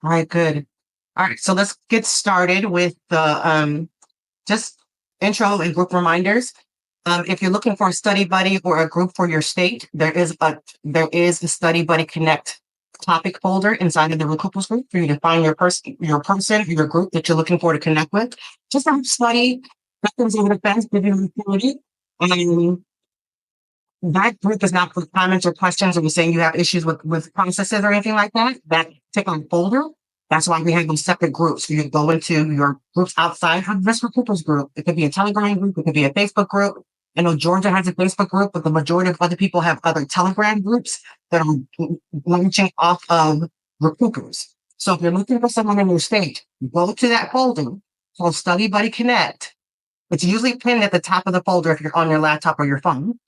All right, good. All right, so let's get started with the just intro and group reminders. If you're looking for a study buddy or a group for your state, there is a Study Buddy Connect topic folder inside of the Recoupers group for you to find your group that you're looking for to connect with. Just to study weapons over the fence, give you an authority. That group is not for comments or questions or saying you have issues with processes or anything like that. That particular folder, that's why we have those separate groups. You can go into your groups outside of this Recoupers group. It could be a Telegram group, it could be a Facebook group. I know Georgia has a Facebook group, but the majority of other people have other Telegram groups that are launching off of Recoupers. So if you're looking for someone in your state, go to that folder called Study Buddy Connect. It's usually pinned at the top of the folder if you're on your laptop or your phone.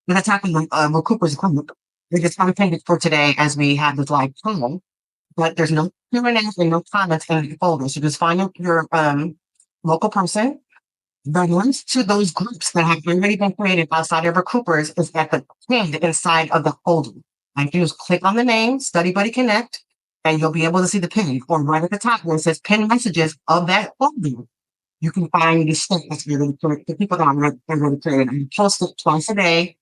And that's happened with Recoupers group. We just pinned it for today as we have this live call, but there's no Q&A and no comments in the folder. So just find your local person. The links to those groups that have already been created outside of Recoupers is at the pinned inside of the folder. I can just click on the name, Study Buddy Connect, and you'll be able to see the pin. Or right at the top where it says pin messages of that folder, you can find the statements the people that are already created. I post it twice a day,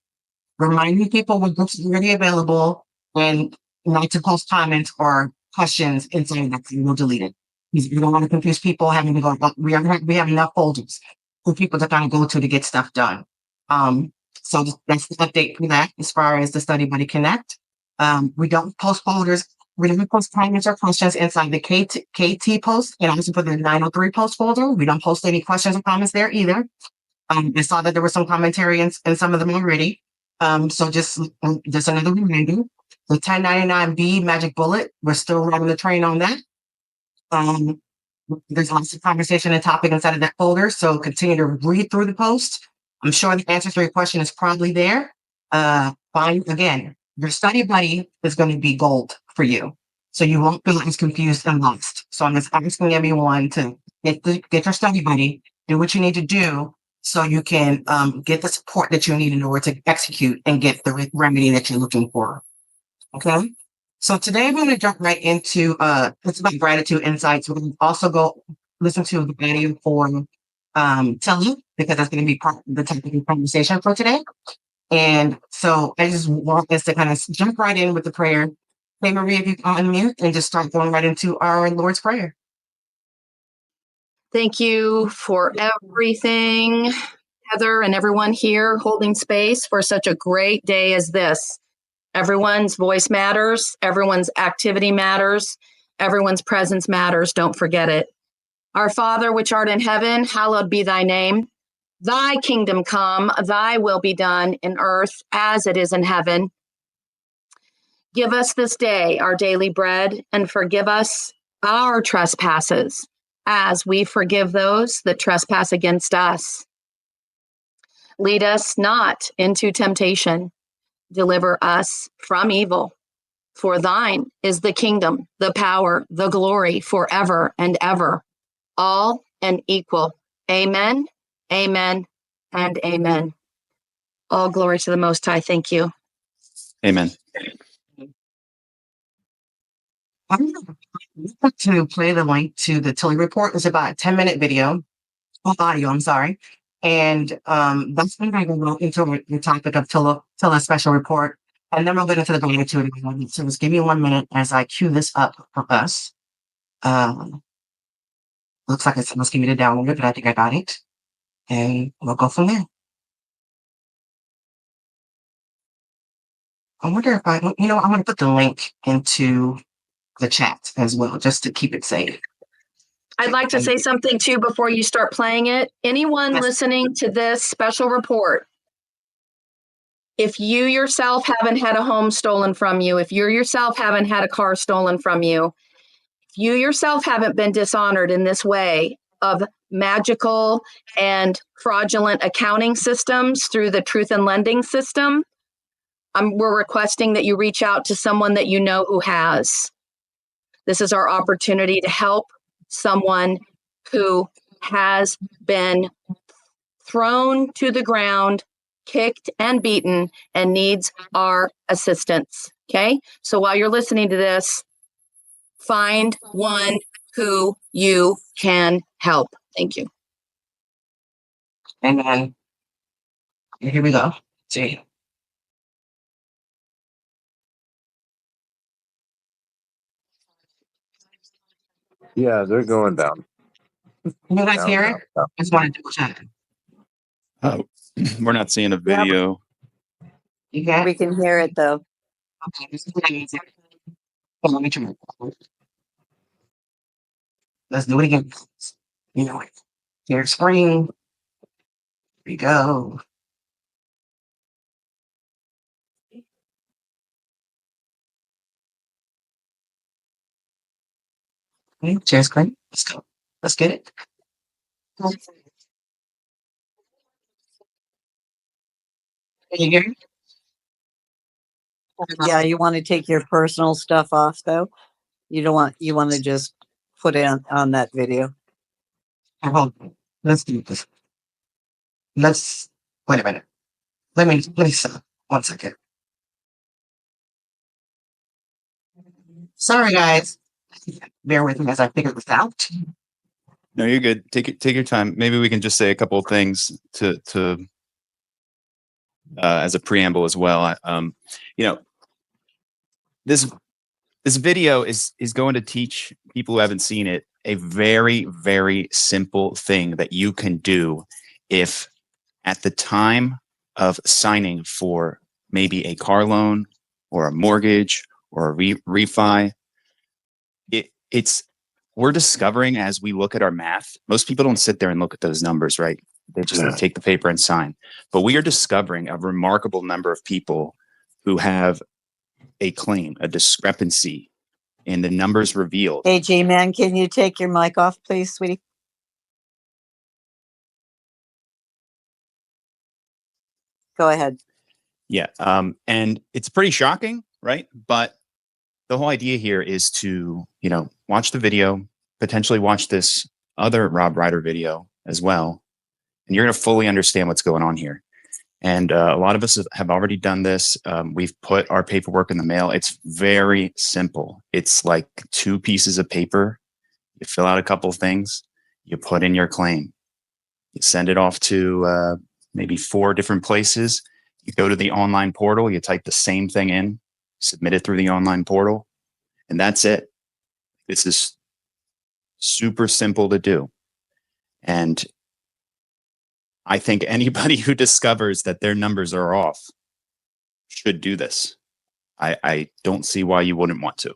reminding people what groups are already available and not to post comments or questions inside that, we'll delete it. You don't want to confuse people having to go, we have enough folders for people to kind of go to get stuff done. So that's the update for that as far as the Study Buddy Connect. We don't post folders, we don't post comments or questions inside the KT post and also for the 903 post folder. We don't post any questions or comments there either. I saw that there was some commentary in some of them already. So just another reminder, the 1099B Magic Bullet, we're still running the train on that. There's lots of conversation and topic inside of that folder, so continue to read through the post. I'm sure the answer to your question is probably there. Again, your study buddy is going to be gold for you, so you won't feel as confused and lost. So I'm just asking everyone to get your study buddy, do what you need to do, so you can get the support that you need in order to execute and get the remedy that you're looking for. Okay? So today we're going to jump right into it's about gratitude insights. We're going to also go listen to the audio for TILA, because that's going to be part of the topic of conversation for today. And so I just want us to kind of jump right in with the prayer. Hey, Maria, if you can unmute and just start going right into our Lord's Prayer. Thank you for everything, Heather, and everyone here holding space for such a great day as this. Everyone's voice matters. Everyone's activity matters. Everyone's presence matters. Don't forget it. Our Father, which art in heaven, hallowed be thy name. Thy kingdom come, thy will be done in earth as it is in heaven. Give us this day our daily bread, and forgive us our trespasses, as we forgive those that trespass against us. Lead us not into temptation. Deliver us from evil. For thine is the kingdom, the power, the glory, forever and ever. All and equal. Amen, amen, and amen. All glory to the Most High. Thank you. Amen. I'm going to play the link to the TILA report. It's about a 10-minute video, audio, I'm sorry. And that's when I go into the topic of TILA special report. And then we'll get into the gratitude. So just give me 1 minute as I cue this up for us. Looks like it's supposed to give me the download, but I think I got it. And we'll go from there. I wonder if I'm going to put the link into the chat as well, just to keep it safe. I'd like to say something too before you start playing it. Anyone listening to this special report, if you yourself haven't had a home stolen from you, if you yourself haven't had a car stolen from you, if you yourself haven't been dishonored in this way of magical and fraudulent accounting systems through the truth in lending system, we're requesting that you reach out to someone that you know who has. This is our opportunity to help someone who has been thrown to the ground, kicked and beaten, and needs our assistance. Okay? So while you're listening to this, Find one who you can help. Thank you. And then here we go. See. Yeah, they're going down. Can you guys Down, hear down, it? down. I just wanted to double check. We're not seeing a video. You got We it? can hear it though. Okay, this is what I need to. Hold on, let me try. Let's do it again. You know it. Here, screen. Here we go. Okay, share screen. Let's go. Let's get it. Can you hear me? Yeah, you want to take your personal stuff off though. You want to just put it on that video. Hold on. Let's do this. Let's wait a minute. Let me stop. 1 second. Sorry, guys. Bear with me as I figure this out. No, you're good. Take your time. Maybe we can just say a couple of things to as a preamble as well. You know, this video is going to teach people who haven't seen it a very, very simple thing that you can do if at the time of signing for maybe a car loan or a mortgage or a refi, we're discovering as we look at our math, most people don't sit there and look at those numbers, right? They just take the paper and sign. But we are discovering a remarkable number of people who have a claim, a discrepancy in the numbers revealed. Hey, G-Man, can you take your mic off, please, sweetie? Go ahead. Yeah. And it's pretty shocking, right? But the whole idea here is to, watch the video, potentially watch this other Rob Ryder video as well. And you're going to fully understand what's going on here. And a lot of us have already done this. We've put our paperwork in the mail. It's very simple. It's like 2 pieces of paper. You fill out a couple of things. You put in your claim. You send it off to maybe 4 different places. You go to the online portal. You type the same thing in, submit it through the online portal, and that's it. This is super simple to do. And I think anybody who discovers that their numbers are off should do this. I don't see why you wouldn't want to.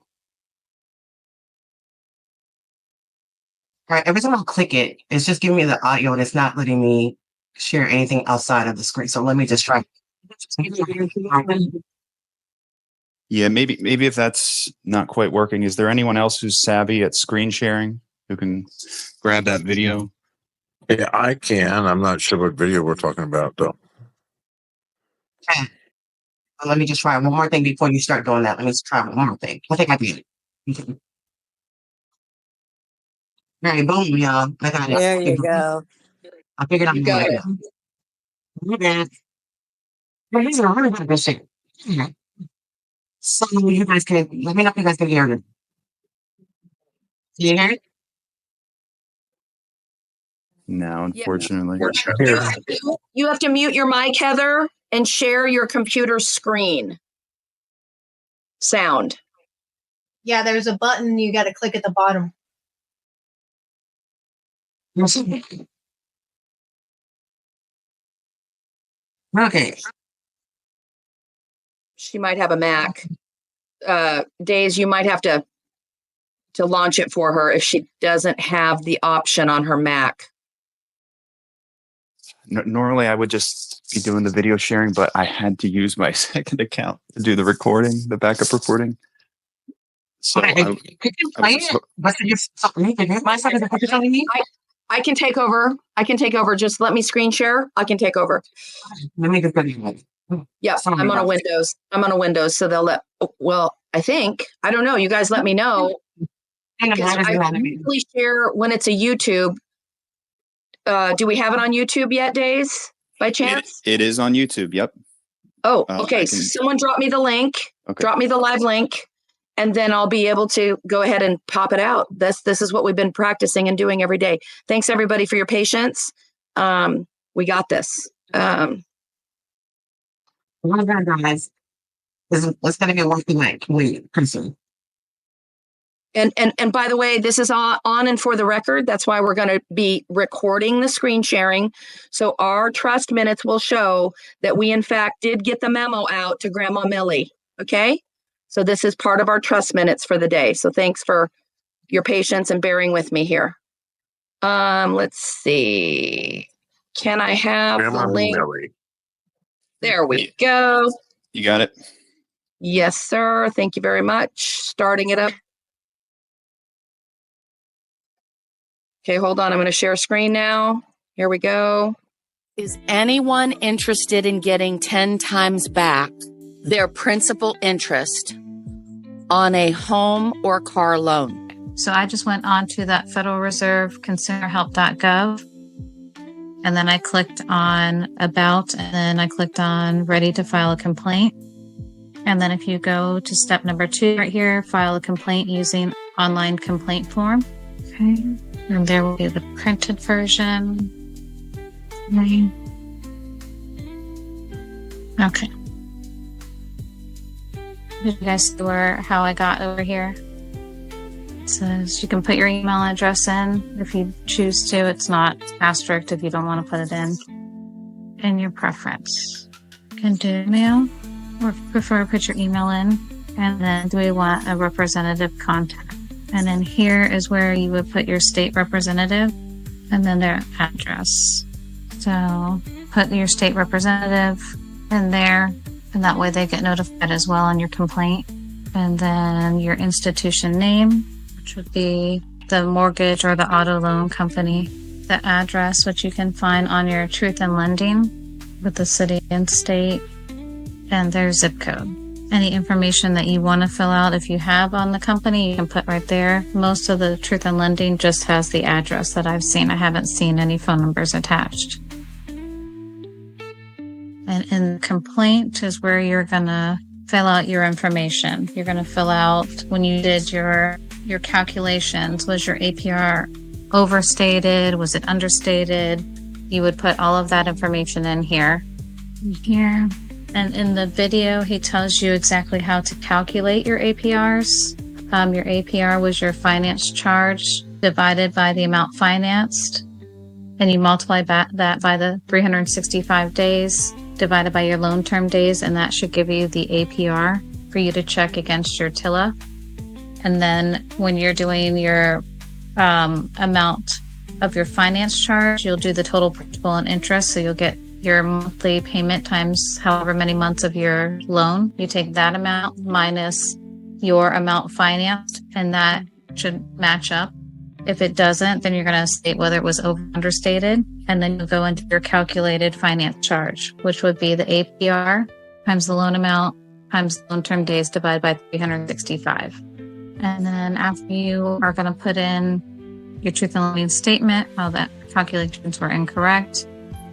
All right, every time I click it, it's just giving me the audio and it's not letting me share anything outside of the screen. So let me just try. Yeah, maybe if that's not quite working, is there anyone else who's savvy at screen sharing who can grab that video? Yeah, I can. I'm not sure what video we're talking about though. Okay. Let me just try one more thing before you start doing that. Let me just try one more thing. I think I did it. Okay. All right, boom, y'all. I got it. There you go. I figured out You got it. Okay. Well, these are really good shit. Okay. So you guys can let me know if you guys can hear it. Can you hear it? No, unfortunately. You have to mute your mic, Heather, and share your computer screen. Sound. Yeah, there's a button you got to click at the bottom. Okay. She might have a Mac. Days, you might have to launch it for her if she doesn't have the option on her Mac. Normally, I would just be doing the video sharing, but I had to use my second account to do the recording, the backup recording. So Okay, you can play it. But you my second is what you're telling me? I can take over. Just let me screen share. I can take over. Let me just get it. Yeah, Sorry I'm on a about Windows. So they'll let. Well, I don't know. You guys let me know. Because I usually share when it's a YouTube. Do we have it on YouTube yet, Days? By chance? It is on YouTube. Yep. Oh, okay. I can- Someone drop me the link. Okay. Drop me the live link, and then I'll be able to go ahead and pop it out. This is what we've been practicing and doing every day. Thanks everybody for your patience. We got this. One of our guys is going to be working like we consume. And by the way, this is on and for the record. That's why we're going to be recording the screen sharing. So our trust minutes will show that we in fact did get the memo out to Grandma Millie. Okay. So this is part of our trust minutes for the day. So thanks for your patience and bearing with me here. Let's see. Can I have Grandma the link? Mary. There we go. You got it. Yes, sir. Thank you very much. Starting it up. Okay, hold on. I'm going to share screen now. Here we go. Is anyone interested in getting 10 times back their principal interest on a home or car loan? So I just went on to that Federal Reserve consumerhelp.gov, and then I clicked on About, and then I clicked on Ready to File a Complaint. And then if you go to step number 2 right here, file a complaint using online complaint form. Okay. And there will be the printed version. Okay. Did you guys see how I got over here? It says you can put your email address in if you choose to. It's not asterisk if you don't want to put it in. And your preference. You can do mail or prefer to put your email in. And then do we want a representative contact? And then here is where you would put your state representative and then their address. So put your state representative in there, and that way they get notified as well on your complaint. And then your institution name, which would be the mortgage or the auto loan company. The address, which you can find on your Truth in Lending with the city and state, and their zip code. Any information that you want to fill out, if you have on the company, you can put right there. Most of the Truth in Lending just has the address that I've seen. I haven't seen any phone numbers attached. And in the complaint is where you're going to fill out your information. You're going to fill out when you did your calculations. Was your APR overstated? Was it understated? You would put all of that information in here. Here. And in the video, he tells you exactly how to calculate your APRs. Your APR was your finance charge divided by the amount financed. And you multiply that by the 365 days divided by your loan term days. And that should give you the APR for you to check against your TILA. And then when you're doing your amount of your finance charge, you'll do the total principal and interest. So you'll get your monthly payment times however many months of your loan. You take that amount minus your amount financed, and that should match up. If it doesn't, then you're going to state whether it was over or understated, and then you'll go into your calculated finance charge, which would be the APR times the loan amount times the loan term days divided by 365. And then after you are going to put in your truth in lending statement, how that calculations were incorrect,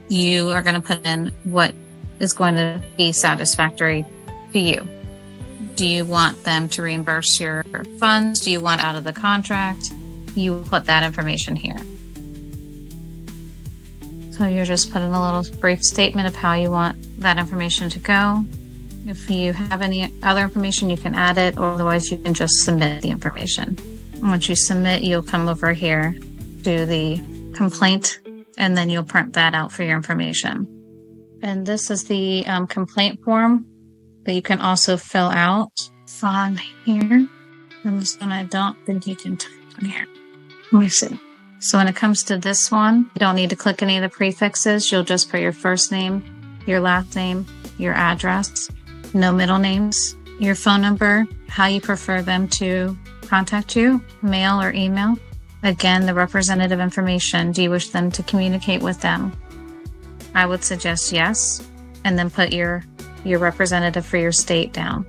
you are going to put in what is going to be satisfactory to you. Do you want them to reimburse your funds? Do you want out of the contract? You put that information here. So you're just putting a little brief statement of how you want that information to go. If you have any other information, you can add it, or otherwise you can just submit the information. Once you submit, you'll come over here to the complaint, and then you'll print that out for your information. And this is the complaint form that you can also fill out on here. And this one I don't think you can type on here. Let me see. So when it comes to this one, you don't need to click any of the prefixes. You'll just put your first name, your last name, your address, no middle names, your phone number, how you prefer them to contact you, mail or email. Again, the representative information. Do you wish them to communicate with them? I would suggest yes. And then put your representative for your state down.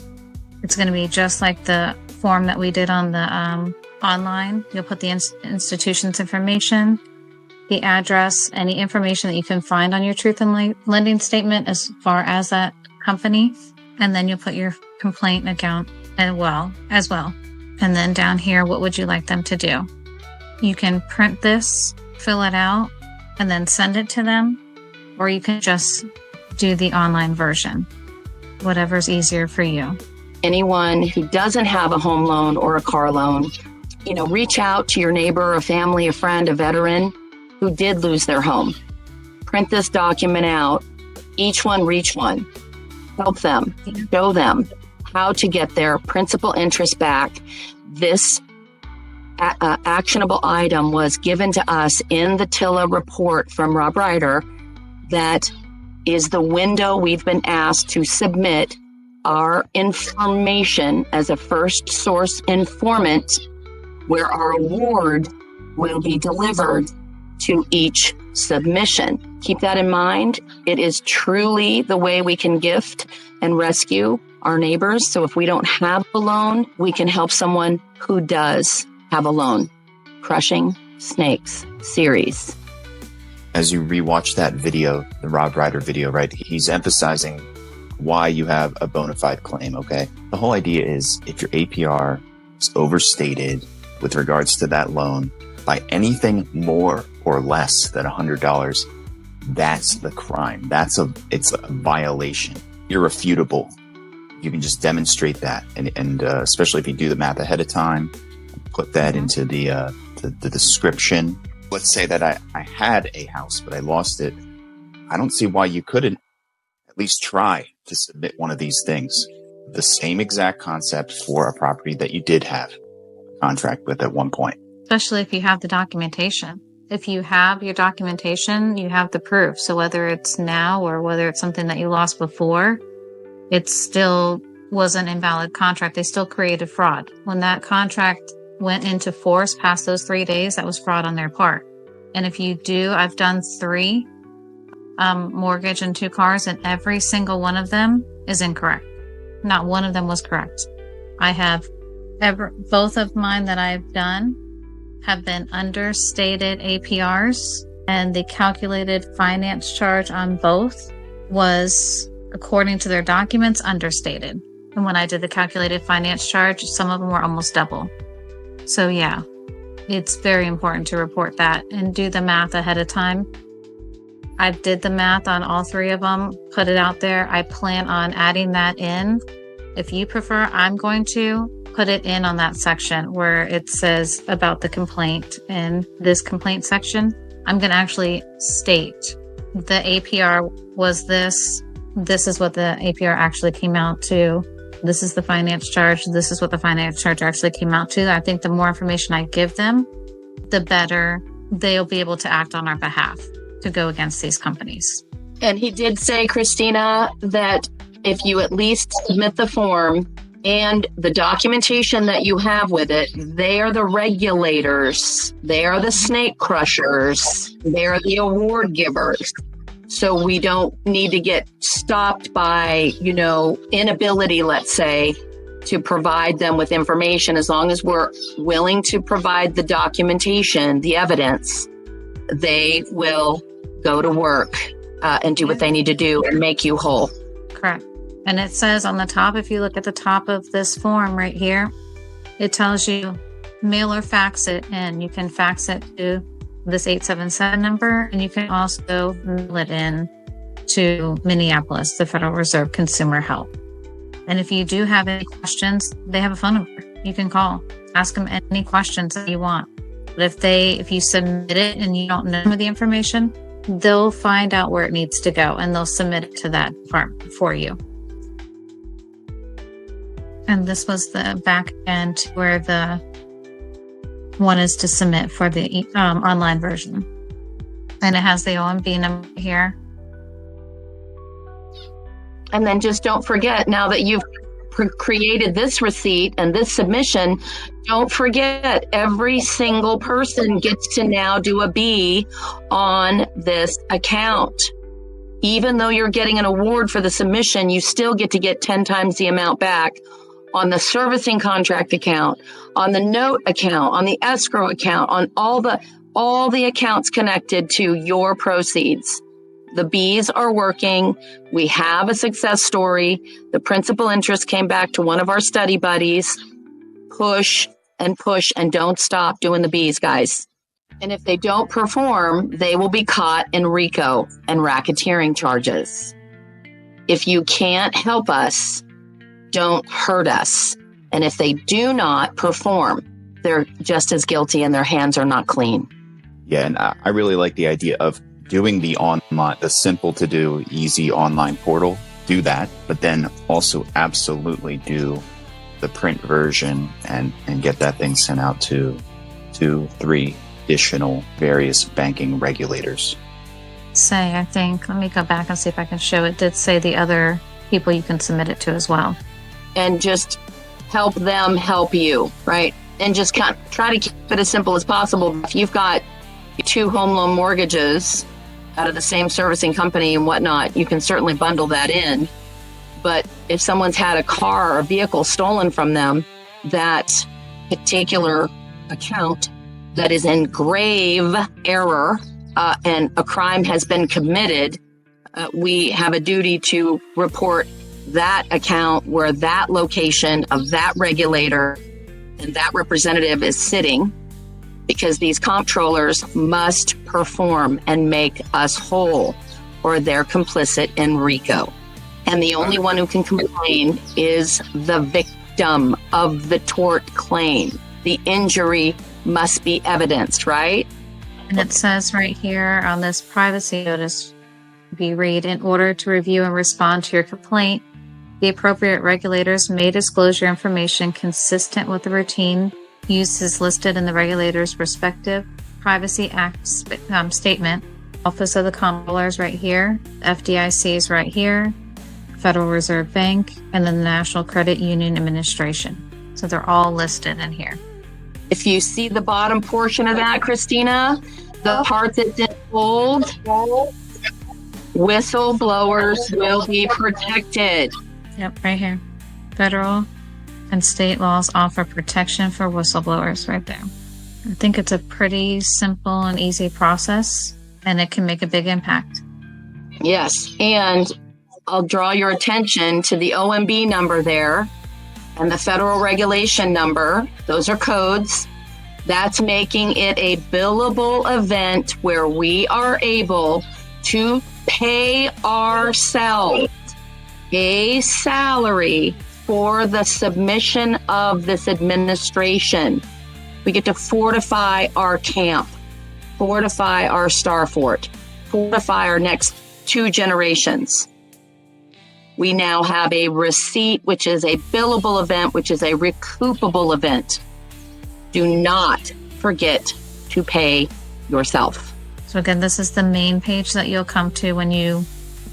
It's going to be just like the form that we did on the online. You'll put the institution's information, the address, any information that you can find on your truth in lending statement as far as that company. And then you'll put your complaint account as well. And then down here, what would you like them to do? You can print this, fill it out, and then send it to them, or you can just do the online version, whatever's easier for you. Anyone who doesn't have a home loan or a car loan, reach out to your neighbor, a family, a friend, a veteran who did lose their home. Print this document out. Each one reach one. Help them. Show them how to get their principal interest back. This actionable item was given to us in the TILA report from Rob Ryder. That is the window we've been asked to submit our information as a first source informant, where our award will be delivered to each submission. Keep that in mind. It is truly the way we can gift and rescue our neighbors. So if we don't have a loan, we can help someone who does have a loan. Crushing Snakes series. As you rewatch that video, the Rob Ryder video, right, he's emphasizing why you have a bona fide claim, okay? The whole idea is if your APR is overstated with regards to that loan by anything more or less than $100, that's the crime. It's a violation. Irrefutable. You can just demonstrate that. And especially if you do the math ahead of time, put that into the description. Let's say that I had a house, but I lost it. I don't see why you couldn't at least try to submit one of these things. The same exact concept for a property that you did have a contract with at one point. Especially if you have the documentation. If you have your documentation, you have the proof. So whether it's now or whether it's something that you lost before, it still was an invalid contract. They still created fraud. When that contract went into force past those 3 days, that was fraud on their part. And if you do, I've done 3 mortgage and 2 cars, and every single one of them is incorrect. Not one of them was correct. I have both of mine that I've done have been understated APRs, and the calculated finance charge on both was, according to their documents, understated. And when I did the calculated finance charge, some of them were almost double. So yeah, it's very important to report that and do the math ahead of time. I did the math on all 3 of them, put it out there. I plan on adding that in. If you prefer, I'm going to put it in on that section where it says about the complaint. In this complaint section, I'm going to actually state the APR was this. This is what the APR actually came out to. This is the finance charge. This is what the finance charge actually came out to. I think the more information I give them, the better they'll be able to act on our behalf to go against these companies. And he did say, Christina, that if you at least submit the form and the documentation that you have with it, they are the regulators. They are the snake crushers. They are the award givers. So we don't need to get stopped by, inability, let's say, to provide them with information. As long as we're willing to provide the documentation, the evidence, they will go to work and do what they need to do and make you whole. Correct. And it says on the top, if you look at the top of this form right here, it tells you mail or fax it in. You can fax it to this 877 number, and you can also mail it in to Minneapolis, the Federal Reserve Consumer Help. And if you do have any questions, they have a phone number. You can call, ask them any questions that you want. But if you submit it and you don't know the information, they'll find out where it needs to go and they'll submit it to that department for you. And this was the back end where the one is to submit for the online version. And it has the OMB number here. And then just don't forget, now that you've created this receipt and this submission, don't forget every single person gets to now do a B on this account. Even though you're getting an award for the submission, you still get to get 10 times the amount back on the servicing contract account, on the note account, on the escrow account, on all the accounts connected to your proceeds. The B's are working. We have a success story. The principal interest came back to one of our study buddies. Push and push and don't stop doing the B's, guys. And if they don't perform, they will be caught in RICO and racketeering charges. If you can't help us, don't hurt us. And if they do not perform, they're just as guilty and their hands are not clean. Yeah, and I really like the idea of doing the simple to do, easy online portal. Do that, but then also absolutely do the print version and get that thing sent out to 2, 3 additional various banking regulators. I think, let me go back and see if I can show it. Did say the other people you can submit it to as well. And just help them help you, right? And just kind of try to keep it as simple as possible. If you've got 2 home loan mortgages out of the same servicing company and whatnot, you can certainly bundle that in. But if someone's had a car or vehicle stolen from them, that particular account that is in grave error and a crime has been committed, we have a duty to report that account where that location of that regulator and that representative is sitting, because these comptrollers must perform and make us whole, or they're complicit in RICO. And the only one who can complain is the victim of the tort claim. The injury must be evidenced, right? And it says right here on this privacy notice, we read, in order to review and respond to your complaint, the appropriate regulators may disclose your information consistent with the routine uses listed in the regulator's respective Privacy Act statement. Office of the Comptroller is right here. FDIC is right here. Federal Reserve Bank, and then the National Credit Union Administration. So they're all listed in here. If you see the bottom portion of that, Christina, the part that's in bold, whistleblowers will be protected. Yep, right here. Federal and state laws offer protection for whistleblowers right there. I think it's a pretty simple and easy process, and it can make a big impact. Yes, and I'll draw your attention to the OMB number there and the federal regulation number. Those are codes. That's making it a billable event where we are able to pay ourselves a salary for the submission of this administration. We get to fortify our camp, fortify our Star Fort, fortify our next 2 generations. We now have a receipt, which is a billable event, which is a recoupable event. Do not forget to pay yourself. So again, this is the main page that you'll come to when you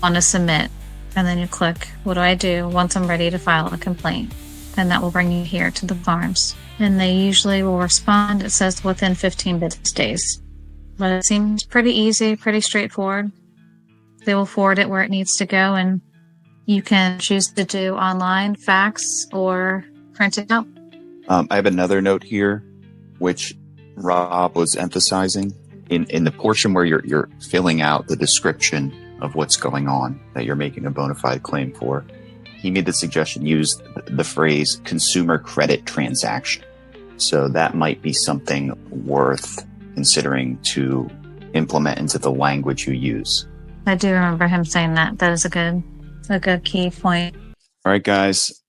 want to submit. And then you click, what do I do once I'm ready to file a complaint? And that will bring you here to the forms. And they usually will respond. It says within 15 business days. But it seems pretty easy, pretty straightforward. They will forward it where it needs to go, and you can choose to do online, fax, or print it out. I have another note here, which Rob was emphasizing in the portion where you're filling out the description of what's going on that you're making a bona fide claim for. He made the suggestion, use the phrase consumer credit transaction. So that might be something worth considering to implement into the language you use. I do remember him saying that. That is a good key point. All right, guys.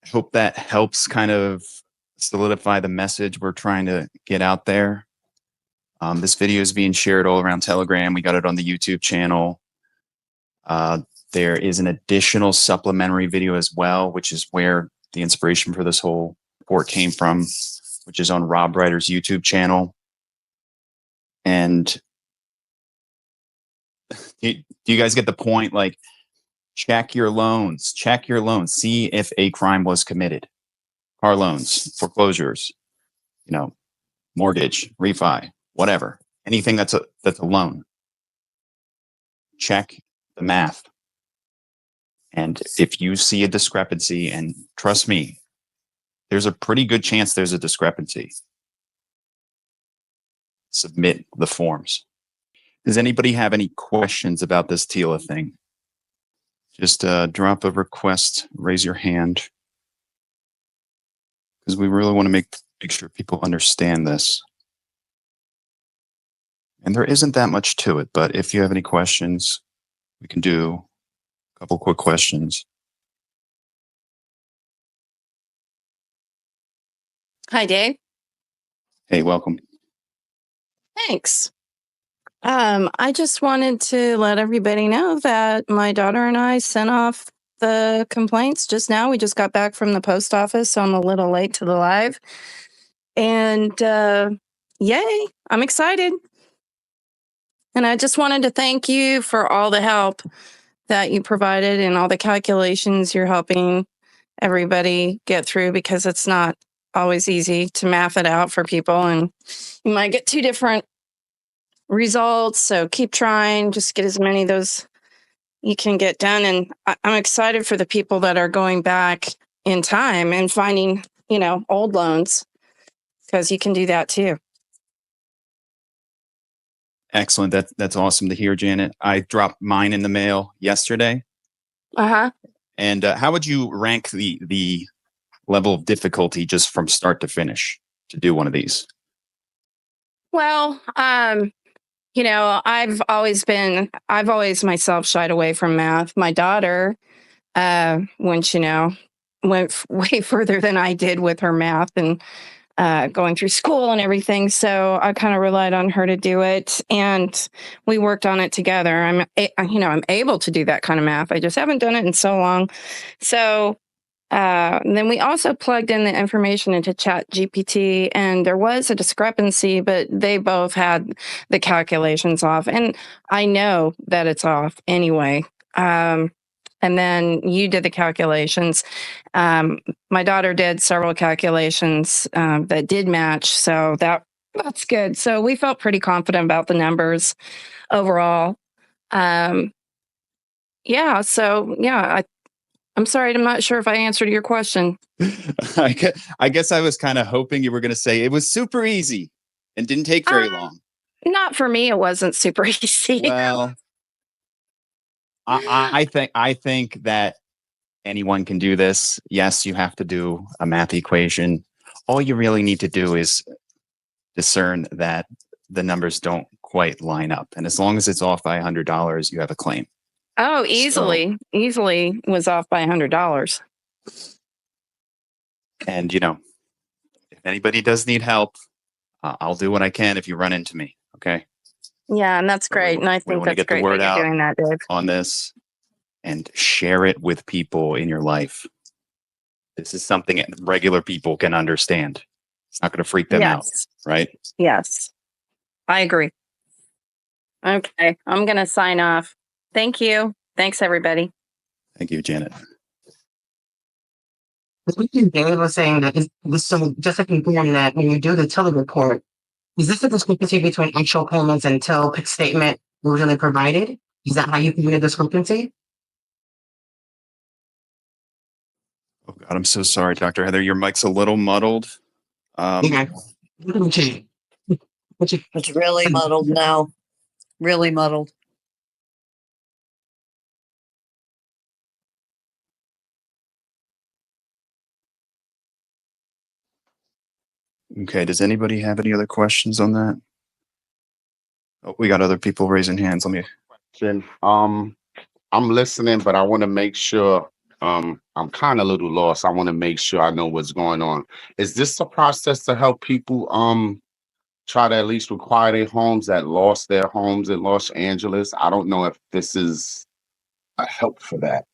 I hope that helps kind of solidify the message we're trying to get out there. This video is being shared all around Telegram. We got it on the YouTube channel. There is an additional supplementary video as well, which is where the inspiration for this whole report came from, which is on Rob Ryder's YouTube channel. And do you guys get the point? Like, check your loans, see if a crime was committed. Car loans, foreclosures, mortgage, refi, whatever, anything that's a loan. Check the math. And if you see a discrepancy, and trust me, there's a pretty good chance there's a discrepancy, submit the forms. Does anybody have any questions about this TILA thing? Just drop a request, raise your hand, because we really want to make sure people understand this. And there isn't that much to it, but if you have any questions, we can do a couple quick questions. Hi, Dave. Hey, welcome. Thanks. I just wanted to let everybody know that my daughter and I sent off the complaints just now. We just got back from the post office, so I'm a little late to the live. And yay, I'm excited. And I just wanted to thank you for all the help that you provided and all the calculations you're helping everybody get through, because it's not always easy to math it out for people, and you might get two different results. So keep trying, just get as many of those you can get done. And I'm excited for the people that are going back in time and finding, old loans, because you can do that too. Excellent. That's awesome to hear, Janet. I dropped mine in the mail yesterday. Uh-huh. And how would you rank the level of difficulty just from start to finish to do one of these? Well, I've always myself shied away from math. My daughter, went way further than I did with her math and going through school and everything. So I kind of relied on her to do it, and we worked on it together. I'm able to do that kind of math. I just haven't done it in so long. So then we also plugged in the information into Chat GPT, and there was a discrepancy, but they both had the calculations off. And I know that it's off anyway. And then you did the calculations. My daughter did several calculations that did match. So that's good. So we felt pretty confident about the numbers overall. I'm sorry, I'm not sure if I answered your question. I guess I was kind of hoping you were going to say it was super easy and didn't take very long. Not for me, it wasn't super easy. Well, I think that anyone can do this. Yes, you have to do a math equation. All you really need to do is discern that the numbers don't quite line up. And as long as it's off by $100, you have a claim. Oh, easily was off by $100. And, if anybody does need help, I'll do what I can if you run into me. Okay. Yeah. And that's great. And I think that's get great the word that out you're doing that, Dave. on this and share it with people in your life. This is something regular people can understand. It's not going to freak them out. Right. Yes. I agree. Okay. I'm going to sign off. Thank you. Thanks, everybody. Thank you, Janet. David was saying that so just to confirm that when you do the TILA report, is this a discrepancy between actual payments and TIL statement originally provided? Is that how you can a discrepancy? Oh God, I'm so sorry, Dr. Heather. Your mic's a little muddled. Okay. It's really muddled now. Really muddled. Okay. Does anybody have any other questions on that? Oh, we got other people raising hands. Let me. I'm listening, but I want to make sure. I'm kind of a little lost. I want to make sure I know what's going on. Is this a process to help people try to at least require their homes that lost their homes in Los Angeles? I don't know if this is a help for that.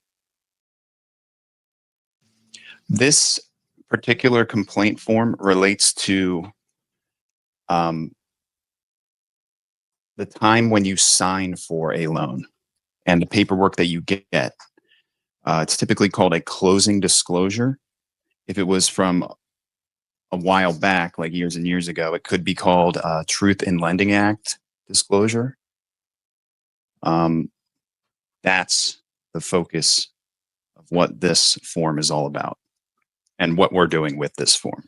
This particular complaint form relates to the time when you sign for a loan and the paperwork that you get. It's typically called a closing disclosure. If it was from a while back, like years and years ago, it could be called Truth in Lending Act disclosure. That's the focus of what this form is all about and what we're doing with this form.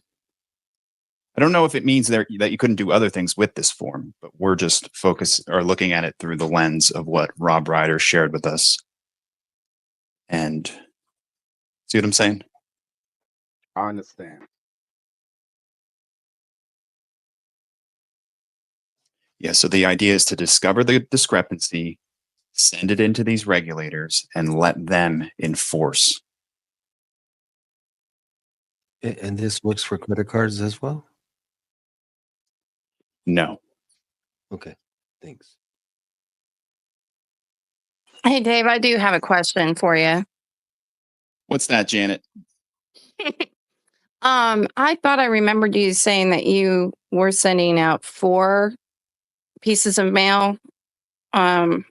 I don't know if it means that you couldn't do other things with this form, but we're just looking at it through the lens of what Rob Ryder shared with us. And see what I'm saying? I understand. Yeah. So the idea is to discover the discrepancy, send it into these regulators, and let them enforce. And this works for credit cards as well? No. Okay, thanks. Hey, Dave, I do have a question for you. What's that, Janet? I thought I remembered you saying that you were sending out 4 pieces of mail. I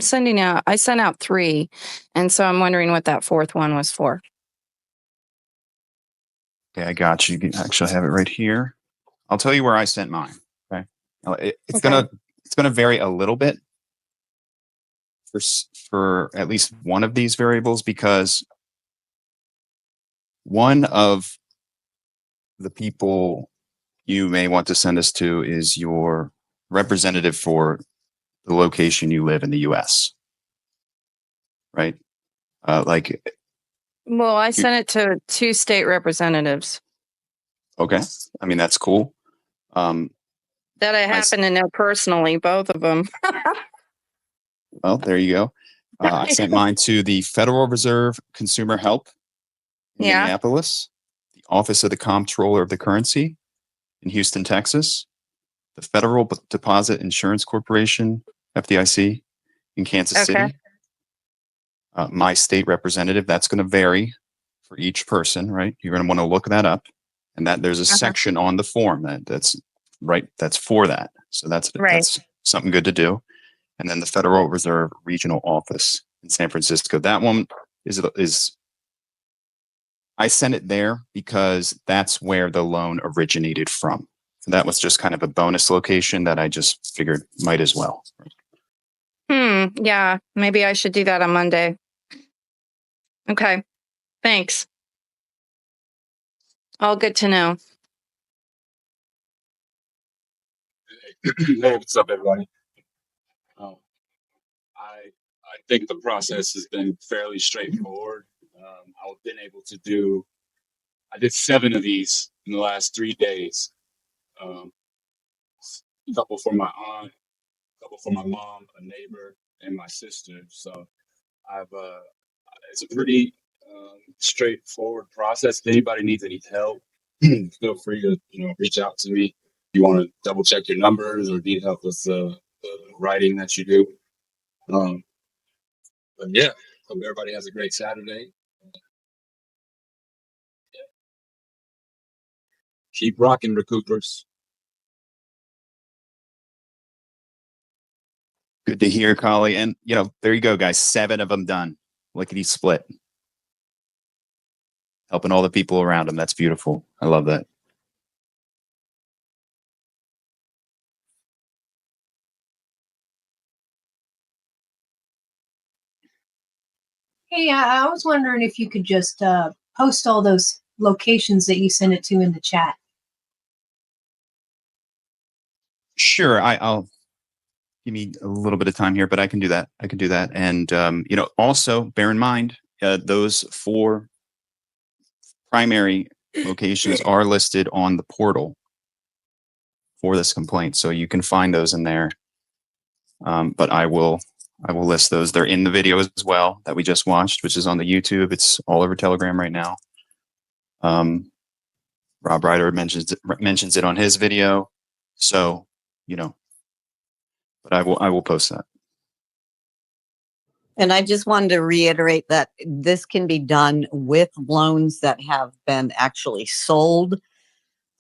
sent out 3. And so I'm wondering what that 4th one was for. Okay, I got you. You can actually have it right here. I'll tell you where I sent mine. Okay. Now, it's gonna vary a little bit for at least one of these variables, because one of the people you may want to send us to is your representative for the location you live in the US. Right? Well, I sent it to 2 state representatives Okay. I mean, that's cool. that I happen to know personally, both of them. Well, there you go. I sent mine to the Federal Reserve Consumer Help in Yeah. Minneapolis, the Office of the Comptroller of the Currency in Houston, Texas, the Federal Deposit Insurance Corporation, FDIC, in Kansas City. My state representative, that's going to vary for each person, right? You're going to want to look that up. And that there's a section on the form that's for that. So that's something good to do. And then the Federal Reserve Regional Office in San Francisco. That one is I sent it there because that's where the loan originated from. So that was just kind of a bonus location that I just figured might as well. Yeah, maybe I should do that on Monday. Okay, thanks. All good to know. Hey, what's up, everybody? I think the process has been fairly straightforward. I've been able to I did 7 of these in the last 3 days. A couple for my aunt, a couple for my mom, a neighbor, and my sister. So it's a pretty straightforward process. If anybody needs any help, feel free to reach out to me. If you want to double check your numbers or need help with the writing that you do. But yeah, hope everybody has a great Saturday. Keep rocking, Recoupers. Good to hear, Collie. And there you go, guys. 7 of them done. Lickety split. Helping all the people around them. That's beautiful. I love that. Hey, I was wondering if you could just post all those locations that you sent it to in the chat. Sure. I'll give me a little bit of time here, but I can do that. And, also bear in mind, those 4 primary locations are listed on the portal for this complaint. So you can find those in there. But I will list those. They're in the video as well that we just watched, which is on the YouTube. It's all over Telegram right now. Rob Ryder mentions it on his video. So, but I will post that. And I just wanted to reiterate that this can be done with loans that have been actually sold.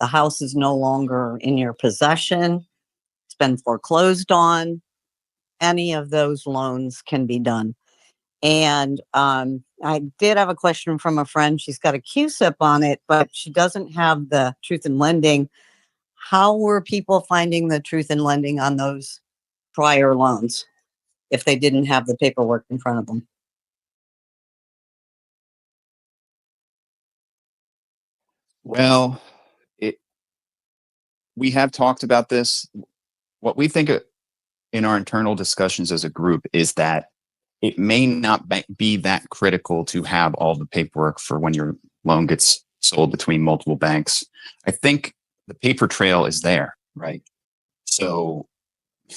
The house is no longer in your possession. It's been foreclosed on. Any of those loans can be done. And I did have a question from a friend. She's got a QSIP on it, but she doesn't have the truth in lending. How were people finding the truth in lending on those prior loans if they didn't have the paperwork in front of them? Well, we have talked about this. What we think in our internal discussions as a group is that it may not be that critical to have all the paperwork for when your loan gets sold between multiple banks. I think the paper trail is there, right? So,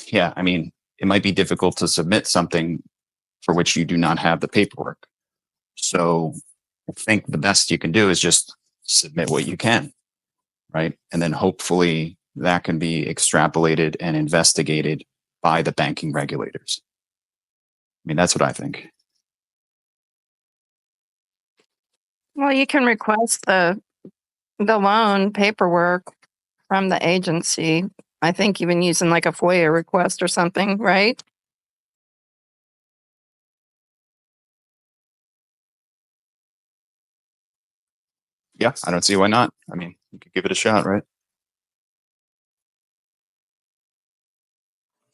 yeah, I mean, it might be difficult to submit something for which you do not have the paperwork. So I think the best you can do is just submit what you can, right? And then hopefully that can be extrapolated and investigated by the banking regulators. I mean, that's what I think. Well, you can request the loan paperwork from the agency. I think even using like a FOIA request or something, right? Yeah, I don't see why not. I mean, you could give it a shot, right?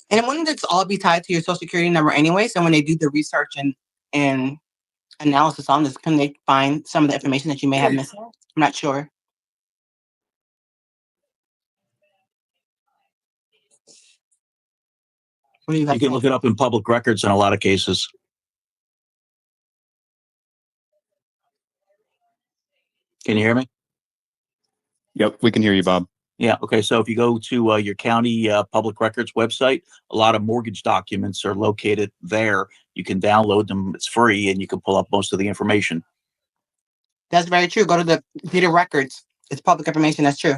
And wouldn't this all be tied to your social security number anyway? So when they do the research and analysis on this, can they find some of the information that you may have missed? I'm not sure. What do you guys You can look it up in public records in a lot of cases. Can you hear me? Yep, we can hear you, Bob. Yeah. Okay. So if you go to your county public records website, a lot of mortgage documents are located there. You can download them. It's free, and you can pull up most of the information. That's very true. Go to the data records. It's public information. That's true.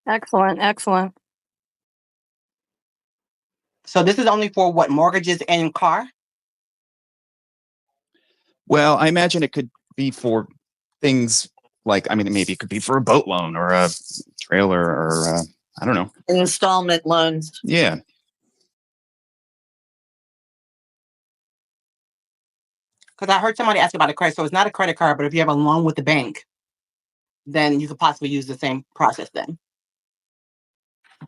Excellent. Excellent. So this is only for what, mortgages and car? Well, I imagine it could be for things like, I mean, maybe it could be for a boat loan or a trailer or I don't know. Installment loans. Yeah. Because I heard somebody ask about a credit. So it's not a credit card, but if you have a loan with the bank, then you could possibly use the same process then.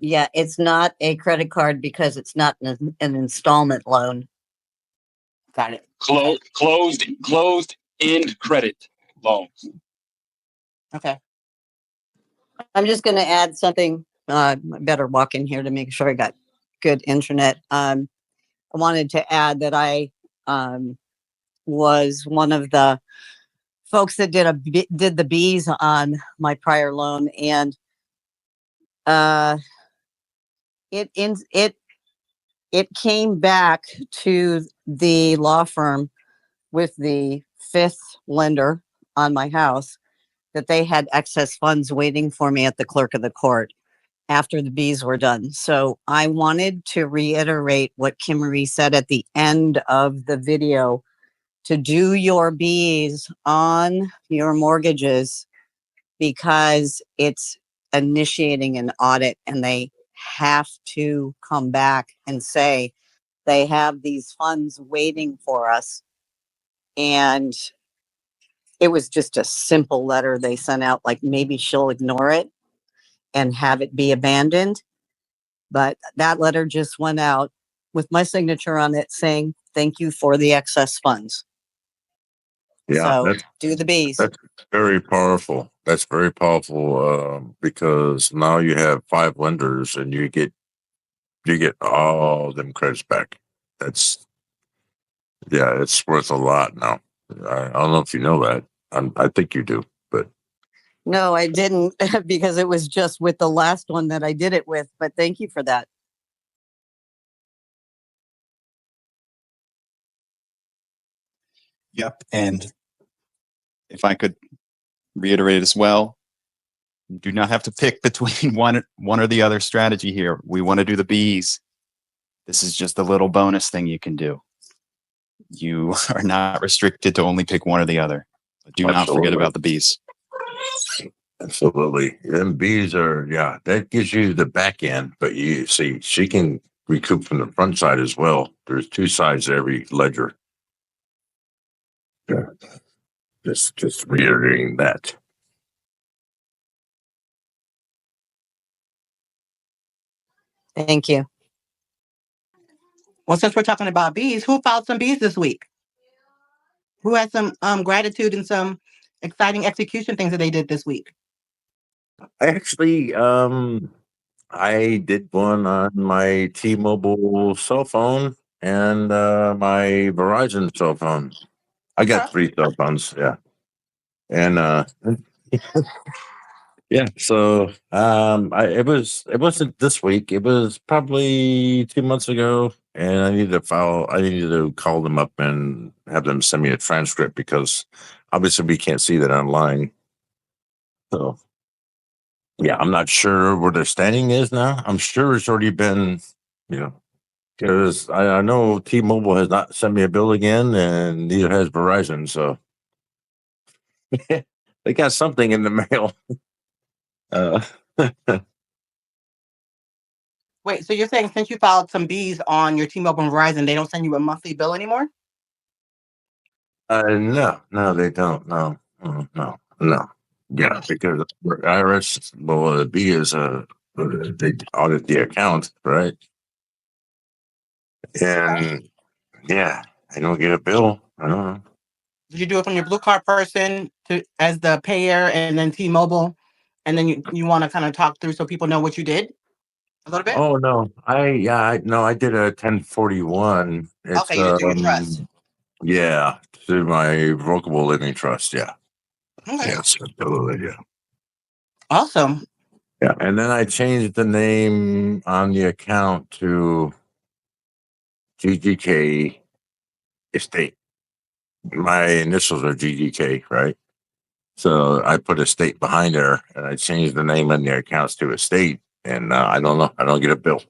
Yeah, it's not a credit card because it's not an installment loan. Got it. Closed end credit loans. Okay. I'm just going to add something. I better walk in here to make sure I got good internet. I wanted to add that I was one of the folks that did the B's on my prior loan, and it came back to the law firm with the fifth lender on my house that they had excess funds waiting for me at the clerk of the court after the B's were done. So I wanted to reiterate what Kim Marie said at the end of the video, to do your B's on your mortgages, because it's initiating an audit and they have to come back and say they have these funds waiting for us. And it was just a simple letter they sent out, like maybe she'll ignore it and have it be abandoned. But that letter just went out with my signature on it saying, thank you for the excess funds. Yeah, So do the B's. that's very powerful. That's very powerful because now you have 5 lenders and you get all them credits back. It's worth a lot now. I don't know if you know that. I think you do, but No, I didn't because it was just with the last one that I did it with. But thank you for that. Yep. And if I could reiterate as well, you do not have to pick between one or the other strategy here. We want to do the B's. This is just a little bonus thing you can do. You are not restricted to only pick one or the other. But do not forget about the B's. Absolutely. MBs are, that gives you the back end, but you see, she can recoup from the front side as well. There's 2 sides to every ledger. Yeah. Just reiterating that. Thank you. Well, since we're talking about B's, who filed some B's this week? Who had some gratitude and some exciting execution things that they did this week? Actually, I did one on my T-Mobile cell phone and my Verizon cell phone. I got 3 cell phones, yeah. And yeah, so it wasn't this week. It was probably 2 months ago, and I needed to call them up and have them send me a transcript because obviously we can't see that online. So yeah, I'm not sure where their standing is now. I'm sure it's already been, you know, because I know T-Mobile has not sent me a bill again, and neither has Verizon. So they got something in the mail. Uh, Wait, so you're saying since you filed some Bs on your T-Mobile and Verizon, they don't send you a monthly bill anymore? no, they don't. No, no. Yeah, because IRS, well, the B is they audit the account, right? And yeah, I don't get a bill. I don't know. Did you do it from your blue card person to as the payer and then T-Mobile, and then you want to kind of talk through so people know what you did a little bit? Oh no, I did a 1041. It's Okay, you did do your trust. yeah, through my revocable living trust. Yeah, Okay, yes, absolutely, yeah. awesome. Yeah, and then I changed the name on the account to GGK Estate. My initials are GGK, right? So I put estate behind there, and I changed the name on the accounts to estate. And I don't know, I don't get a bill.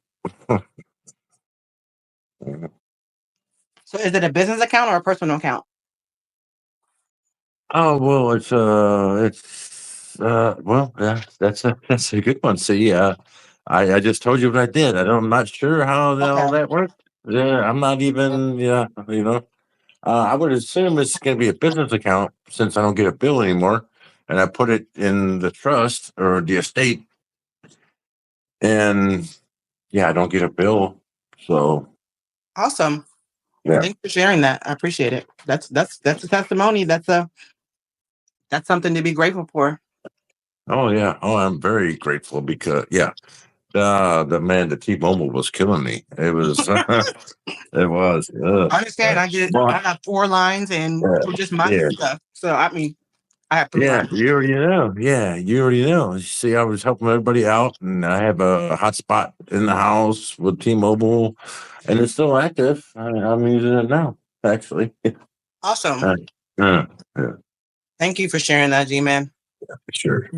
So is it a business account or a personal account? Oh well, well, yeah, that's a good one. See, I just told you what I did. I'm not sure how all Okay, that worked. Yeah, I'm not even, yeah, you know. I would assume it's going to be a business account since I don't get a bill anymore, and I put it in the trust or the estate, and yeah, I don't get a bill. So awesome. yeah. Thanks for sharing that. I appreciate it. That's a testimony. That's something to be grateful for. Oh yeah. Oh, I'm very grateful because yeah, the T-Mobile was killing me. It was it was. I understand. Well, I have 4 lines and for just my yeah. stuff. So I mean, I have 3 Yeah, lines. you already know. Yeah, you already know. You see, I was helping everybody out, and I have a hotspot in the house with T-Mobile, and it's still active. I'm using it now, actually. Awesome. Uh, uh, yeah, Thank you for sharing that, G-Man. sure.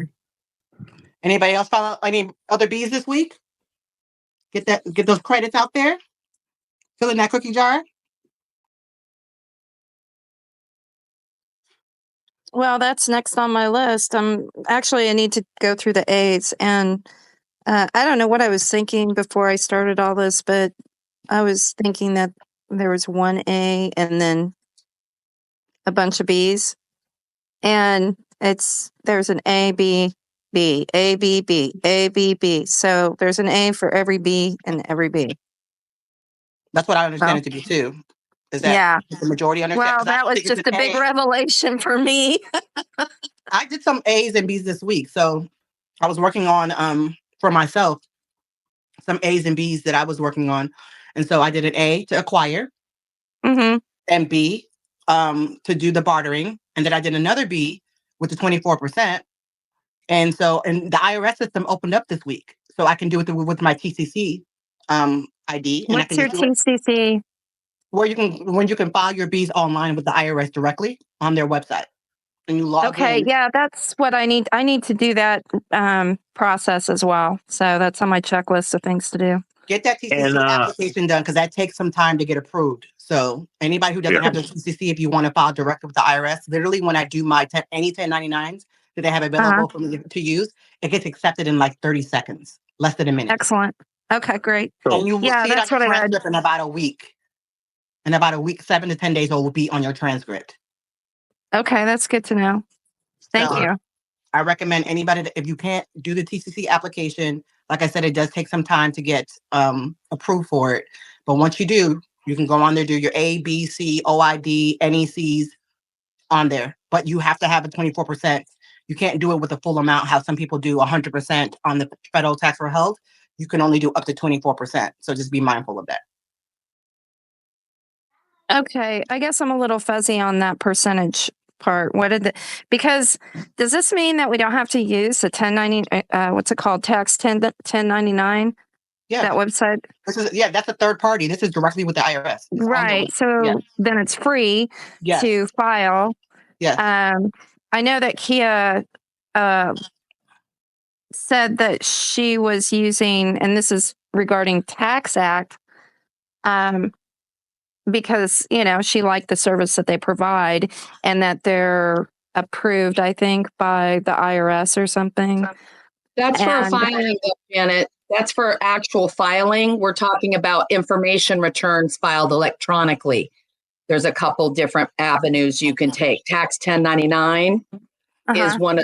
Anybody else follow any other bees this week? Get those credits out there. Fill in that cookie jar. Well, that's next on my list. I need to go through the A's, and I don't know what I was thinking before I started all this, but I was thinking that there was one A and then a bunch of B's, and there's an A, B, B, A, B, B, A, B, B. So there's an A for every B and every B. That's what I understand Oh, it to be too. Is that yeah. the majority understand? Well, 'Cause I that don't was think it's just an a big A. revelation for me. I did some A's and B's this week. So I was working on for myself some A's and B's that I was working on. And so I did an A to acquire Mm-hmm. and B to do the bartering. And then I did another B with the 24%. And the IRS system opened up this week. So I can do it with my TCC ID. And I What's can your just do it TCC? where when you can file your B's online with the IRS directly on their website. And you log Okay, in. yeah, that's what I need. I need to do that process as well. So that's on my checklist of things to do. Get that TCC And application done because that takes some time to get approved. So anybody who doesn't yeah, have the TCC, if you want to file directly with the IRS, literally when I do my any 1099s that they have Uh-huh. available for me to use, it gets accepted in like 30 seconds, less than a minute. Excellent. Okay, great. And you will Yeah, see it on that's your what I read. transcript in about a week. In about a week, 7 to 10 days, it will be on your transcript. Okay, that's good to know. Thank So you. I recommend anybody that if you can't do the TCC application, like I said, it does take some time to get approved for it. But once you do, you can go on there, do your A, B, C, OID, NECs on there. But you have to have a 24%. You can't do it with the full amount, how some people do 100% on the federal tax for health. You can only do up to 24%. So just be mindful of that. Okay, I guess I'm a little fuzzy on that percentage part. Because does this mean that we don't have to use the 1090, what's it called, tax 1099? Yeah, That website? that's a third party. This is directly with the IRS. Right. So then it's free to file. Yes. I know that Kia said that she was using, and this is regarding Tax Act, because, she liked the service that they provide and that they're approved, I think, by the IRS or something. That's for filing, Janet. That's for actual filing. We're talking about information returns filed electronically. There's a couple different avenues you can take. Tax 1099 is one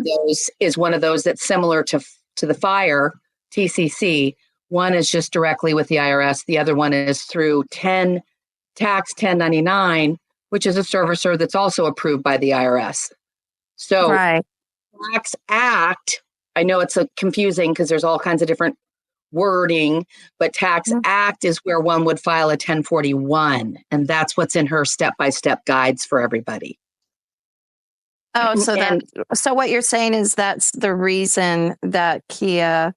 of those that's similar to the fire TCC. One is just directly with the IRS. The other one is through Tax 1099, which is a servicer that's also approved by the IRS. So Tax Act, I know it's confusing because there's all kinds of different wording, but Tax Act is where one would file a 1041, and that's what's in her step-by-step guides for everybody. Oh, so what you're saying is that's the reason that Kia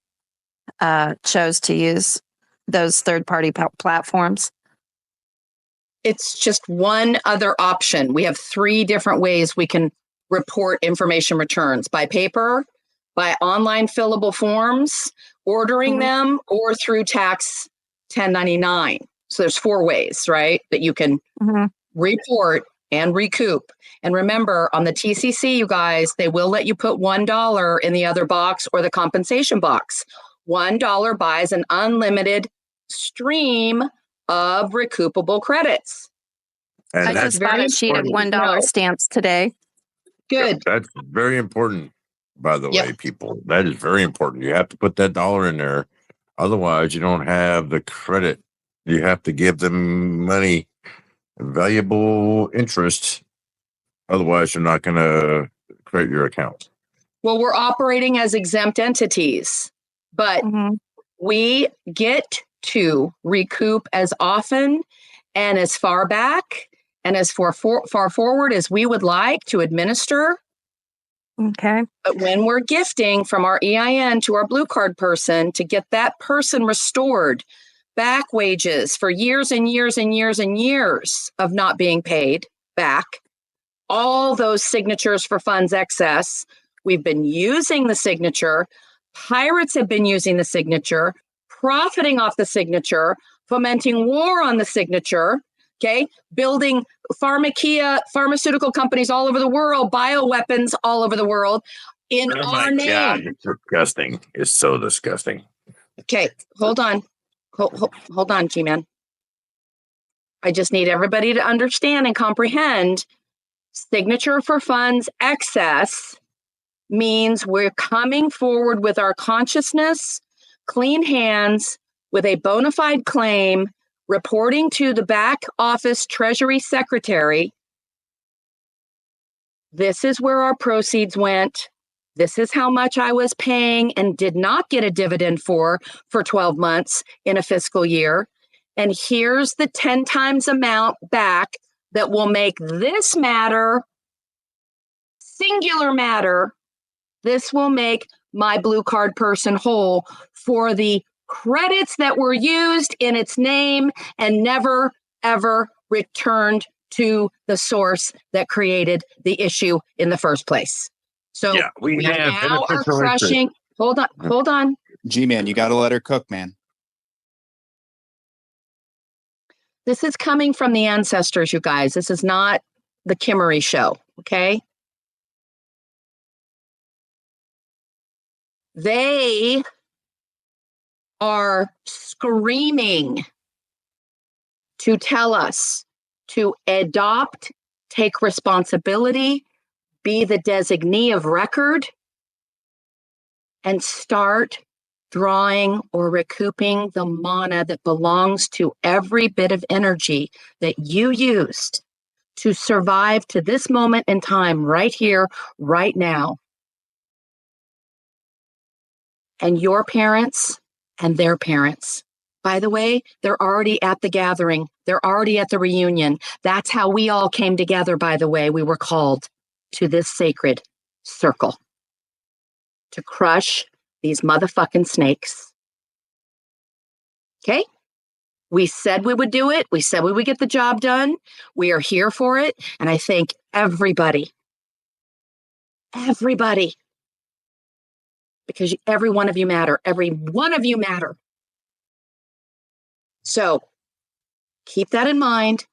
chose to use those third-party platforms? It's just one other option. We have 3 different ways we can report information returns: by paper, by online fillable forms, ordering them, or through Tax 1099. So there's 4 ways, right, that you can report and recoup. And remember, on the TCC, you guys, they will let you put $1 in the other box or the compensation box. $1 buys an unlimited stream of recoupable credits. And I just bought a sheet of $1 stamps today. Good. That's very important, by the way, people. That is very important. You have to put that dollar in there. Otherwise, you don't have the credit. You have to give them money, valuable interest. Otherwise, you're not going to create your account. Well, we're operating as exempt entities, but we get to recoup as often and as far back and as far forward as we would like to administer. Okay. But when we're gifting from our EIN to our blue card person to get that person restored back wages for years and years and years and years of not being paid back, all those signatures for funds excess, we've been using the signature. Pirates have been using the signature, profiting off the signature, fomenting war on the signature, building pharmaceutical companies all over the world, bioweapons all over the world in our name. God, it's disgusting. It's so disgusting. Okay, hold on. Hold on, G-Man. I just need everybody to understand and comprehend. Signature for funds excess means we're coming forward with our consciousness, clean hands, with a bona fide claim, reporting to the back office treasury secretary. This is where our proceeds went. This is how much I was paying and did not get a dividend for 12 months in a fiscal year. And here's the 10 times amount back that will make this matter, singular matter. This will make my blue card person whole for the credits that were used in its name and never, ever returned to the source that created the issue in the first place. So we now are crushing. Hold on. G-Man, you got to let her cook, man. This is coming from the ancestors, you guys. This is not the Kimmery show, okay? They are screaming to tell us to adopt, take responsibility, be the designee of record, and start drawing or recouping the mana that belongs to every bit of energy that you used to survive to this moment in time, right here, right now. and your parents and their parents. By the way, they're already at the gathering. They're already at the reunion. That's how we all came together, by the way. We were called to this sacred circle to crush these motherfucking snakes. Okay? We said we would do it. We said we would get the job done. We are here for it. And I thank everybody, because every one of you matter. Every one of you matter. So keep that in mind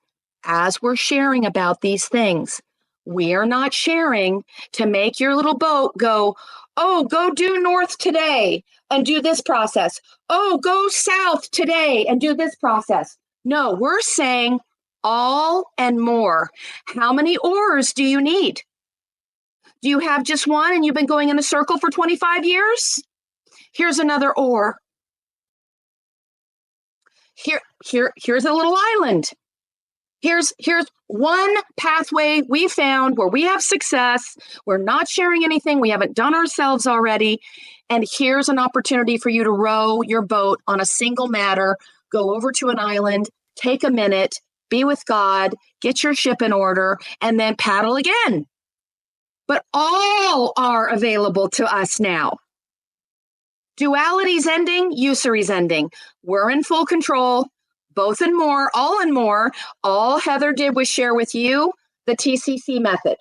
as we're sharing about these things. We are not sharing to make your little boat go, oh, go due north today and do this process. Oh, go south today and do this process. No, we're saying all and more. How many oars do you need? Do you have just one and you've been going in a circle for 25 years? Here's another oar. Here's a little island. Here's one pathway we found where we have success. We're not sharing anything we haven't done ourselves already. And here's an opportunity for you to row your boat on a single matter, go over to an island, take a minute, be with God, get your ship in order, and then paddle again. But all are available to us now. Duality's ending, usury's ending. We're in full control, both and more, all and more. All Heather did was share with you the TCC method.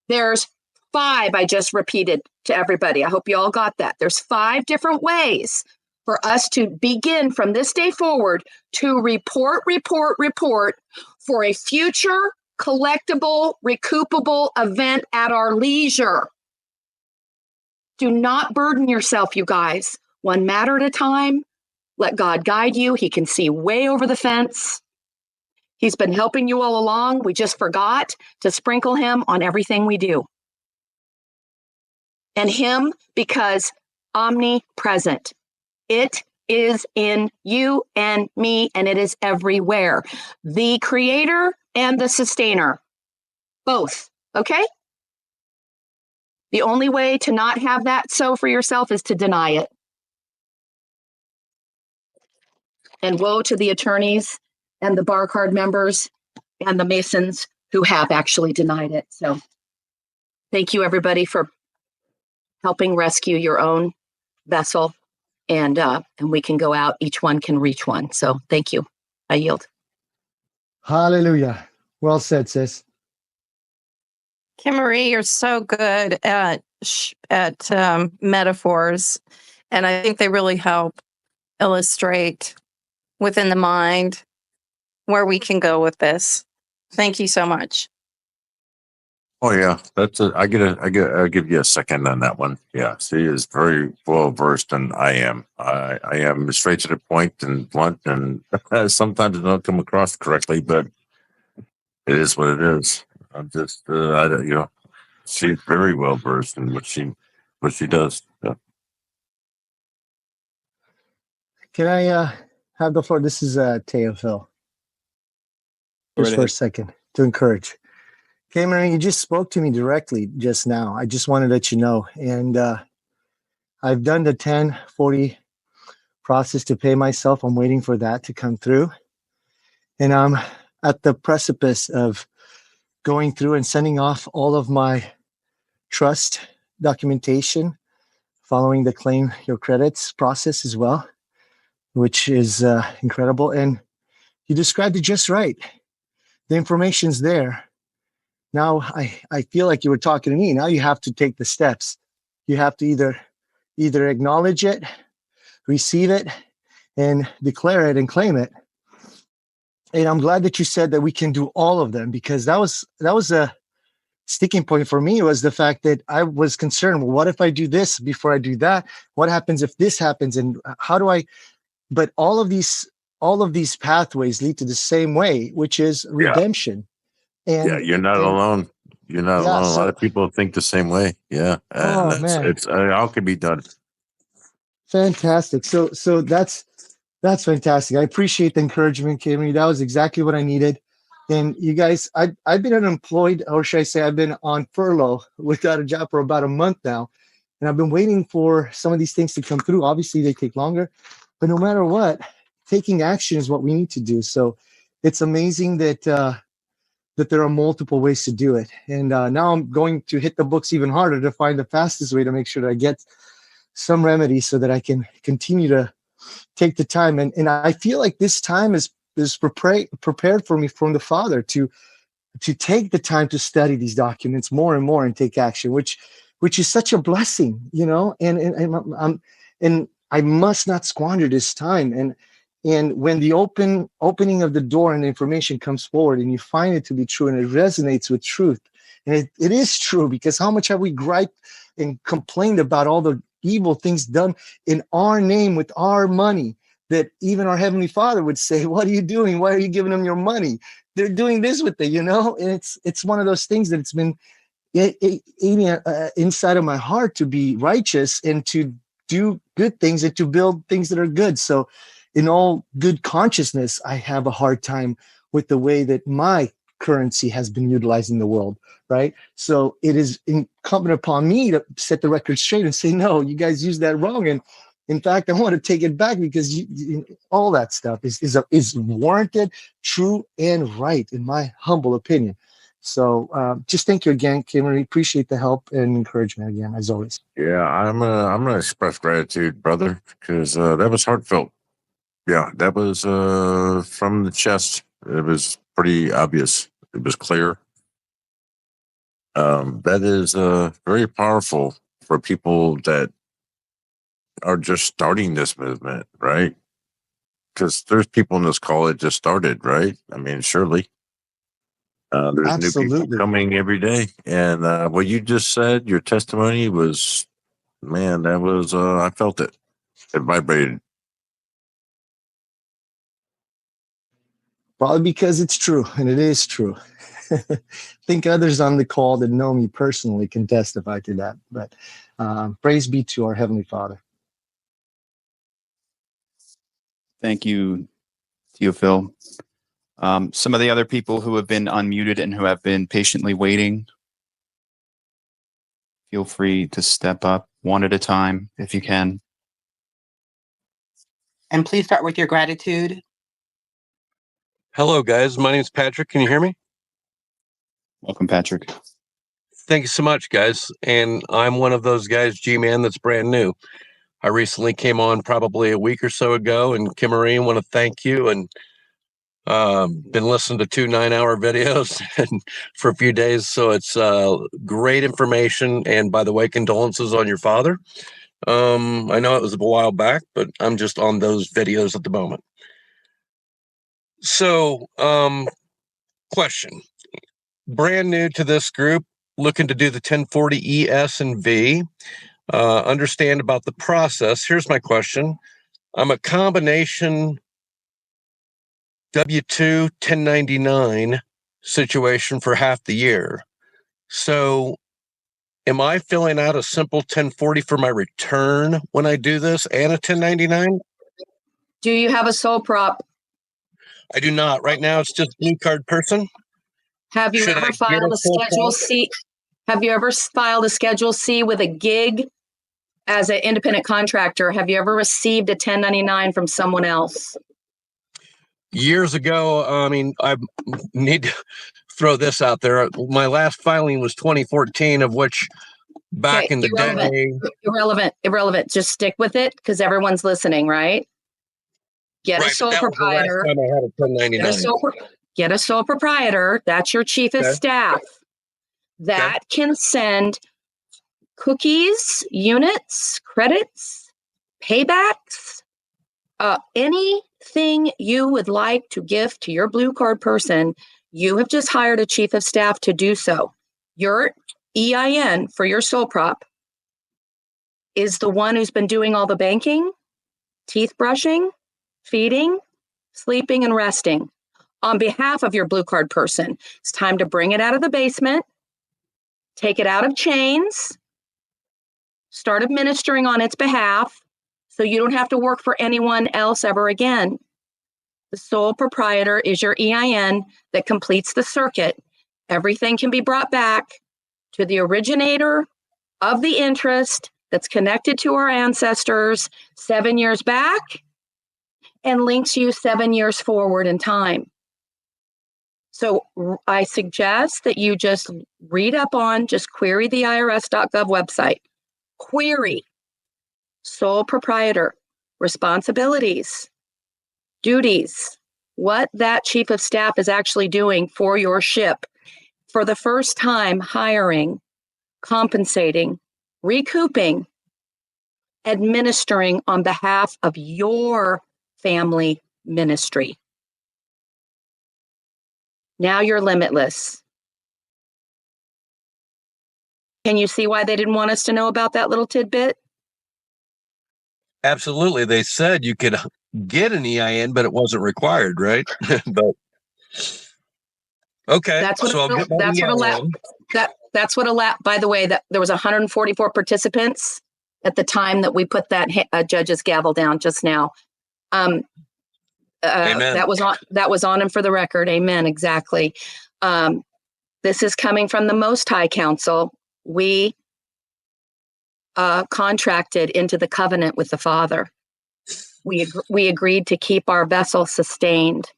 There's 5 I just repeated to everybody. I hope you all got that. There's 5 different ways for us to begin from this day forward to report for a future collectible, recoupable event at our leisure. Do not burden yourself, you guys. One matter at a time. Let God guide you. He can see way over the fence. He's been helping you all along. We just forgot to sprinkle him on everything we do. And him because omnipresent. It is in you and me, and it is everywhere. The creator and the sustainer. Both. Okay? The only way to not have that so for yourself is to deny it. And woe to the attorneys and the bar card members and the Masons who have actually denied it. So thank you, everybody, for helping rescue your own vessel. And we can go out. Each one can reach one. So thank you. I yield. Hallelujah. Well said, sis. Kim Marie, you're so good at metaphors, and I think they really help illustrate within the mind where we can go with this. Thank you so much. Oh yeah, I'll give you a second on that one. Yeah, she is very well versed, and I am. I am straight to the point and blunt, and sometimes it don't come across correctly, but it is what it is. I'm just, she's very well versed in what she does. Yeah. Can I have the floor? This is Teo Phil. Just for a second to encourage. Cameron, you just spoke to me directly just now. I just wanted to let you know. And I've done the 1040 process to pay myself. I'm waiting for that to come through. And I'm at the precipice of going through and sending off all of my trust documentation, following the claim your credits process as well, which is incredible. And you described it just right. The information's there. Now I feel like you were talking to me. Now you have to take the steps. You have to either acknowledge it, receive it, and declare it and claim it. And I'm glad that you said that we can do all of them, because that was a sticking point for me, was the fact that I was concerned. Well, what if I do this before I do that? What happens if this happens? And how do I? But all of these pathways lead to the same way, which is redemption. And you're not alone. You're not alone. A lot of people think the same way. Yeah, and it's all can be done. Fantastic. So that's fantastic. I appreciate the encouragement, Kimmy. That was exactly what I needed. And you guys, I've been unemployed, or should I say, I've been on furlough without a job for about a month now. And I've been waiting for some of these things to come through. Obviously, they take longer, but no matter what, taking action is what we need to do. So it's amazing that that there are multiple ways to do it. And now I'm going to hit the books even harder to find the fastest way to make sure that I get some remedy so that I can continue to take the time. And I feel like this time is prepared for me from the Father to take the time to study these documents more and more and take action, which is such a blessing, you know, and I must not squander this time. And when the opening of the door and the information comes forward and you find it to be true and it resonates with truth, and it is true, because how much have we griped and complained about all the evil things done in our name with our money, that even our Heavenly Father would say, what are you doing? Why are you giving them your money? They're doing this with it, you know? And it's one of those things that it's been eating inside of my heart to be righteous and to do good things and to build things that are good. So in all good consciousness, I have a hard time with the way that my currency has been utilized in the world, right? So it is incumbent upon me to set the record straight and say, no, you guys used that wrong. And in fact, I want to take it back, because all that stuff is warranted, true, and right, in my humble opinion. So just thank you again, Kim. I appreciate the help and encouragement again, as always. Yeah, I'm gonna express gratitude, brother, because that was heartfelt. Yeah, that was from the chest. It was pretty obvious. It was clear. That is very powerful for people that are just starting this movement, right? Because there's people in this call that just started, right? I mean, surely. There's Absolutely. new people coming every day. And what you just said, your testimony was, man, that was, I felt it. It vibrated. Probably because it's true, and it is true. I think others on the call that know me personally can testify to that. But praise be to our Heavenly Father. Thank you, Phil. Some of the other people who have been unmuted and who have been patiently waiting, feel free to step up one at a time if you can. And please start with your gratitude. Hello, guys. My name is Patrick. Can you hear me? Welcome, Patrick. Thank you so much, guys. And I'm one of those guys, G-Man, that's brand new. I recently came on probably a week or so ago, and Kim Marie, want to thank you, and been listening to 2 9-hour videos and for a few days. So it's great information. And by the way, condolences on your father. I know it was a while back, but I'm just on those videos at the moment. So, question. Brand new to this group, looking to do the 1040 E, S, and V. Understand about the process. Here's my question. I'm a combination W-2 1099 situation for half the year. So am I filling out a simple 1040 for my return when I do this and a 1099? Do you have a sole prop? I do not. Right now it's just blue card person. Have you ever filed a Schedule C? Have you ever filed a Schedule C with a gig as an independent contractor? Have you ever received a 1099 from someone else? Years ago, I mean, I need to throw this out there. My last filing was 2014, of which back in the day. Irrelevant. Just stick with it, because everyone's listening, right? Get a sole proprietor. That was the last time I had a 1099. Get a sole proprietor. That's your chief of staff. That can send cookies, units, credits, paybacks, anything you would like to give to your blue card person. You have just hired a chief of staff to do so. Your EIN for your sole prop is the one who's been doing all the banking, teeth brushing, feeding, sleeping, and resting on behalf of your blue card person. It's time to bring it out of the basement, take it out of chains, start administering on its behalf, so you don't have to work for anyone else ever again. The sole proprietor is your EIN that completes the circuit. Everything can be brought back to the originator of the interest that's connected to our ancestors 7 years back and links you 7 years forward in time. So I suggest that you just read up on, just query the irs.gov website. Query sole proprietor, responsibilities, duties, what that chief of staff is actually doing for your ship. For the first time, hiring, compensating, recouping, administering on behalf of your family ministry. Now you're limitless. Can you see why they didn't want us to know about that little tidbit? Absolutely. They said you could get an EIN, but it wasn't required, right? But okay. That's what So I'll get my EIN. that's what allowed. By the way, that there was 144 participants at the time that we put that judge's gavel down just now. Amen. That was on and for the record. Amen. Exactly. This is coming from the Most High Council. We contracted into the covenant with the Father. We agreed to keep our vessel sustained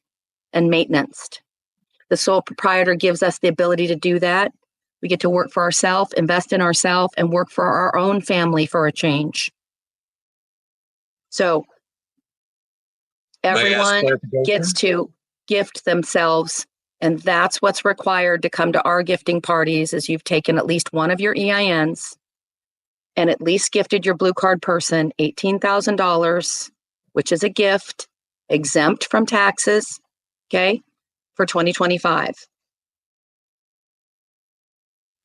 and maintenanced. The sole proprietor gives us the ability to do that. We get to work for ourselves, invest in ourselves, and work for our own family for a change. So everyone gets to gift themselves, and that's what's required to come to our gifting parties is you've taken at least one of your EINs and at least gifted your blue card person $18,000, which is a gift exempt from taxes, okay, for 2025.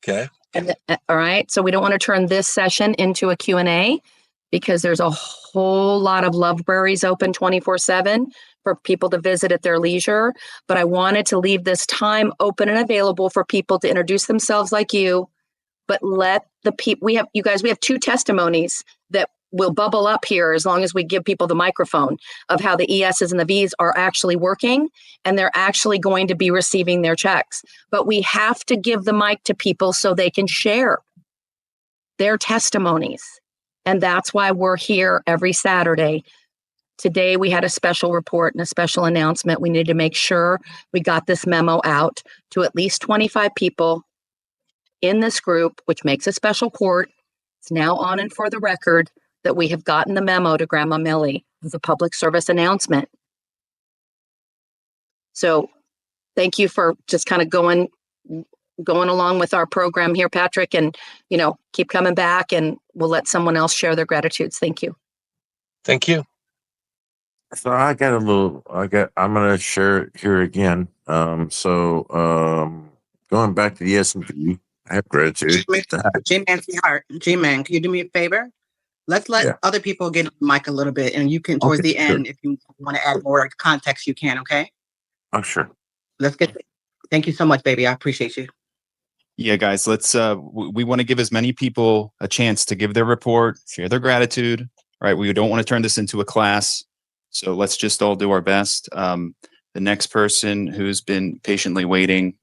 Okay. All right. So we don't want to turn this session into a Q&A because there's a whole lot of libraries open 24/7 for people to visit at their leisure. But I wanted to leave this time open and available for people to introduce themselves like you. But let the people, we have 2 testimonies that will bubble up here as long as we give people the microphone of how the ESs and the Vs are actually working and they're actually going to be receiving their checks. But we have to give the mic to people so they can share their testimonies. And that's why we're here every Saturday. Today, we had a special report and a special announcement. We needed to make sure we got this memo out to at least 25 people in this group, which makes a special court. It's now on and for the record that we have gotten the memo to Grandma Millie as a public service announcement. So thank you for just kind of going along with our program here, Patrick, and, keep coming back and we'll let someone else share their gratitudes. Thank you. Thank you. So I'm going to share it here again. Going back to the S&P, I have gratitude. G-Man, sweetheart. G-Man, can you do me a favor? Let's let other people get on the mic a little bit, and you can, towards the end, if you want to add more context, you can, okay? Oh, sure. Thank you so much, baby. I appreciate you. Yeah, guys, let's, we want to give as many people a chance to give their report, share their gratitude, right? We don't want to turn this into a class. So let's just all do our best. The next person who's been patiently waiting,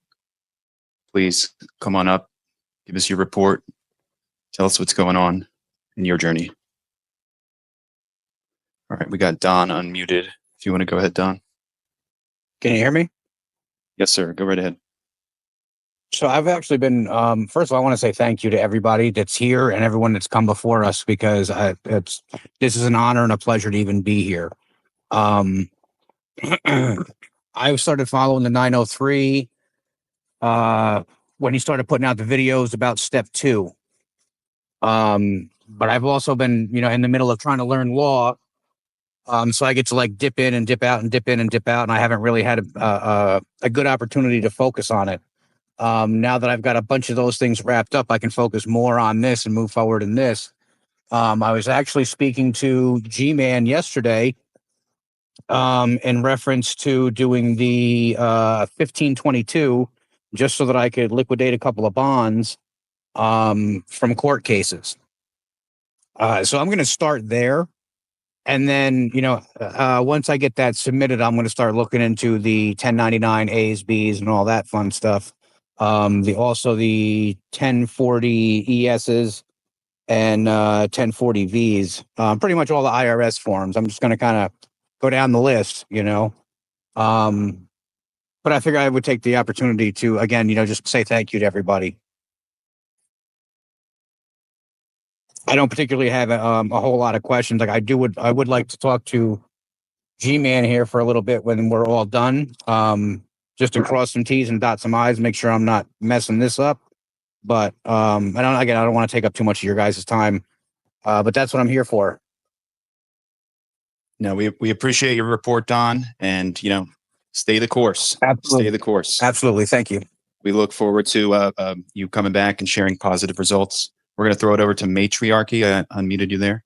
please come on up, give us your report, tell us what's going on in your journey. All right, we got Don unmuted. If you want to go ahead, Don. Can you hear me? Yes, sir. Go right ahead. So I've actually been, first of all, I want to say thank you to everybody that's here and everyone that's come before us because this is an honor and a pleasure to even be here. I started following the 903 when he started putting out the videos about step 2. But I've also been, in the middle of trying to learn law. So I get to like dip in and dip out and dip in and dip out. And I haven't really had a good opportunity to focus on it. Now that I've got a bunch of those things wrapped up, I can focus more on this and move forward in this. I was actually speaking to G-Man yesterday in reference to doing the 1522 just so that I could liquidate a couple of bonds from court cases. So I'm going to start there. And then, once I get that submitted, I'm going to start looking into the 1099 A's, B's, and all that fun stuff. Also the 1040 ESs and 1040Vs, pretty much all the IRS forms. I'm just going to kind of go down the list, but I figure I would take the opportunity to, again, just say thank you to everybody. I don't particularly have a whole lot of questions. Like I would like to talk to G-Man here for a little bit when we're all done, just to cross some T's and dot some I's, make sure I'm not messing this up. But I don't want to take up too much of your guys' time. But that's what I'm here for. No, we appreciate your report, Don, and stay the course. Absolutely. Stay the course. Absolutely. Thank you. We look forward to you coming back and sharing positive results. We're going to throw it over to Matriarchy. I unmuted you there.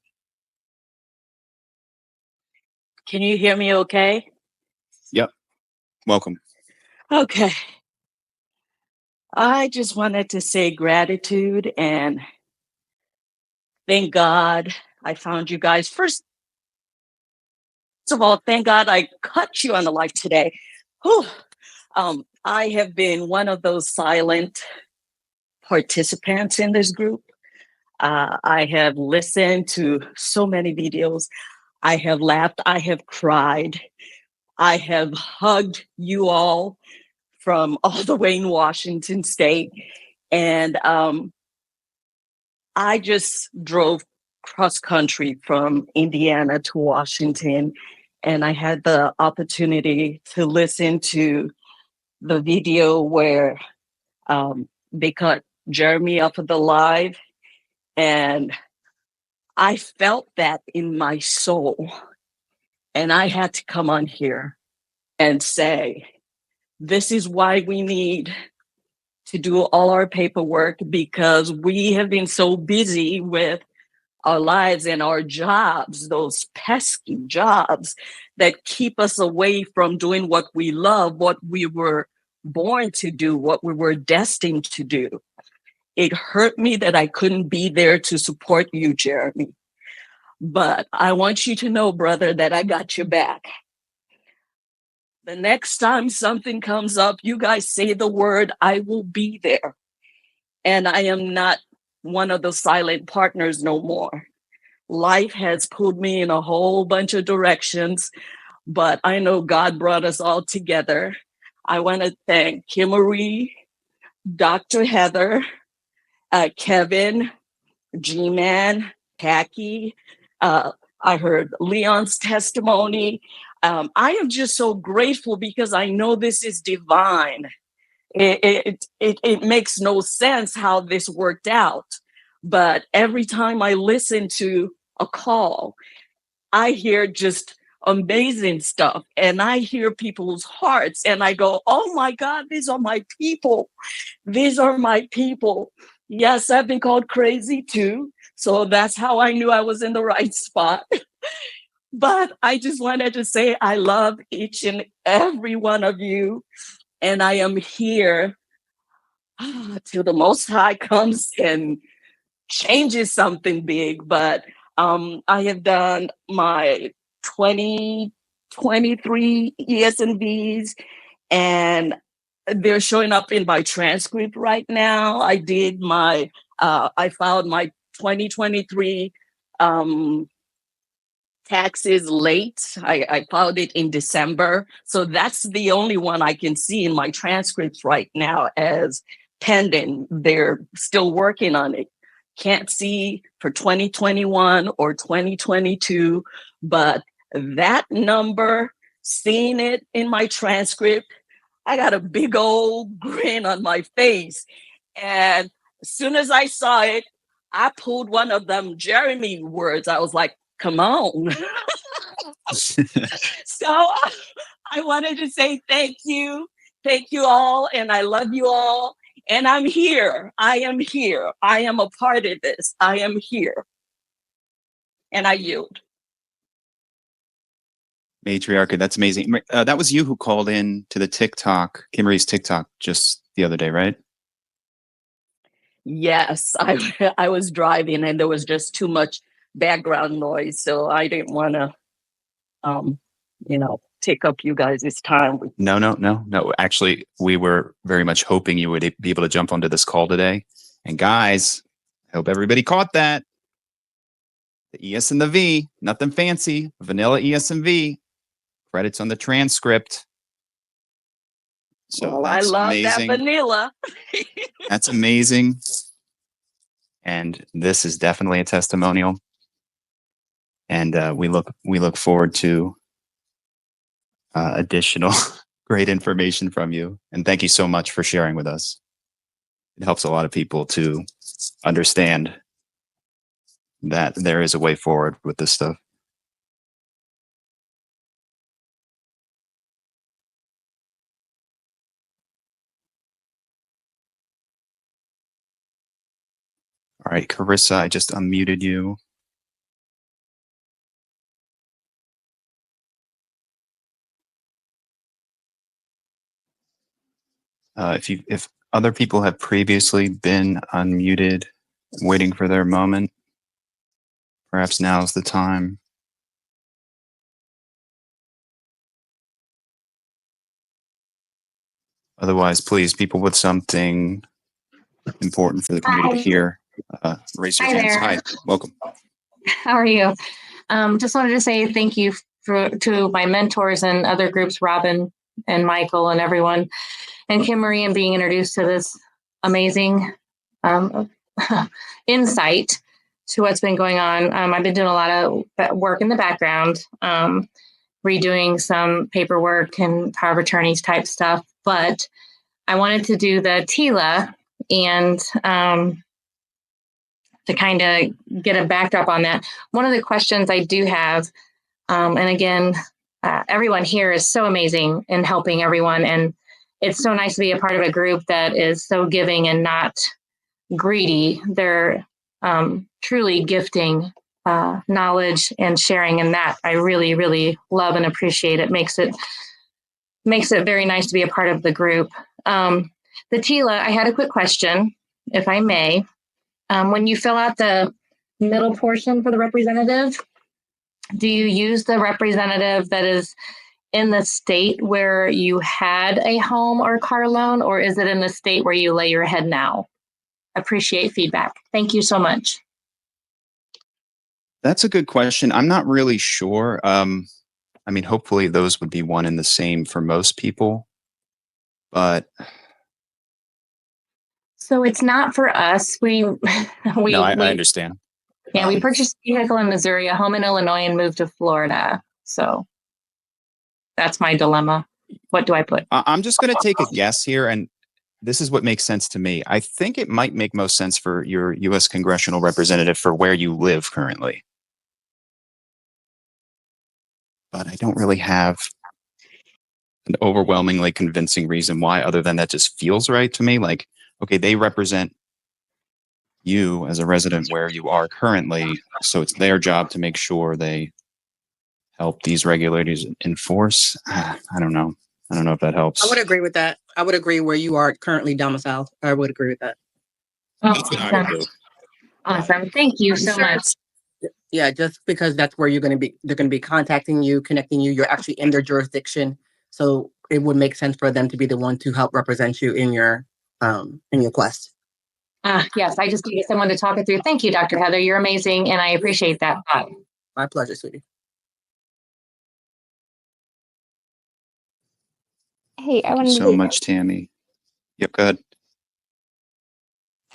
Can you hear me okay? Yep. Welcome. Okay. I just wanted to say gratitude and thank God I found you guys. First of all, thank God I caught you on the live today. Whew. I have been one of those silent participants in this group. I have listened to so many videos. I have laughed. I have cried. I have hugged you all from all the way in Washington State. And I just drove cross country from Indiana to Washington. And I had the opportunity to listen to the video where they cut Jeremy off of the live. And I felt that in my soul. And I had to come on here and say, this is why we need to do all our paperwork, because we have been so busy with our lives and our jobs, those pesky jobs that keep us away from doing what we love, what we were born to do, what we were destined to do. It hurt me that I couldn't be there to support you, Jeremy. But I want you to know, brother, that I got your back. The next time something comes up, you guys say the word, I will be there. And I am not one of the silent partners no more. Life has pulled me in a whole bunch of directions, but I know God brought us all together. I want to thank Kimmery, Dr. Heather, Kevin, G-Man, Tacky. I heard Leon's testimony. I am just so grateful because I know this is divine. It makes no sense how this worked out. But every time I listen to a call, I hear just amazing stuff. And I hear people's hearts and I go, oh my God, these are my people. These are my people. Yes, I've been called crazy too. So that's how I knew I was in the right spot. But I just wanted to say I love each and every one of you. And I am here till the Most High comes and changes something big. But I have done my 2023 ES&Vs, and they're showing up in my transcript right now. I did my, I filed my 2023 taxes late. I filed it in December. So that's the only one I can see in my transcripts right now as pending. They're still working on it. Can't see for 2021 or 2022, but that number, seeing it in my transcript, I got a big old grin on my face. And as soon as I saw it, I pulled one of them Jeremy words. I was like, come on. So I wanted to say thank you. Thank you all. And I love you all. And I'm here. I am here. I am a part of this. I am here. And I yield. Matriarchy, that's amazing. That was you who called in to the TikTok, Kimmery's TikTok, just the other day, right? Yes, I was driving and there was just too much background noise, so I didn't want to, take up you guys' time. No. Actually, we were very much hoping you would be able to jump onto this call today. And guys, Hope everybody caught that. The ES and the V, nothing fancy. Vanilla ES and V. Credits on the transcript. So Well, I that's love amazing. that vanilla. That's amazing. And this is definitely a testimonial. And we look forward to additional great information from you. And thank you so much for sharing with us. It helps a lot of people to understand that there is a way forward with this stuff. All right, Carissa, I just unmuted you. If other people have previously been unmuted, waiting for their moment, perhaps now's the time. Otherwise, please, people with something important for the community to hear, raise your Hi hands. there. Hi, welcome. How are you? Just wanted to say thank you to my mentors and other groups, Robin and Michael and everyone, and Kim Marie, and being introduced to this amazing insight to what's been going on. I've been doing a lot of work in the background, redoing some paperwork and power of attorneys type stuff, but I wanted to do the TILA and to kind of get a backdrop on that. One of the questions I do have, and again, everyone here is so amazing in helping everyone. And it's so nice to be a part of a group that is so giving and not greedy. They're truly gifting knowledge and sharing. And that I really, really love and appreciate. It makes it very nice to be a part of the group. The TILA, I had a quick question, if I may. When you fill out the middle portion for the representative, do you use the representative that is in the state where you had a home or car loan, or is it in the state where you lay your head now? Appreciate feedback. Thank you so much. That's a good question. I'm not really sure. I mean, hopefully those would be one and the same for most people, but So it's not for us. no, I understand. Yeah, we purchased a vehicle in Missouri, a home in Illinois, and moved to Florida. So that's my dilemma. What do I put? I'm just going to take a guess here, and this is what makes sense to me. I think it might make most sense for your U.S. congressional representative for where you live currently. But I don't really have an overwhelmingly convincing reason why, other than that just feels right to me. Like, okay, they represent you as a resident where you are currently, so it's their job to make sure they help these regulators enforce. I don't know. I don't know if that helps. I would agree with that. I would agree where you are currently domiciled. I would agree with that. Awesome. Thank you so much. Yeah, just because that's where they're going to be contacting you, connecting you. You're actually in their jurisdiction, so it would make sense for them to be the one to help represent you in your quest. Yes, I just needed someone to talk it through. Thank you, Dr. Heather. You're amazing, and I appreciate that. Bye. My pleasure, sweetie. Hey, I Thank wanted you so to, much, Tammy. Yep, go ahead.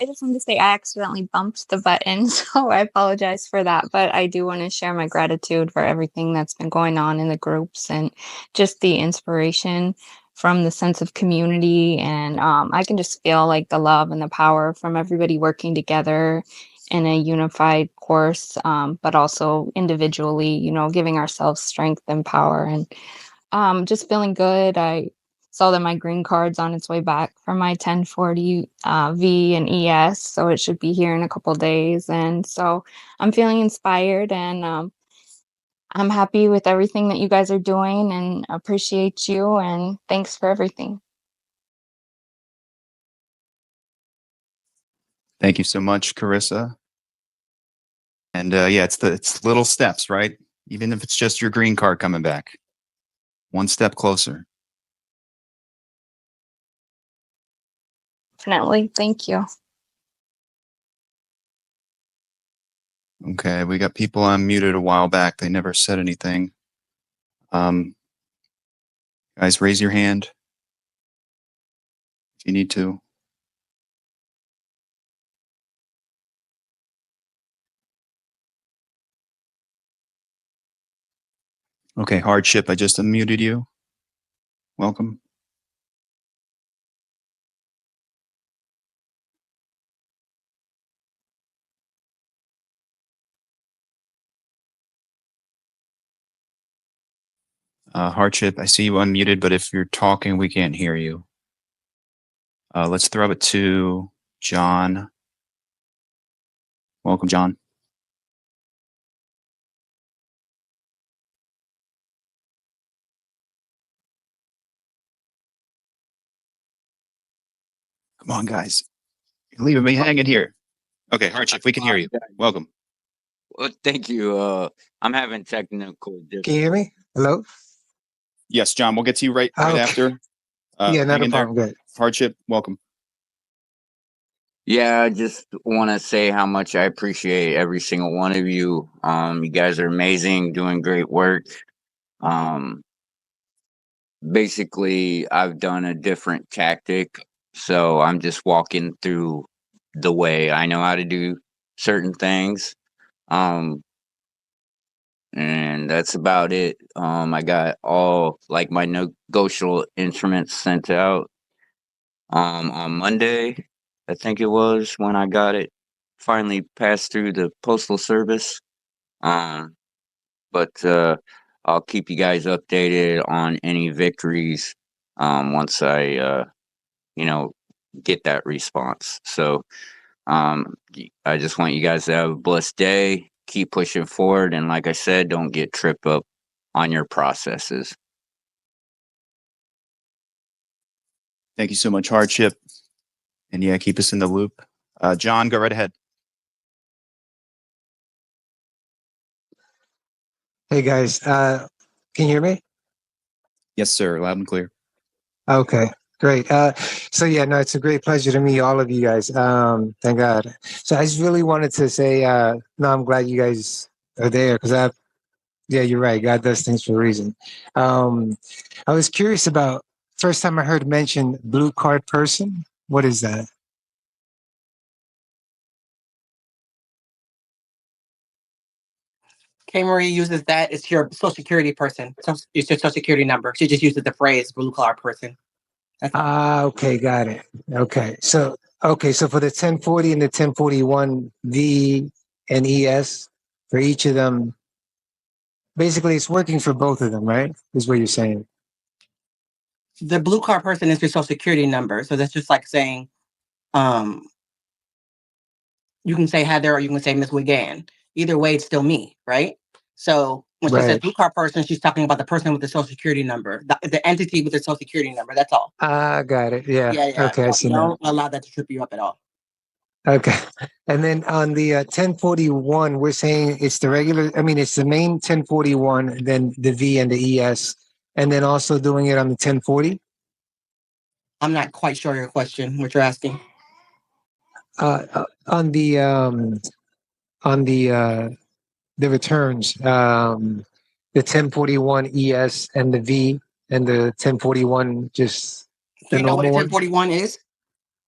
I just wanted to say I accidentally bumped the button, so I apologize for that. But I do want to share my gratitude for everything that's been going on in the groups and just the inspiration from the sense of community. And I can just feel like the love and the power from everybody working together in a unified course, but also individually, giving ourselves strength and power. And just feeling good. I saw that my green card's on its way back for my 1040 V and ES, so it should be here in a couple days. And so I'm feeling inspired, and I'm happy with everything that you guys are doing, and appreciate you, and thanks for everything. Thank you so much, Carissa. And yeah, it's little steps, right? Even if it's just your green card coming back, one step closer. Definitely. Thank you. Okay, we got people unmuted a while back. They never said anything. Guys, raise your hand if you need to. Okay, Hardship, I just unmuted you. Welcome. Hardship, I see you unmuted, but if you're talking, we can't hear you. Let's throw it to John. Welcome, John. Come on, guys. You're leaving me hanging here. Okay, Hardship, we can hear you. Welcome. Well, thank you. I'm having technical difficulties. Can you hear me? Hello? Yes, John, we'll get to you right Okay. after. Yeah, not hang a in there. problem. Good. Hardship, welcome. Yeah, I just want to say how much I appreciate every single one of you. You guys are amazing, doing great work. Basically, I've done a different tactic, so I'm just walking through the way I know how to do certain things. And that's about it. I got all like my negotiable instruments sent out on Monday, I think it was when I got it finally passed through the postal service. Um, but I'll keep you guys updated on any victories once I you know get that response. So I just want you guys to have a blessed day. Keep pushing forward, and like I said, don't get tripped up on your processes. Thank you so much, Hardship. And yeah, keep us in the loop. John, go right ahead. Hey guys, can you hear me? Yes, sir. Loud and clear. Okay, great. So yeah, no, it's a great pleasure to meet all of you guys. Thank God. So I just really wanted to say, no, I'm glad you guys are there because yeah, you're right. God does things for a reason. I was curious about first time I heard mention blue card person. What is that? K Marie uses that. It's your social security person. It's your social security number. She just uses the phrase blue collar person. Ah, okay, got it. Okay, so for the 1040 and the 1041 V and ES for each of them, basically it's working for both of them, right? Is what you're saying. The blue card person is your social security number. So that's just like saying, you can say Heather or you can say Miss Wigan. Either way, it's still me, right? So when she says Right. blue card person, she's talking about the person with the social security number, the entity with the social security number. That's all. Ah, got it. Yeah. Yeah. Okay, I see now. Don't allow that to trip you up at all. Okay. And then on the 1041, we're saying it's the regular, I mean, it's the main 1041, then the V and the ES, and then also doing it on the 1040? I'm not quite sure your question, what you're asking. On the returns, the 1041 ES and the V and the 1041 just Do the you know what a normal ones? 1041 is?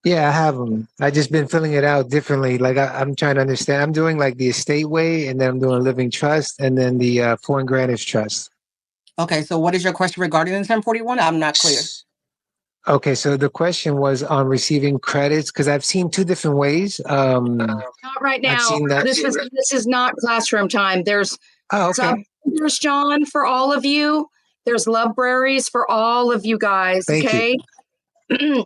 Yeah, I have them. I just been filling it out differently. Like I'm trying to understand. I'm doing like the estate way, and then I'm doing a living trust, and then the foreign grantage trust. Okay, so what is your question regarding the 1041? I'm not clear. Okay, so the question was on receiving credits because I've seen two different ways. Not right I've now. seen that. This is not classroom time. There's okay. There's John for all of you. There's libraries for all of you guys. Thank you. Okay.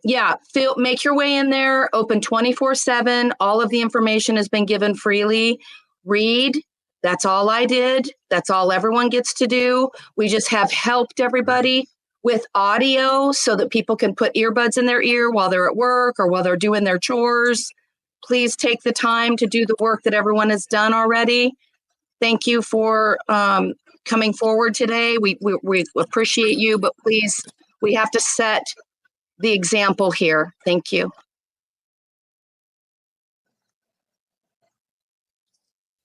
Yeah. Make your way in there. Open 24/7. All of the information has been given freely. Read. That's all I did. That's all everyone gets to do. We just have helped everybody with audio so that people can put earbuds in their ear while they're at work or while they're doing their chores. Please take the time to do the work that everyone has done already. Thank you for coming forward today. We appreciate you, but please, we have to set the example here. Thank you.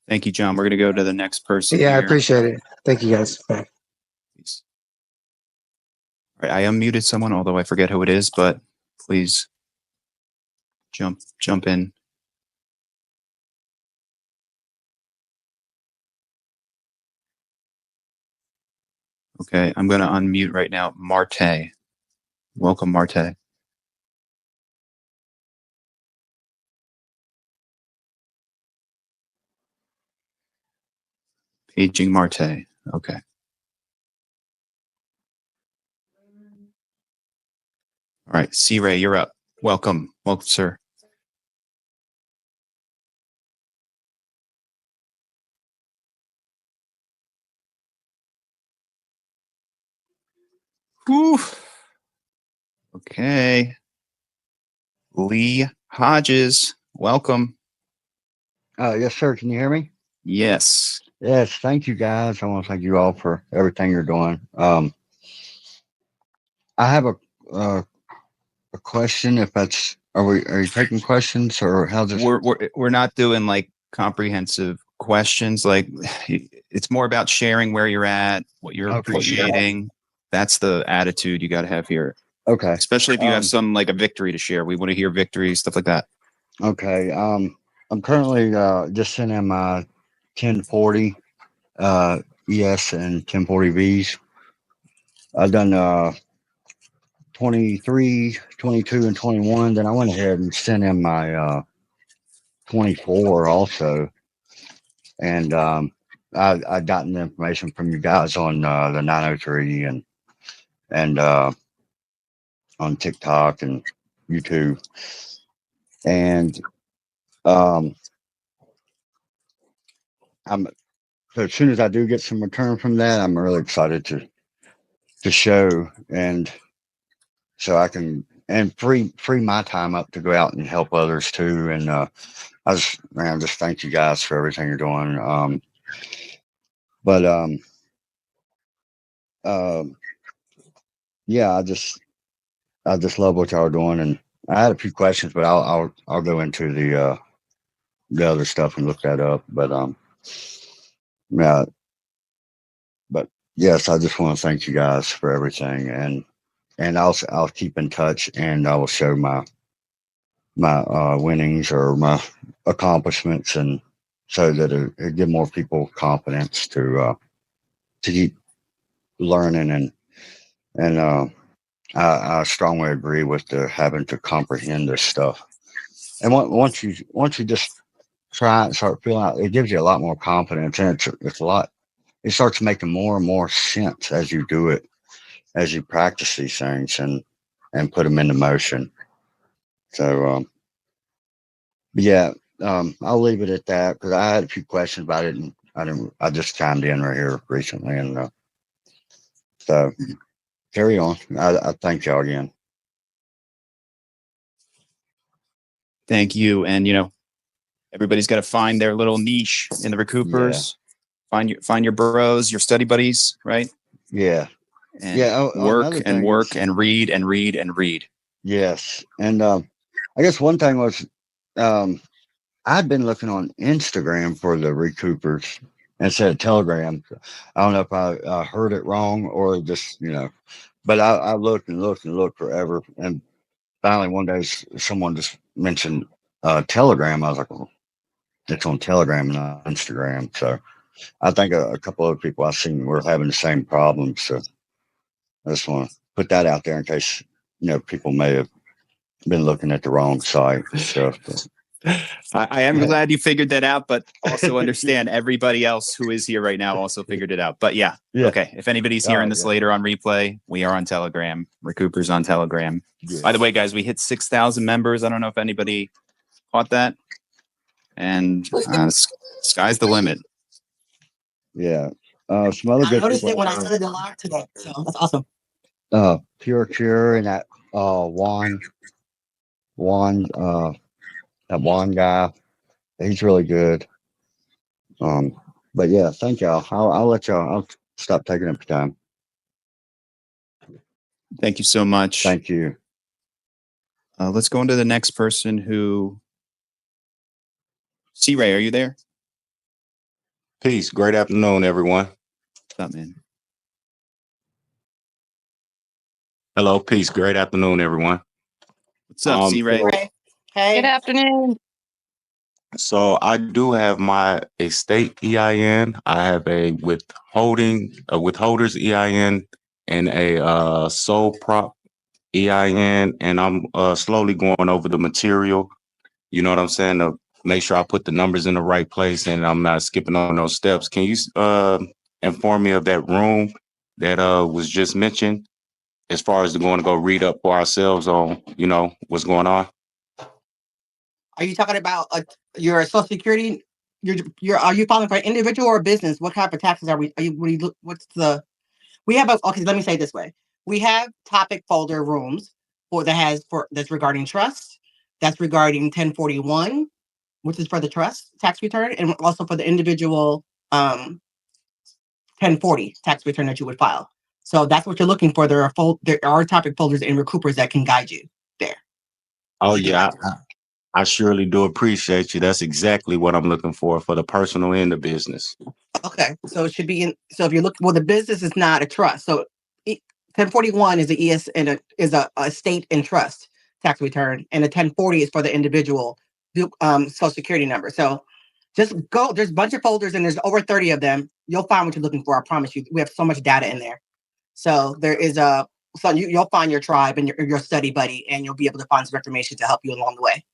Thank you, John. We're going to go to the next person. Yeah, I here. appreciate it. Thank you guys. Bye. All right, I unmuted someone, although I forget who it is, but please jump in. Okay, I'm going to unmute right now. Marte. Welcome, Marte. Paging Marte. Okay. All right, C-Ray, you're up. Welcome. Welcome, sir. Whew. Okay. Lee Hodges, welcome. Yes, sir. Can you hear me? Yes. Yes. Thank you, guys. I want to thank you all for everything you're doing. I have a question. If that's are you taking questions or how's this? We're not doing like comprehensive questions. Like it's more about sharing where you're at, what you're appreciating. That's the attitude you got to have here. Okay. Especially if you have some like a victory to share. We want to hear victories, stuff like that. Okay. I'm currently just sending my 1040 ES and 1040 Vs. I've done 23, 22, and 21. Then I went ahead and sent in my 24 also. And I gotten the information from you guys on the 903 and on TikTok and YouTube. And so as soon as I do get some return from that, I'm really excited to show, and so I can free my time up to go out and help others too. And I just thank you guys for everything you're doing. Yeah, I just love what y'all are doing, and I had a few questions, but I'll go into the other stuff and look that up. But yeah, but yes, I just want to thank you guys for everything, and I'll keep in touch, and I will show my winnings or my accomplishments, and so that it give more people confidence to keep learning, and I strongly agree with the having to comprehend this stuff. And once you just try and start feeling out, it gives you a lot more confidence, and it's a lot. It starts making more and more sense as you do it, as you practice these things and put them into motion. So yeah, I'll leave it at that because I had a few questions, but I just chimed in right here recently, and so carry on. I thank y'all again. Thank you. And everybody's got to find their little niche in the Recoupers. Yeah. Find your bros, your study buddies, right? Yeah. And yeah. Work and read and read and read. Yes. And I guess one thing was I'd been looking on Instagram for the Recoupers instead of Telegram. I don't know if I heard it wrong or just, but I looked and looked and looked forever. And finally one day someone just mentioned Telegram. I was like, well, it's on Telegram and not Instagram. So I think a couple other people I've seen were having the same problem. So I just want to put that out there in case, people may have been looking at the wrong site and stuff. But. I am glad you figured that out, but also understand everybody else who is here right now also figured it out. But yeah. Okay. If anybody's hearing this later on replay, we are on Telegram. Recoupers on Telegram. Yeah. By the way, guys, we hit 6,000 members. I don't know if anybody caught that. And sky's the limit. Yeah. Some other good. I noticed it when I started the live today. So that's awesome. Pure Cure and that Juan, that Juan guy, he's really good. But yeah, thank y'all. I'll let y'all. I'll stop taking up your time. Thank you so much. Thank you. Let's go on to the next person who. C-Ray, are you there? Peace. Great afternoon, everyone. What's up, man? Hello, peace. Great afternoon, everyone. What's up, C-Ray? So, Hey. Good afternoon. so I do have my estate EIN. I have a withholder's EIN and a sole prop EIN, and I'm slowly going over the material. You know what I'm saying? To make sure I put the numbers in the right place and I'm not skipping on those steps. Can you inform me of that room that was just mentioned as far as going to go read up for ourselves on, what's going on? Are you talking about your Social Security? Are you filing for an individual or a business? What type of taxes are we? We have okay. Let me say it this way: we have topic folder rooms that's regarding trust, that's regarding 1041, which is for the trust tax return, and also for the individual 1040 tax return that you would file. So that's what you're looking for. There are topic folders and recoupers that can guide you there. Oh yeah, I surely do appreciate you. That's exactly what I'm looking for the personal and the business. Okay, so it should be in. So if you look, well, the business is not a trust. So 1041 is the ES and is a estate and trust tax return, and a 1040 is for the individual Social Security number. So just go. There's a bunch of folders, and there's over 30 of them. You'll find what you're looking for. I promise you. We have so much data in there. So there is you'll find your tribe and your study buddy, and you'll be able to find some information to help you along the way.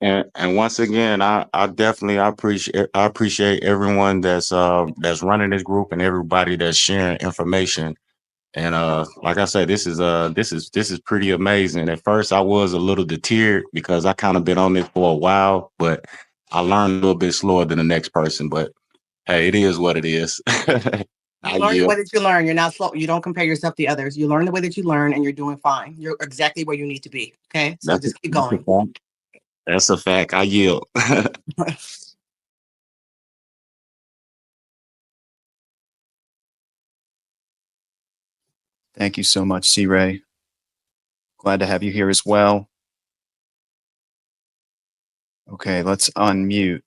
And once again, I appreciate everyone that's running this group and everybody that's sharing information. And like I said, this is pretty amazing. At first, I was a little deterred because I kind of been on this for a while, but I learned a little bit slower than the next person. But hey, it is what it is. You learn the way that you learn. You're not slow. You don't compare yourself to others. You learn the way that you learn, and you're doing fine. You're exactly where you need to be. Okay, so just keep going. That's a fact. I yield. Thank you so much, C-Ray. Glad to have you here as well. Okay, let's unmute.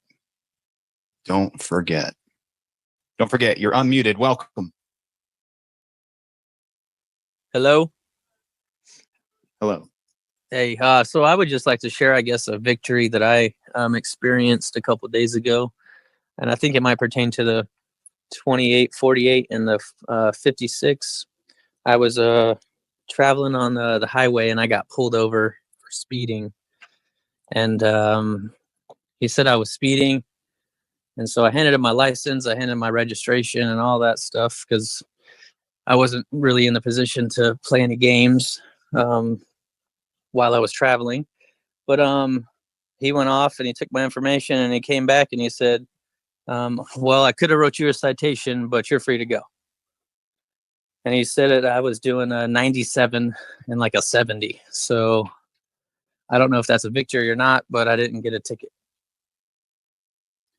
Don't forget, you're unmuted. Welcome. Hello. Hello. Hey, so I would just like to share, I guess, a victory that I experienced a couple days ago, and I think it might pertain to the 2848 and the 56. I was traveling on the highway, and I got pulled over for speeding, and he said I was speeding, and so I handed him my license, I handed him my registration, and all that stuff because I wasn't really in the position to play any games while I was traveling. But he went off and he took my information and he came back and he said, well, I could have wrote you a citation, but you're free to go. And he said that I was doing a 97 and like a 70. So I don't know if that's a victory or not, but I didn't get a ticket.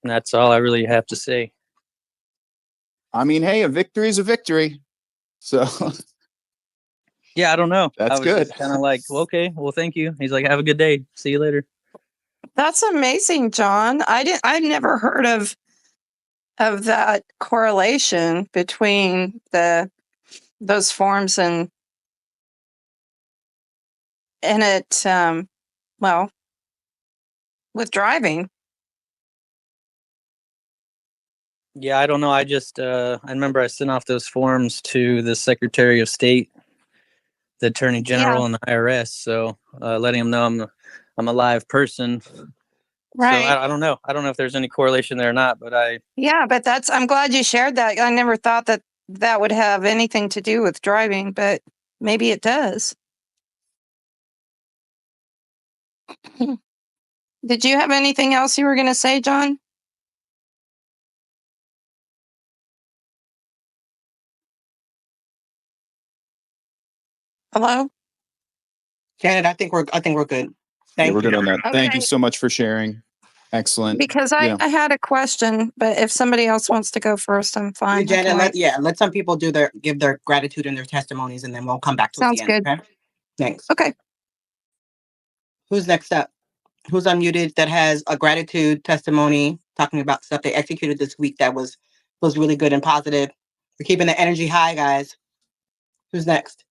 And that's all I really have to say. I mean, hey, a victory is a victory. So yeah, I don't know. That's good. Kind of like, well, okay, well, thank you. He's like, have a good day. See you later. That's amazing, John. I've never heard of that correlation between those forms and it well, with driving. Yeah, I don't know. I just I remember I sent off those forms to the Secretary of State, the Attorney General, and the IRS. So letting them know I'm a live person. Right. So I don't know. I don't know if there's any correlation there or not, but Yeah, but I'm glad you shared that. I never thought that would have anything to do with driving, but maybe it does. Did you have anything else you were going to say, John? Hello? Janet, I think we're good. Thank we're you. good on that. Thank you Okay. so much for sharing. Excellent. Because I had a question, but if somebody else wants to go first, I'm fine. Hey, Janet, I can wait. let some people give their gratitude and their testimonies, and then we'll come back to Sounds the end. good. Okay? Thanks. Okay. Who's next up? Who's unmuted that has a gratitude testimony talking about stuff they executed this week that was was really good and positive. We're keeping the energy high, guys. Who's next?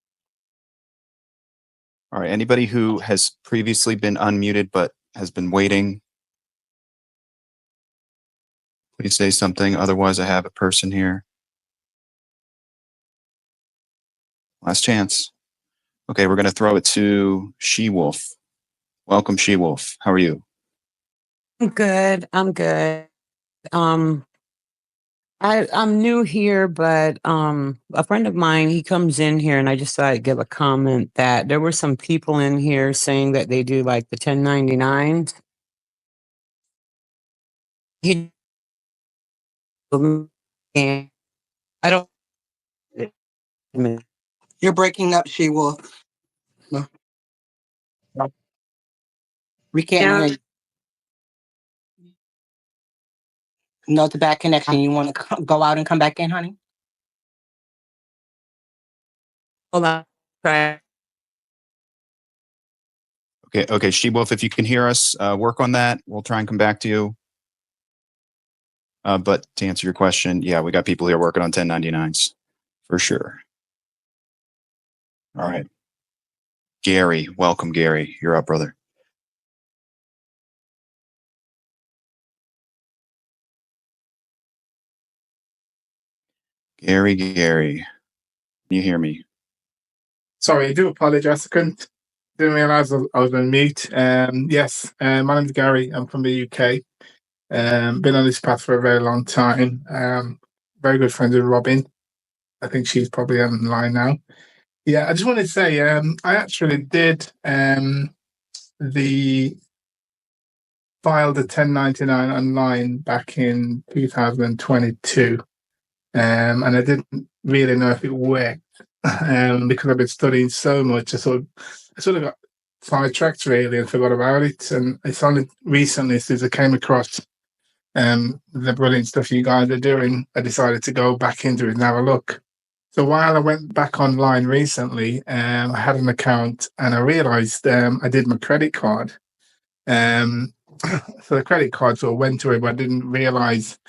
All right. Anybody who has previously been unmuted but has been waiting, please say something. Otherwise, I have a person here. Last chance. Okay, we're going to throw it to She-Wolf. Welcome, She-Wolf. How are you? I'm good. I'm good. I'm new here, but a friend of mine, he comes in here and I just thought I'd give a comment that there were some people in here saying that they do like the 1099s. He and I don't. You're breaking up, She-Wolf. No. We can't hear you. No, it's a bad connection. You want to go out and come back in, honey? Hold on. Try. Okay, She-Wolf, if you can hear us, work on that. We'll try and come back to you. But to answer your question, yeah, we got people here working on 1099s for sure. All right. Gary, welcome, Gary. You're up, brother. Gary, can you hear me? Sorry, I do apologize. Didn't realize I was on mute. Yes, my name's Gary. I'm from the UK. Been on this path for a very long time. Very good friends with Robin. I think she's probably online now. Yeah, I just wanted to say I actually did filed the 1099 online back in 2022. And I didn't really know if it worked because I've been studying so much. I sort of got sidetracked really and forgot about it. And it's only recently since I came across the brilliant stuff you guys are doing, I decided to go back into it and have a look. So while I went back online recently, I had an account and I realized I did my credit card. So the credit card sort of went to it, but I didn't realize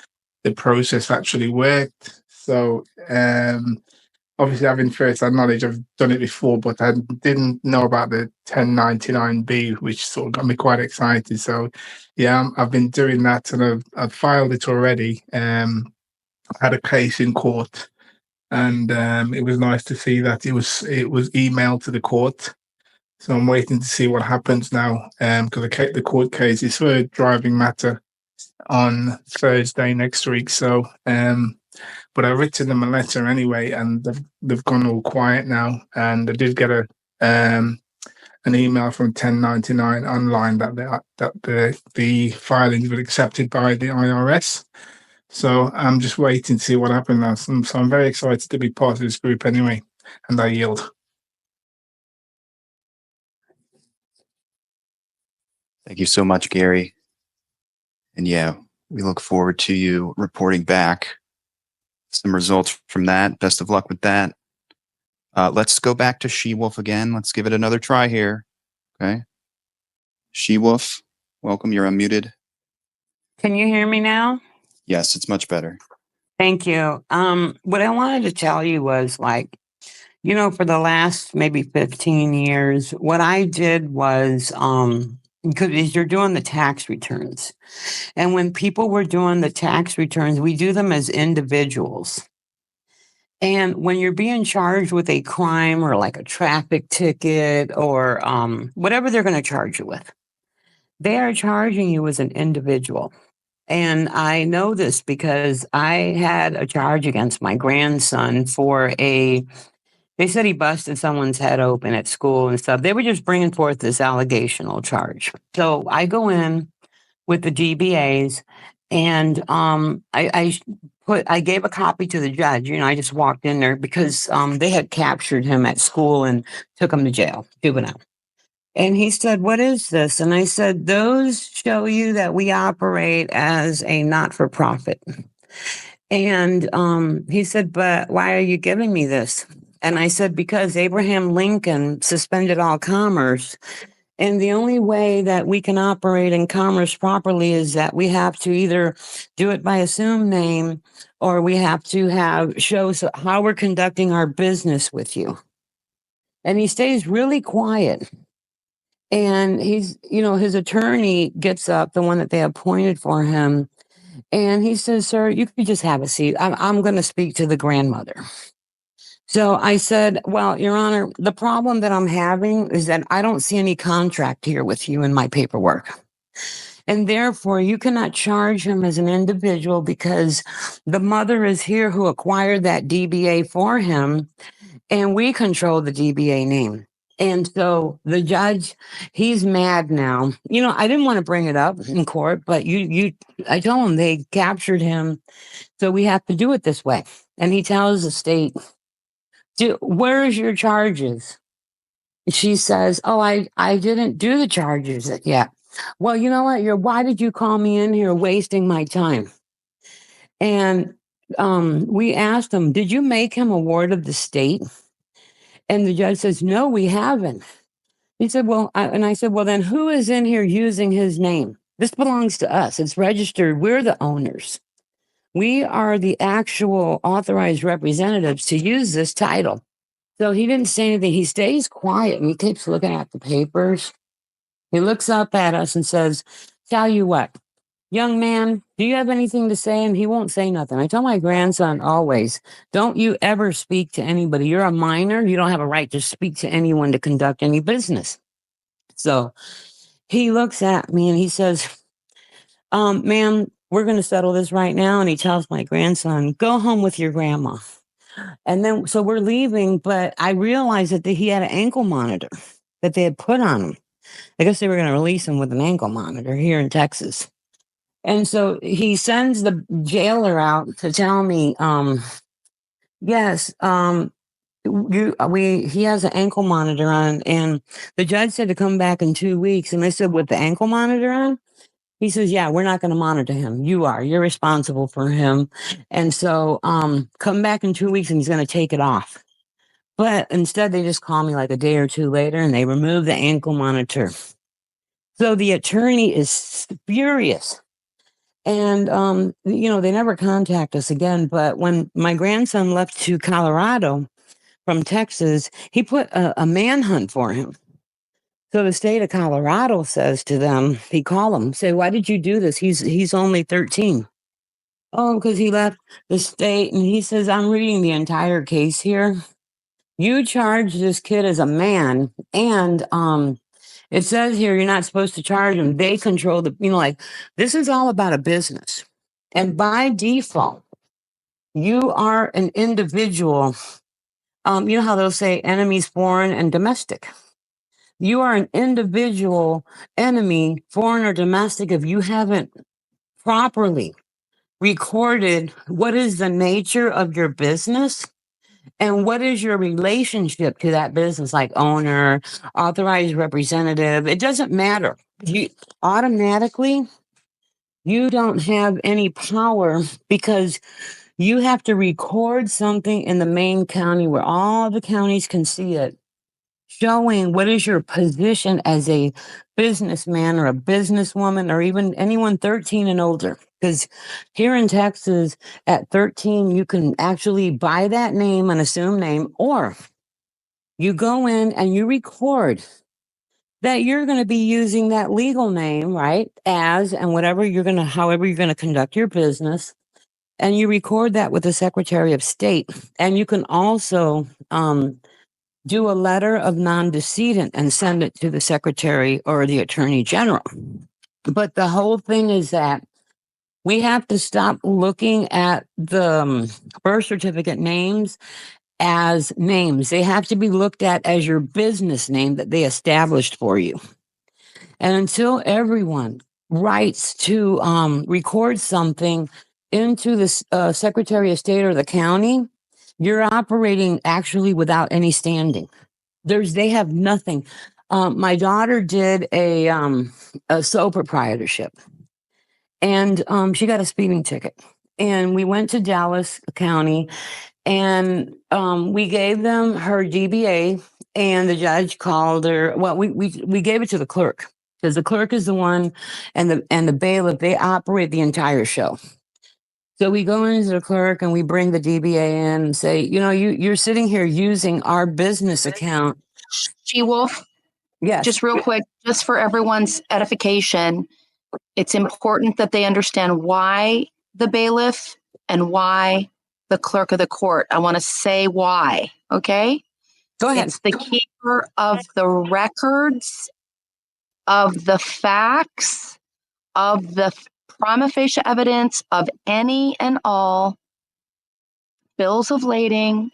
the process actually worked. So obviously having first-hand knowledge, I've done it before, but I didn't know about the 1099B, which sort of got me quite excited. So yeah, I've been doing that and I've filed it already. I had a case in court and it was nice to see that it was emailed to the court. So I'm waiting to see what happens now because the court case is for a driving matter on Thursday next week. So, but I've written them a letter anyway, and they've gone all quiet now. And I did get an email from 1099 online that the filings were accepted by the IRS. So I'm just waiting to see what happens now. So I'm very excited to be part of this group anyway, and I yield. Thank you so much, Gary. And yeah, we look forward to you reporting back some results from that. Best of luck with that. Let's go back to She-Wolf again. Let's give it another try here. Okay. She-Wolf, welcome. You're unmuted. Can you hear me now? Yes, it's much better. Thank you. What I wanted to tell you was for the last maybe 15 years, what I did was, because you're doing the tax returns. And when people were doing the tax returns, we do them as individuals. And when you're being charged with a crime or like a traffic ticket or whatever they're going to charge you with, they are charging you as an individual. And I know this because I had a charge against my grandson for they said he busted someone's head open at school and stuff. They were just bringing forth this allegational charge. So I go in with the DBAs and I gave a copy to the judge. I just walked in there because they had captured him at school and took him to jail, juvenile. And he said, "What is this?" And I said, "Those show you that we operate as a not-for-profit." And he said, "But why are you giving me this?" And I said, "Because Abraham Lincoln suspended all commerce And the only way that we can operate in commerce properly is that we have to either do it by assumed name, or we have to have shows how we're conducting our business with you. And he stays really quiet. And he's, his attorney gets up, the one that they appointed for him, and he says, "Sir, you could just have a seat. I'm going to speak to the grandmother." So I said, "Well, Your Honor, the problem that I'm having is that I don't see any contract here with you in my paperwork. And therefore, you cannot charge him as an individual because the mother is here who acquired that DBA for him, and we control the DBA name." And so the judge, he's mad now. I didn't want to bring it up in court, but I told him they captured him, so we have to do it this way. And he tells the state, "Where's your charges?" She says, "Oh, I didn't do the charges yet." "Well, you know what? Why did you call me in here wasting my time?" And we asked him, "Did you make him a ward of the state?" And the judge says, "No, we haven't." He said, I said, "Well, then who is in here using his name? This belongs to us. It's registered. We're the owners. We are the actual authorized representatives to use this title." So he didn't say anything. He stays quiet and he keeps looking at the papers. He looks up at us and says, "Tell you what, young man, do you have anything to say?" And he won't say nothing. I tell my grandson always, don't you ever speak to anybody. You're a minor. You don't have a right to speak to anyone to conduct any business. So he looks at me and he says, "Ma'am, we're going to settle this right now." And he tells my grandson, "Go home with your grandma." And then, so we're leaving, but I realized that he had an ankle monitor that they had put on him. I guess they were going to release him with an ankle monitor here in Texas. And so he sends the jailer out to tell me, yes, he has an ankle monitor on, and the judge said to come back in 2 weeks. And I said, "With the ankle monitor on?" He says, "Yeah, we're not going to monitor him. You're responsible for him. And so, come back in 2 weeks and he's going to take it off." But instead they just call me like a day or two later and they remove the ankle monitor. So the attorney is furious. And, they never contact us again. But when my grandson left to Colorado from Texas, he put a manhunt for him. So the state of Colorado says to them, he called them, say, "Why did you do this? He's only 13. "Oh, because he left the state." And he says, "I'm reading the entire case here. You charge this kid as a man, and it says here you're not supposed to charge him. They control this is all about a business. And by default, you are an individual. You know how they'll say enemies foreign and domestic. You are an individual enemy, foreign or domestic, if you haven't properly recorded what is the nature of your business and what is your relationship to that business, like owner, authorized representative. It doesn't matter. You automatically, you don't have any power because you have to record something in the main county where all the counties can see it, showing what is your position as a businessman or a businesswoman or even anyone 13 and older. Because here in Texas, at 13, you can actually buy that name, an assumed name, or you go in and you record that you're going to be using that legal name, right? As and however you're going to conduct your business. And you record that with the Secretary of State. And you can also, do a letter of non-decedent and send it to the secretary or the attorney general. But the whole thing is that we have to stop looking at the birth certificate names as names. They have to be looked at as your business name that they established for you. And until everyone writes to record something into the Secretary of State or the county, you're operating actually without any standing. They have nothing. My daughter did a sole proprietorship, and she got a speeding ticket. And we went to Dallas County, And we gave them her DBA, and the judge called her. Well, we gave it to the clerk, because the clerk is the one, and the bailiff, they operate the entire show. So we go into the clerk and we bring the DBA in and say, you're sitting here using our business account. She-Wolf, Yes. just real quick, just for everyone's edification, it's important that they understand why the bailiff and why the clerk of the court. I want to say why, okay? Go ahead. It's the keeper of the records, of the facts, of the prima facie evidence of any and all bills of lading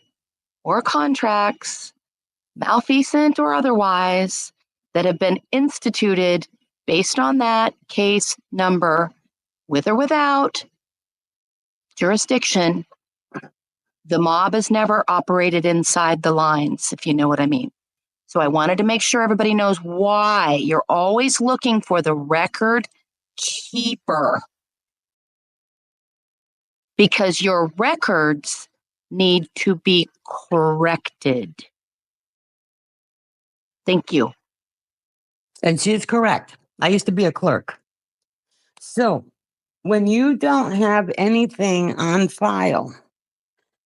or contracts, malfeasant or otherwise, that have been instituted based on that case number, with or without jurisdiction. The mob has never operated inside the lines, if you know what I mean. So I wanted to make sure everybody knows why you're always looking for the record keeper, because your records need to be corrected. Thank you. And she's correct. I used to be a clerk. So when you don't have anything on file,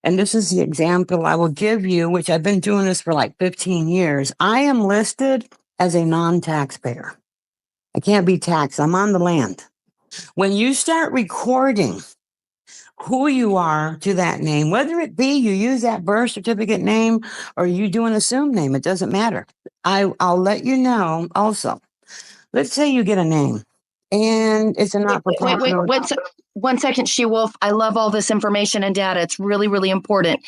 and this is the example I will give you, which I've been doing this for like 15 years, I am listed as a non-taxpayer. I can't be taxed. I'm on the land. When you start recording who you are to that name, whether it be you use that birth certificate name or you do an assumed name, it doesn't matter. I'll let you know also. Let's say you get a name and it's a not-for-profit. Wait, 1 second, She-Wolf. I love all this information and data. It's really, really important.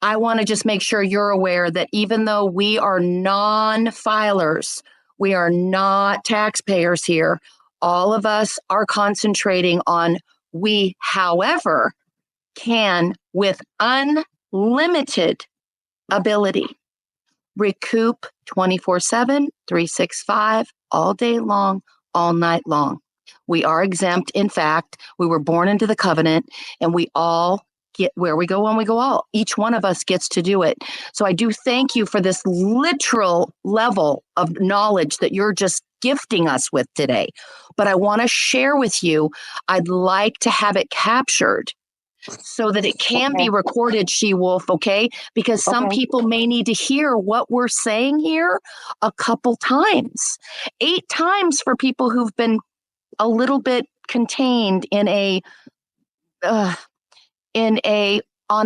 I want to just make sure you're aware that even though we are non-filers, we are not taxpayers here, all of us are concentrating on we, however, can, with unlimited ability, recoup 24/7, 365, all day long, all night long. We are exempt. In fact, we were born into the covenant, and we all get where we go when we go all. Each one of us gets to do it. So I do thank you for this literal level of knowledge that you're just gifting us with today. But I want to share with you, I'd like to have it captured so that it can be recorded, She-Wolf, okay? Because some people may need to hear what we're saying here a couple times. 8 times for people who've been a little bit contained in on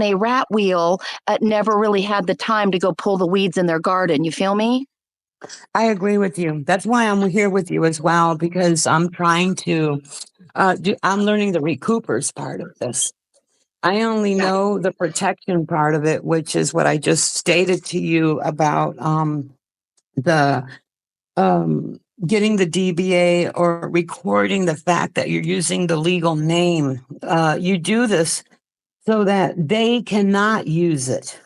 a rat wheel, never really had the time to go pull the weeds in their garden. You feel me? I agree with you. That's why I'm here with you as well, because I'm trying to I'm learning the recoupers part of this. I only know the protection part of it, which is what I just stated to you about the getting the DBA or recording the fact that you're using the legal name. You do this so that they cannot use it.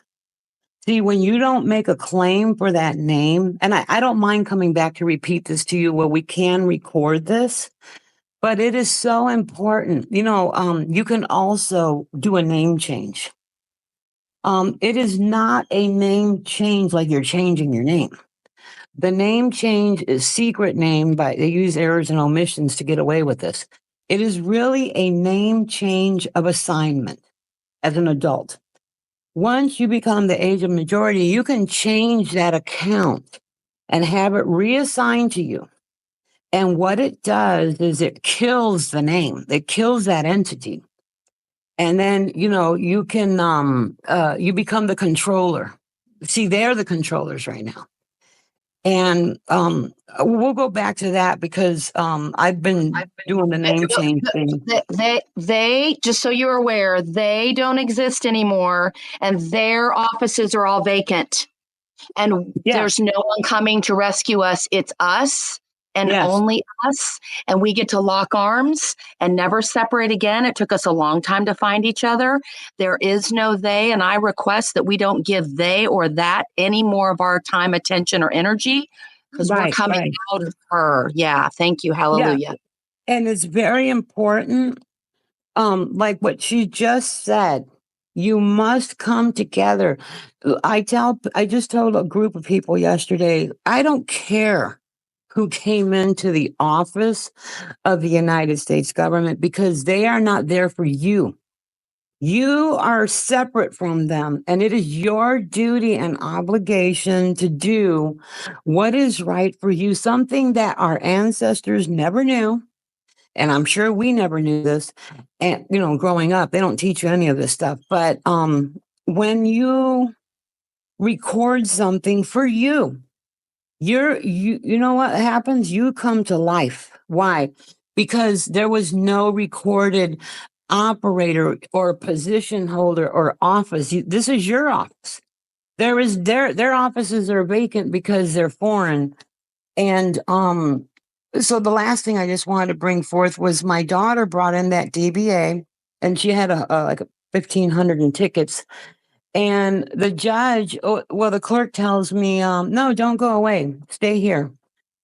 See, when you don't make a claim for that name, and I don't mind coming back to repeat this to you where we can record this, but it is so important. You can also do a name change. It is not a name change like you're changing your name. The name change is secret name, but they use errors and omissions to get away with this. It is really a name change of assignment as an adult. Once you become the age of majority, you can change that account and have it reassigned to you. And what it does is it kills the name. It kills that entity. And then, you can, you become the controller. See, they're the controllers right now. And we'll go back to that because I've been doing the name change thing. They, just so you're aware, they don't exist anymore, and their offices are all vacant. And there's no one coming to rescue us. It's us and only us. And we get to lock arms and never separate again. It took us a long time to find each other. There is no they. And I request that we don't give they or that any more of our time, attention, or energy, because we're coming out of her. Yeah. Thank you. Hallelujah. Yeah. And it's very important. Like what she just said, You must come together. I just told a group of people yesterday, I don't care who came into the office of the United States government because they are not there for you. You are separate from them, and it is your duty and obligation to do what is right for you, something that our ancestors never knew. And I'm sure we never knew this. And, growing up, they don't teach you any of this stuff. But when you record something for you, you know what happens? You come to life. Why? Because there was no recorded operator or position holder or office. This is your office. Their offices are vacant because they're foreign. And so the last thing I just wanted to bring forth was my daughter brought in that DBA, and she had like 1,500 in tickets. And the judge, the clerk tells me, no, don't go away, stay here.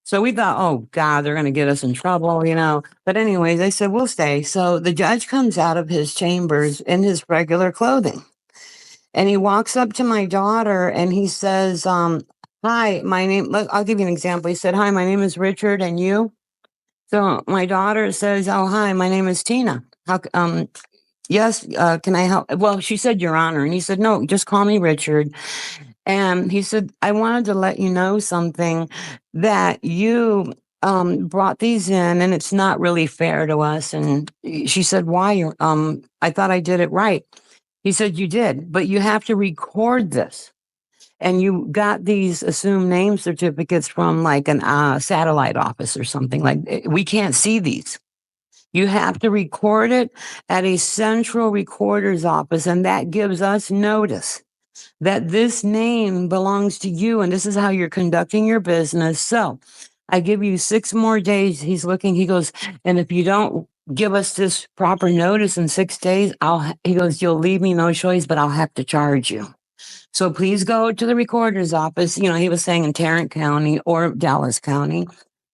So we thought, oh God, they're going to get us in trouble, But anyways, they said, we'll stay. So the judge comes out of his chambers in his regular clothing. And he walks up to my daughter and he says, hi, I'll give you an example. He said, hi, my name is Richard, and you? So my daughter says, oh, hi, my name is Tina. Yes, can I help? Well, she said, Your Honor. And he said, no, just call me Richard. And he said, I wanted to let you know something, that you brought these in and it's not really fair to us. And she said, why? I thought I did it right. He said, you did, but you have to record this. And you got these assumed name certificates from like an satellite office or something. We can't see these. You have to record it at a central recorder's office, and that gives us notice that this name belongs to you, and this is how you're conducting your business. So I give you 6 more days. He's looking, he goes, and if you don't give us this proper notice in 6 days, he goes, you'll leave me no choice, but I'll have to charge you. So please go to the recorder's office. He was saying in Tarrant County or Dallas County,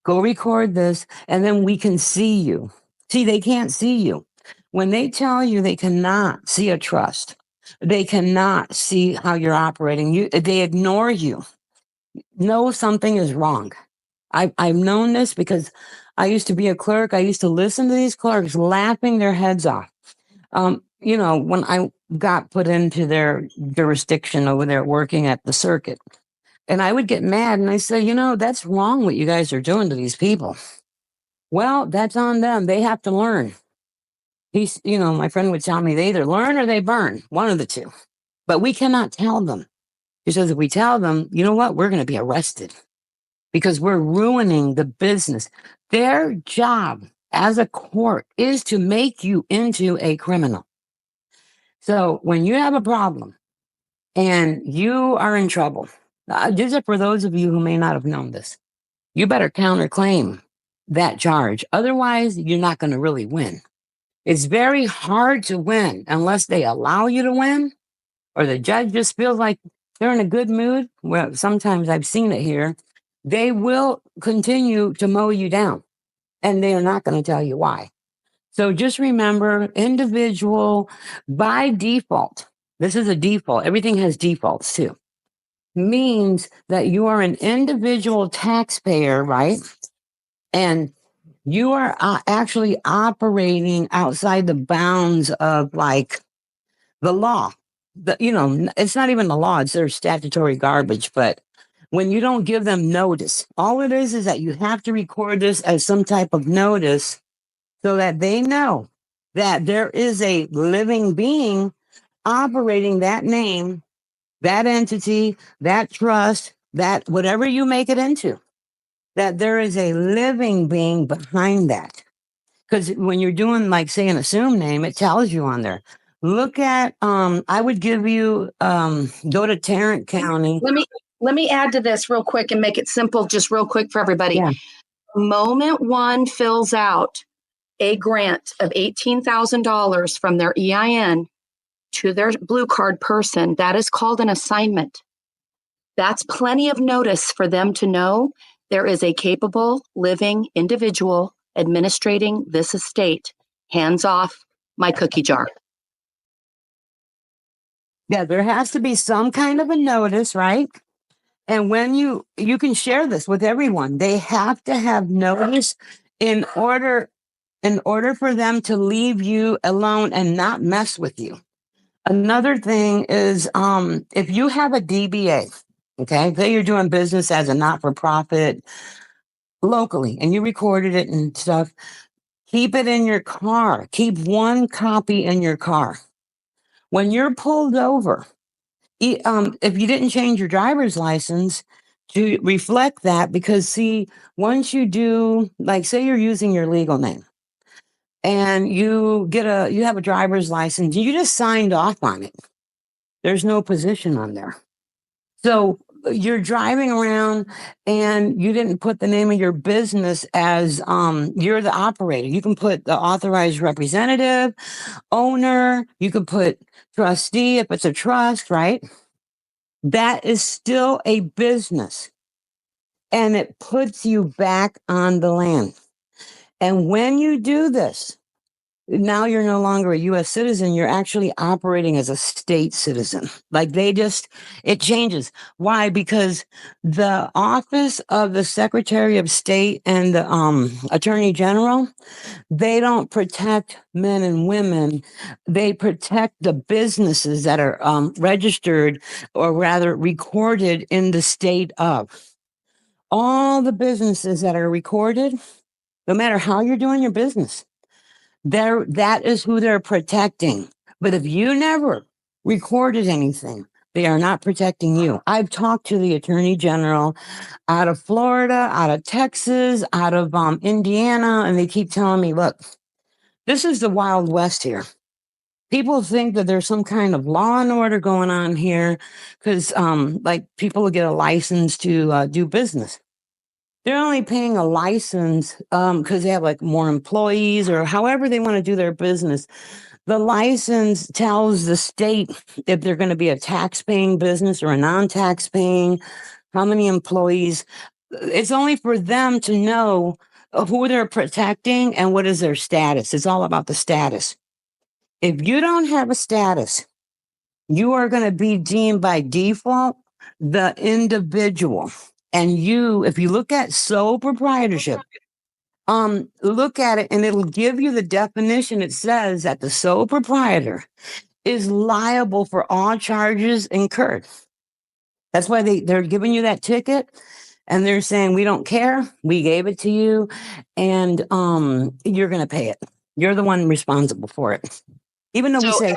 go record this, and then we can see you. See, they can't see you. When they tell you they cannot see a trust, they cannot see how you're operating, they ignore you. Know something is wrong. I've known this because I used to be a clerk. I used to listen to these clerks laughing their heads off. When I got put into their jurisdiction over there working at the circuit, and I would get mad and I say, that's wrong what you guys are doing to these people. Well, that's on them. They have to learn. My friend would tell me they either learn or they burn, one of the two. But we cannot tell them. He says, if we tell them, you know what, we're going to be arrested because we're ruining the business. Their job as a court is to make you into a criminal. So when you have a problem and you are in trouble, this is for those of you who may not have known this, you better counterclaim that charge. Otherwise, you're not going to really win. It's very hard to win unless they allow you to win, or the judge just feels like they're in a good mood. Well, sometimes I've seen it here. They will continue to mow you down, and they are not going to tell you why. So just remember, individual by default, this is a default. Everything has defaults too. Means that you are an individual taxpayer, right? And you are actually operating outside the bounds of like the law. It's not even the law, it's their statutory garbage. But when you don't give them notice, all it is that you have to record this as some type of notice so that they know that there is a living being operating that name, that entity, that trust, that whatever you make it into, that there is a living being behind that. Because when you're doing, like, say, an assumed name, it tells you on there. Look at, I would give you, go to Tarrant County. Let me add to this real quick and make it simple, just real quick for everybody. Yeah. Moment one fills out a grant of $18,000 from their EIN to their blue card person, that is called an assignment. That's plenty of notice for them to know there is a capable, living individual administrating this estate. Hands off my cookie jar. Yeah, there has to be some kind of a notice, right? And when you can share this with everyone, they have to have notice in order for them to leave you alone and not mess with you. Another thing is if you have a DBA, okay, say you're doing business as a not-for-profit locally and you recorded it and stuff, keep it in your car. Keep one copy in your car. When you're pulled over, if you didn't change your driver's license to reflect that, because see, once you do, like say you're using your legal name and you have a driver's license, you just signed off on it. There's no position on there. So you're driving around and you didn't put the name of your business as you're the operator. You can put the authorized representative, owner, you can put trustee if it's a trust, right? That is still a business and it puts you back on the land. And when you do this, now you're no longer a US citizen, you're actually operating as a state citizen. Like it changes. Why? Because the office of the Secretary of State and the Attorney General, they don't protect men and women. They protect the businesses that are registered, or rather recorded in the state of. All the businesses that are recorded, no matter how you're doing your business, that is who they're protecting. But if you never recorded anything, they are not protecting you. I've talked to the Attorney General out of Florida, out of Texas, out of Indiana, and they keep telling me, look, this is the Wild West here. People think that there's some kind of law and order going on here because like people will get a license to do business. They're only paying a license because they have like more employees or however they want to do their business. The license tells the state if they're going to be a tax-paying business or a non-tax-paying, how many employees. It's only for them to know who they're protecting and what is their status. It's all about the status. If you don't have a status, you are going to be deemed by default the individual. And if you look at sole proprietorship, look at it and it'll give you the definition. It says that the sole proprietor is liable for all charges incurred. That's why they're giving you that ticket and they're saying, we don't care. We gave it to you and you're going to pay it. You're the one responsible for it. Even though we say,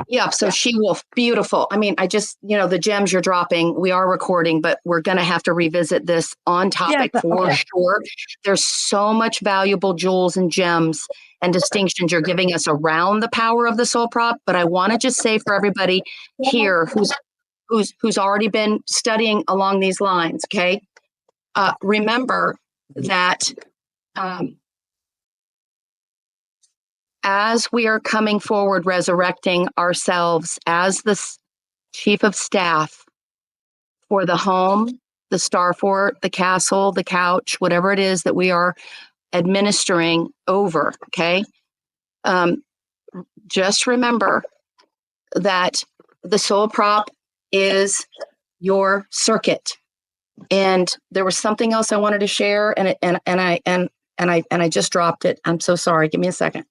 yeah. So she will, beautiful. I mean, the gems you're dropping, we are recording, but we're going to have to revisit this on topic for sure. There's so much valuable jewels and gems and distinctions you're giving us around the power of the soul prop. But I want to just say for everybody here who's already been studying along these lines, okay? Remember that as we are coming forward, resurrecting ourselves as the chief of staff for the home, the star fort, the castle, the couch, whatever it is that we are administering over, okay? Just remember that the soul prop is your circuit. And there was something else I wanted to share, and I just dropped it. I'm so sorry. Give me a second.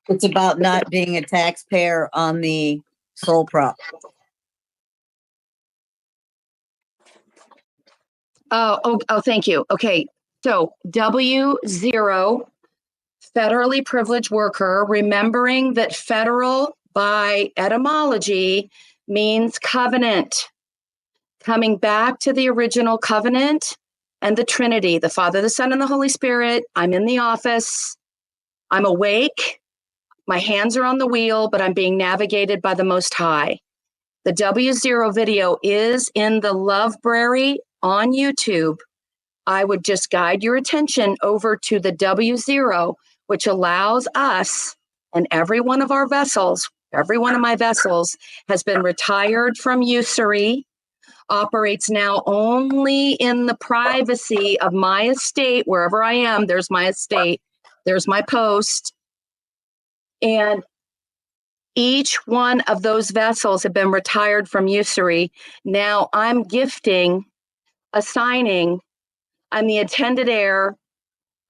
It's about not being a taxpayer on the soul prop. Oh, thank you. Okay. So W0, federally privileged worker, remembering that federal by etymology means covenant. Coming back to the original covenant and the Trinity, the Father, the Son, and the Holy Spirit. I'm in the office. I'm awake. My hands are on the wheel, but I'm being navigated by the Most High. The W0 video is in the Lovebrary on YouTube. I would just guide your attention over to the W0, which allows us and every one of our vessels, every one of my vessels has been retired from usury, operates now only in the privacy of my estate, wherever I am. There's my estate. There's my post. And Each one of those vessels have been retired from usury. Now I'm gifting, assigning, I'm the attended heir,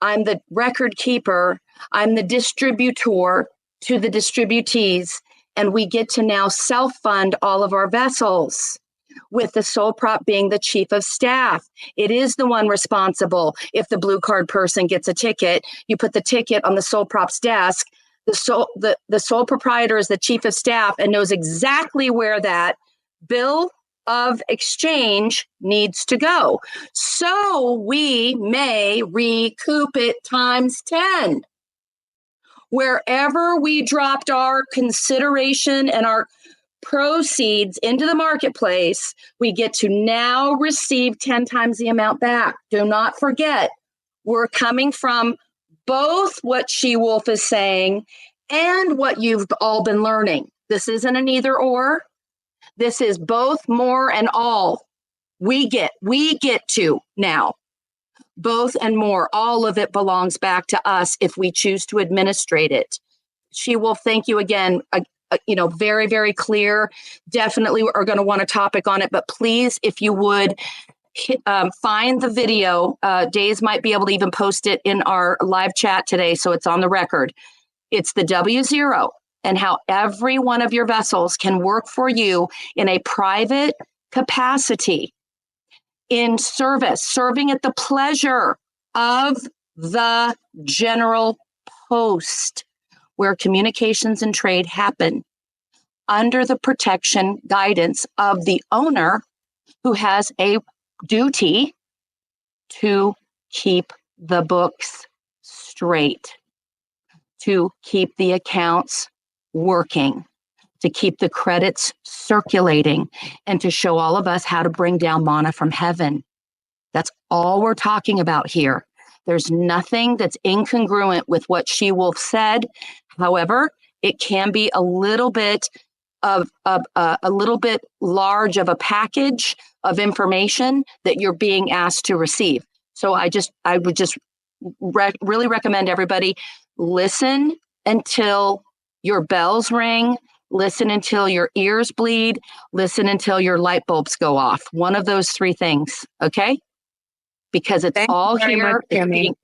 I'm the record keeper, I'm the distributor to the distributees, and we get to now self-fund all of our vessels, with the sole prop being the chief of staff. It is the one responsible. If the blue card person gets a ticket, you put the ticket on the sole prop's desk. The sole proprietor is the chief of staff and knows exactly where that bill of exchange needs to go. So we may recoup it times 10. Wherever we dropped our consideration and our proceeds into the marketplace, we get to now receive 10 times the amount back. Do not forget, we're coming from both what She-Wolf is saying and what you've all been learning. This isn't an either or. This is both, more, and all. We get to now. Both and more. All of it belongs back to us if we choose to administrate it. She-Wolf, thank you again. Very, very clear. Definitely are going to want a topic on it, but please, if you would, find the video. Days might be able to even post it in our live chat today, so it's on the record. It's the W0 and how every one of your vessels can work for you in a private capacity, in service, serving at the pleasure of the general post, where communications and trade happen under the protection guidance of the owner, who has a duty to keep the books straight, to keep the accounts working, to keep the credits circulating, and to show all of us how to bring down manna from heaven. That's all we're talking about here. There's nothing that's incongruent with what She-Wolf said. However, it can be a little bit of a little bit large of a package of information that you're being asked to receive. So I would just really recommend everybody listen until your bells ring, listen until your ears bleed, listen until your light bulbs go off. One of those three things, okay? Because it's all here.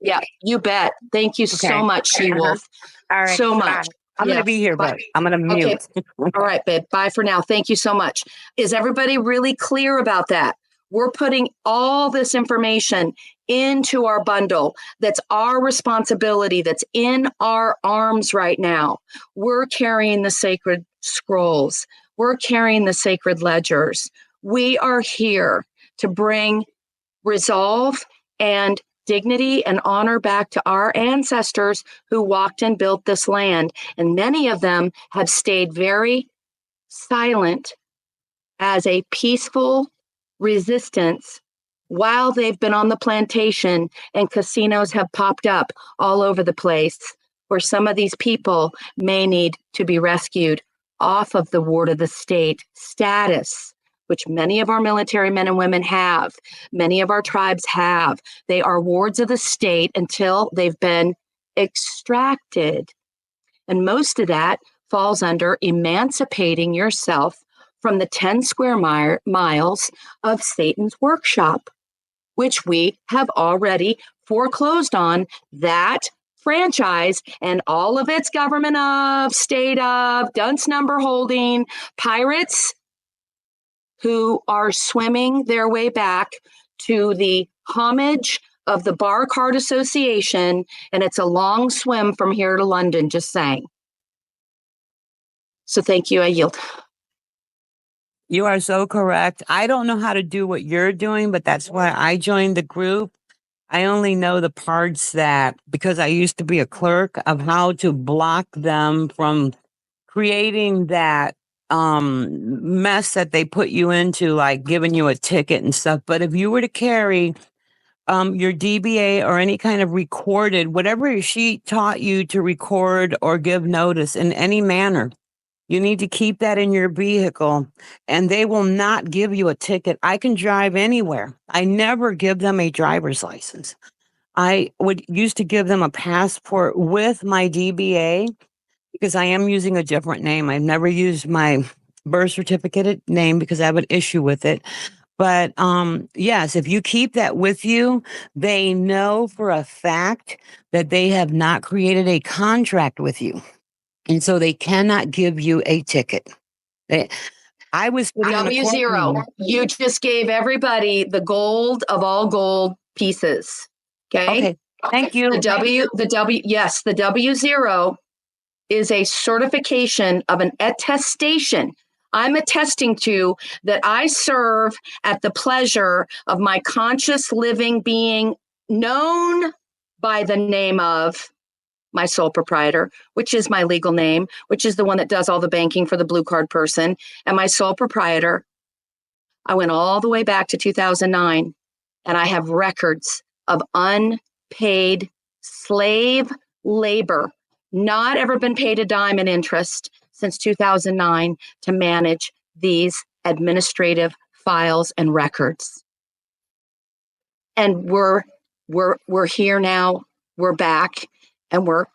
Yeah, you bet. Thank you so much, She-Wolf. All right. So much. I'm going to be here, but I'm going to mute. Okay. All right, babe. Bye for now. Thank you so much. Is everybody really clear about that? We're putting all this information into our bundle. That's our responsibility. That's in our arms right now. We're carrying the sacred scrolls. We're carrying the sacred ledgers. We are here to bring resolve and dignity and honor back to our ancestors who walked and built this land. And many of them have stayed very silent as a peaceful resistance while they've been on the plantation, and casinos have popped up all over the place where some of these people may need to be rescued off of the ward of the state status, which many of our military men and women have. Many of our tribes have. They are wards of the state until they've been extracted. And most of that falls under emancipating yourself from the 10 square miles of Satan's workshop, which we have already foreclosed on that franchise and all of its government of, state of, dunce number holding pirates who are swimming their way back to the homage of the Bar Card Association, and it's a long swim from here to London, just saying. So thank you, I yield. You are so correct. I don't know how to do what you're doing, but that's why I joined the group. I only know the parts that, because I used to be a clerk, of how to block them from creating that mess that they put you into, like giving you a ticket and stuff. But if you were to carry your DBA or any kind of recorded, whatever she taught you to record or give notice in any manner, you need to keep that in your vehicle, and they will not give you a ticket. I can drive anywhere. I never give them a driver's license. I would used to give them a passport with my DBA, because I am using a different name. I've never used my birth certificate name because I have an issue with it. But yes, if you keep that with you, they know for a fact that they have not created a contract with you. And so they cannot give you a ticket. I was sitting in a W0. courtroom. You just gave everybody the gold of all gold pieces. Okay. Thank you. The W0 is a certification of an attestation. I'm attesting to that I serve at the pleasure of my conscious living being known by the name of my sole proprietor, which is my legal name, which is the one that does all the banking for the blue card person. And my sole proprietor, I went all the way back to 2009, and I have records of unpaid slave labor, not ever been paid a dime in interest since 2009 to manage these administrative files and records. And we're here now, we're back, and we're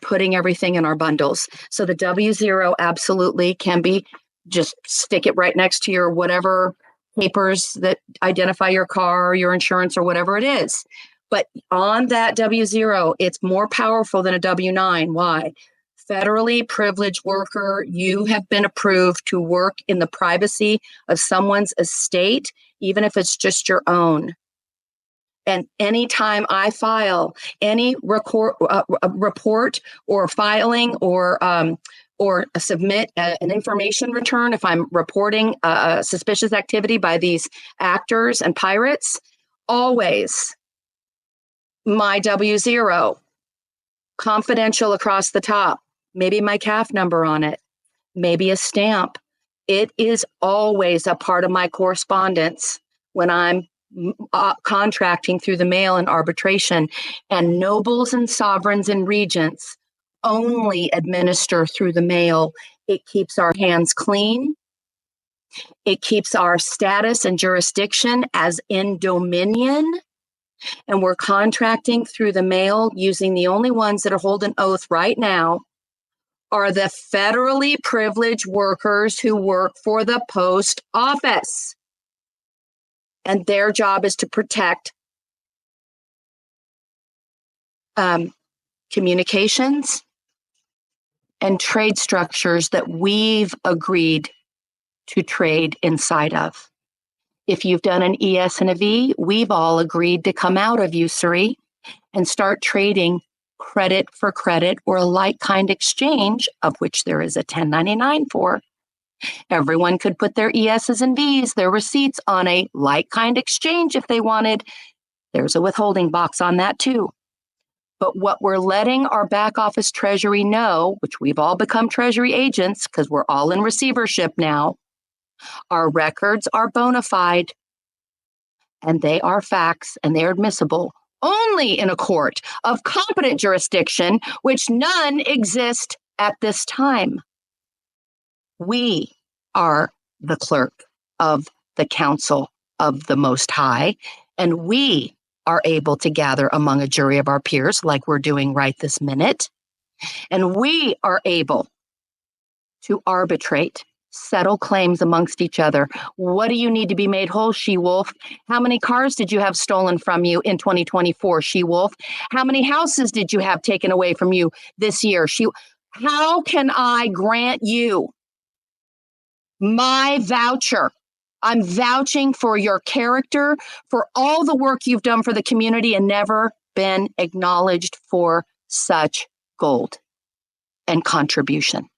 putting everything in our bundles. So the W0 absolutely can be, just stick it right next to your whatever papers that identify your car, your insurance, or whatever it is. But on that W0, it's more powerful than a W9. Why? Federally privileged worker, you have been approved to work in the privacy of someone's estate, even if it's just your own. And anytime I file any report or filing or submit an information return, if I'm reporting suspicious activity by these actors and pirates, always my W0, confidential across the top, maybe my CAF number on it, maybe a stamp. It is always a part of my correspondence when I'm contracting through the mail and arbitration. And nobles and sovereigns and regents only administer through the mail. It keeps our hands clean. It keeps our status and jurisdiction as in dominion. And we're contracting through the mail using the only ones that are holding oath right now are the federally privileged workers who work for the post office. And their job is to protect communications and trade structures that we've agreed to trade inside of. If you've done an ES and a V, we've all agreed to come out of usury and start trading credit for credit or a like-kind exchange, of which there is a 1099 for. Everyone could put their ESs and Vs, their receipts, on a like-kind exchange if they wanted. There's a withholding box on that too. But what we're letting our back office treasury know, which we've all become treasury agents because we're all in receivership now, our records are bona fide and they are facts and they're admissible only in a court of competent jurisdiction, which none exist at this time. We are the clerk of the council of the Most High, and we are able to gather among a jury of our peers like we're doing right this minute. And we are able to arbitrate, settle claims amongst each other. What do you need to be made whole, She-Wolf? How many cars did you have stolen from you in 2024, She-Wolf? How many houses did you have taken away from you this year? How can I grant you my voucher? I'm vouching for your character, for all the work you've done for the community and never been acknowledged for such gold and contribution.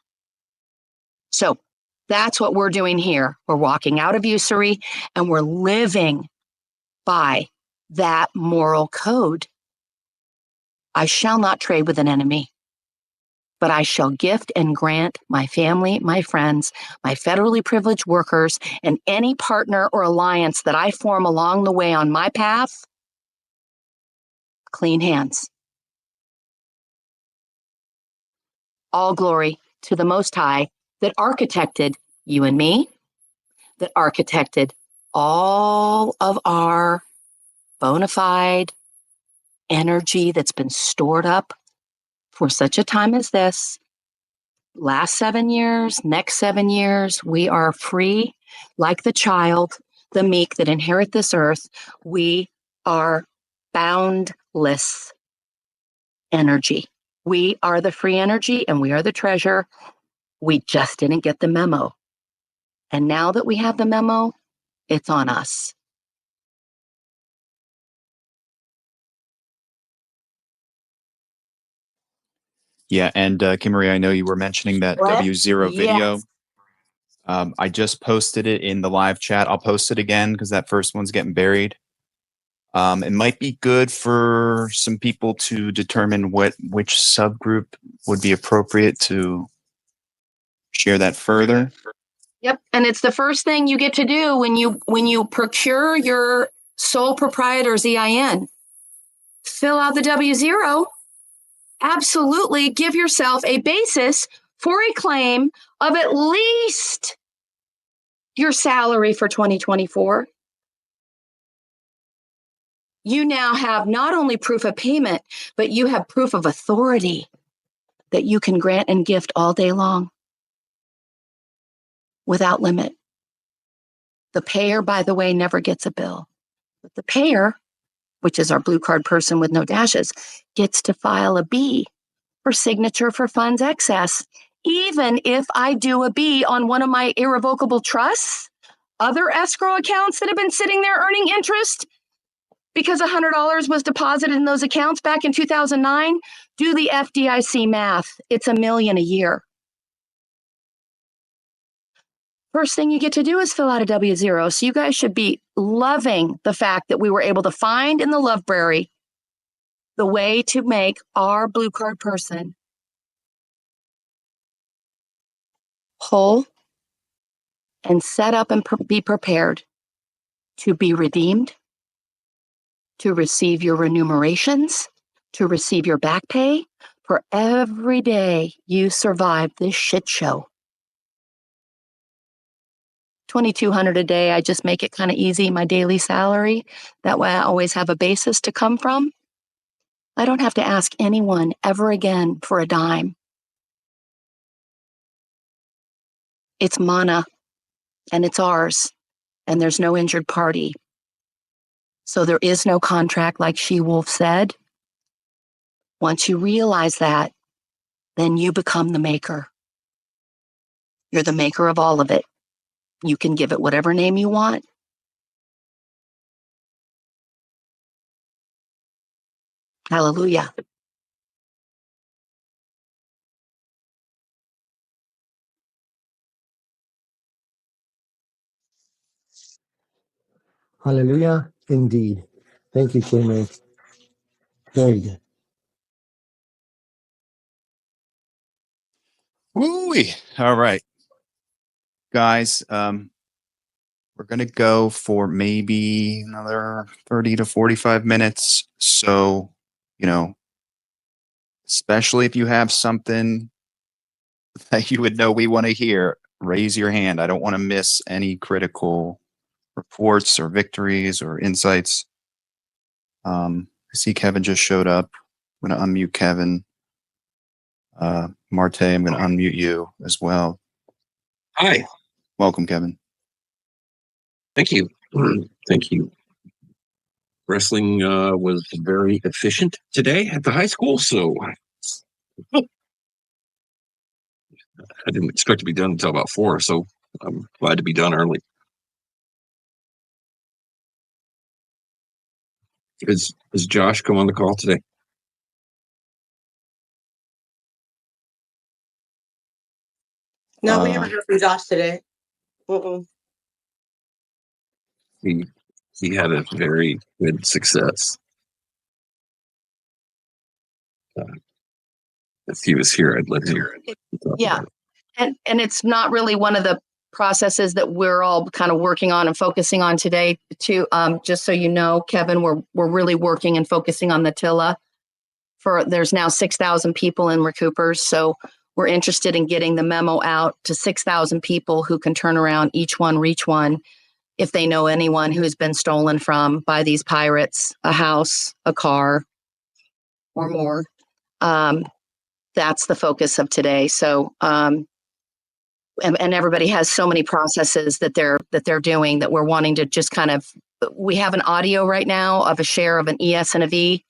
So that's what we're doing here. We're walking out of usury and we're living by that moral code. I shall not trade with an enemy, but I shall gift and grant my family, my friends, my federally privileged workers, and any partner or alliance that I form along the way on my path, clean hands. All glory to the Most High that architected you and me, that architected all of our bona fide energy that's been stored up for such a time as this, last 7 years, next 7 years, we are free, like the child, the meek that inherit this earth. We are boundless energy. We are the free energy and we are the treasure. We just didn't get the memo. And now that we have the memo, it's on us. Yeah, and Kim Marie, I know you were mentioning that What? W0 video. Yes. I just posted it in the live chat. I'll post it again because that first one's getting buried. It might be good for some people to determine which subgroup would be appropriate to share that further. Yep. And it's the first thing you get to do when you procure your sole proprietor's EIN. Fill out the W0. Absolutely give yourself a basis for a claim of at least your salary for 2024. You now have not only proof of payment, but you have proof of authority that you can grant and gift all day long without limit. The payer, by the way, never gets a bill. But the payer, which is our blue card person with no dashes, gets to file a B for signature for funds excess. Even if I do a B on one of my irrevocable trusts, other escrow accounts that have been sitting there earning interest because $100 was deposited in those accounts back in 2009, do the FDIC math. It's $1 million a year. First thing you get to do is fill out a W0. So you guys should be loving the fact that we were able to find in the Loveberry the way to make our blue card person whole and set up and be prepared to be redeemed, to receive your remunerations, to receive your back pay for every day you survive this shit show. $2,200 a day, I just make it kind of easy, my daily salary. That way I always have a basis to come from. I don't have to ask anyone ever again for a dime. It's mana and it's ours, and there's no injured party. So there is no contract like She-Wolf said. Once you realize that, then you become the maker. You're the maker of all of it. You can give it whatever name you want. Hallelujah. Hallelujah. Indeed. Thank you, Kim. Very good. Woo-wee. All right, guys. We're going to go for maybe another 30 to 45 minutes. So, especially if you have something that you would know we want to hear, raise your hand. I don't want to miss any critical reports or victories or insights. I see Kevin just showed up. I'm going to unmute Kevin. Marte, I'm going to unmute you as well. Hi. Welcome, Kevin. Thank you. Thank you. Wrestling was very efficient today at the high school, so I didn't expect to be done until about 4, so I'm glad to be done early. Is Josh come on the call today? No, we haven't heard from Josh today. He had a very good success. If he was here, I'd let him. Yeah. And it's not really one of the processes that we're all kind of working on and focusing on today too. Just so you know, Kevin, we're really working and focusing on the TILA. There's now 6,000 people in Recoupers. So we're interested in getting the memo out to 6,000 people who can turn around each one, reach one, if they know anyone who's been stolen from by these pirates, a house, a car, or more. that's the focus of today. So, and everybody has so many processes that they're doing that we're wanting to just kind of, we have an audio right now of a share of an ES and a V.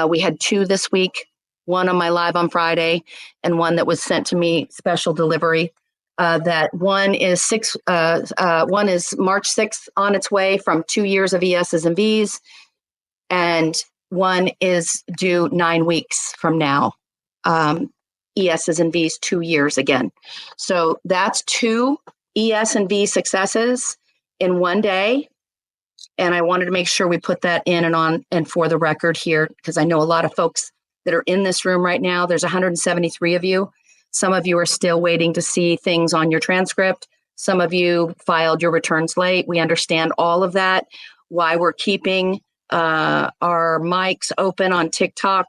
We had 2 this week, one on my live on Friday and one that was sent to me special delivery. That one is one is March 6th on its way from 2 years of ESs and Vs. And one is due 9 weeks from now. ESs and Vs 2 years again. So that's 2 ES and V successes in one day. And I wanted to make sure we put that in and on and for the record here, because I know a lot of folks that are in this room right now. There's 173 of you. Some of you are still waiting to see things on your transcript. Some of you filed your returns late. We understand all of that. Why we're keeping our mics open on TikTok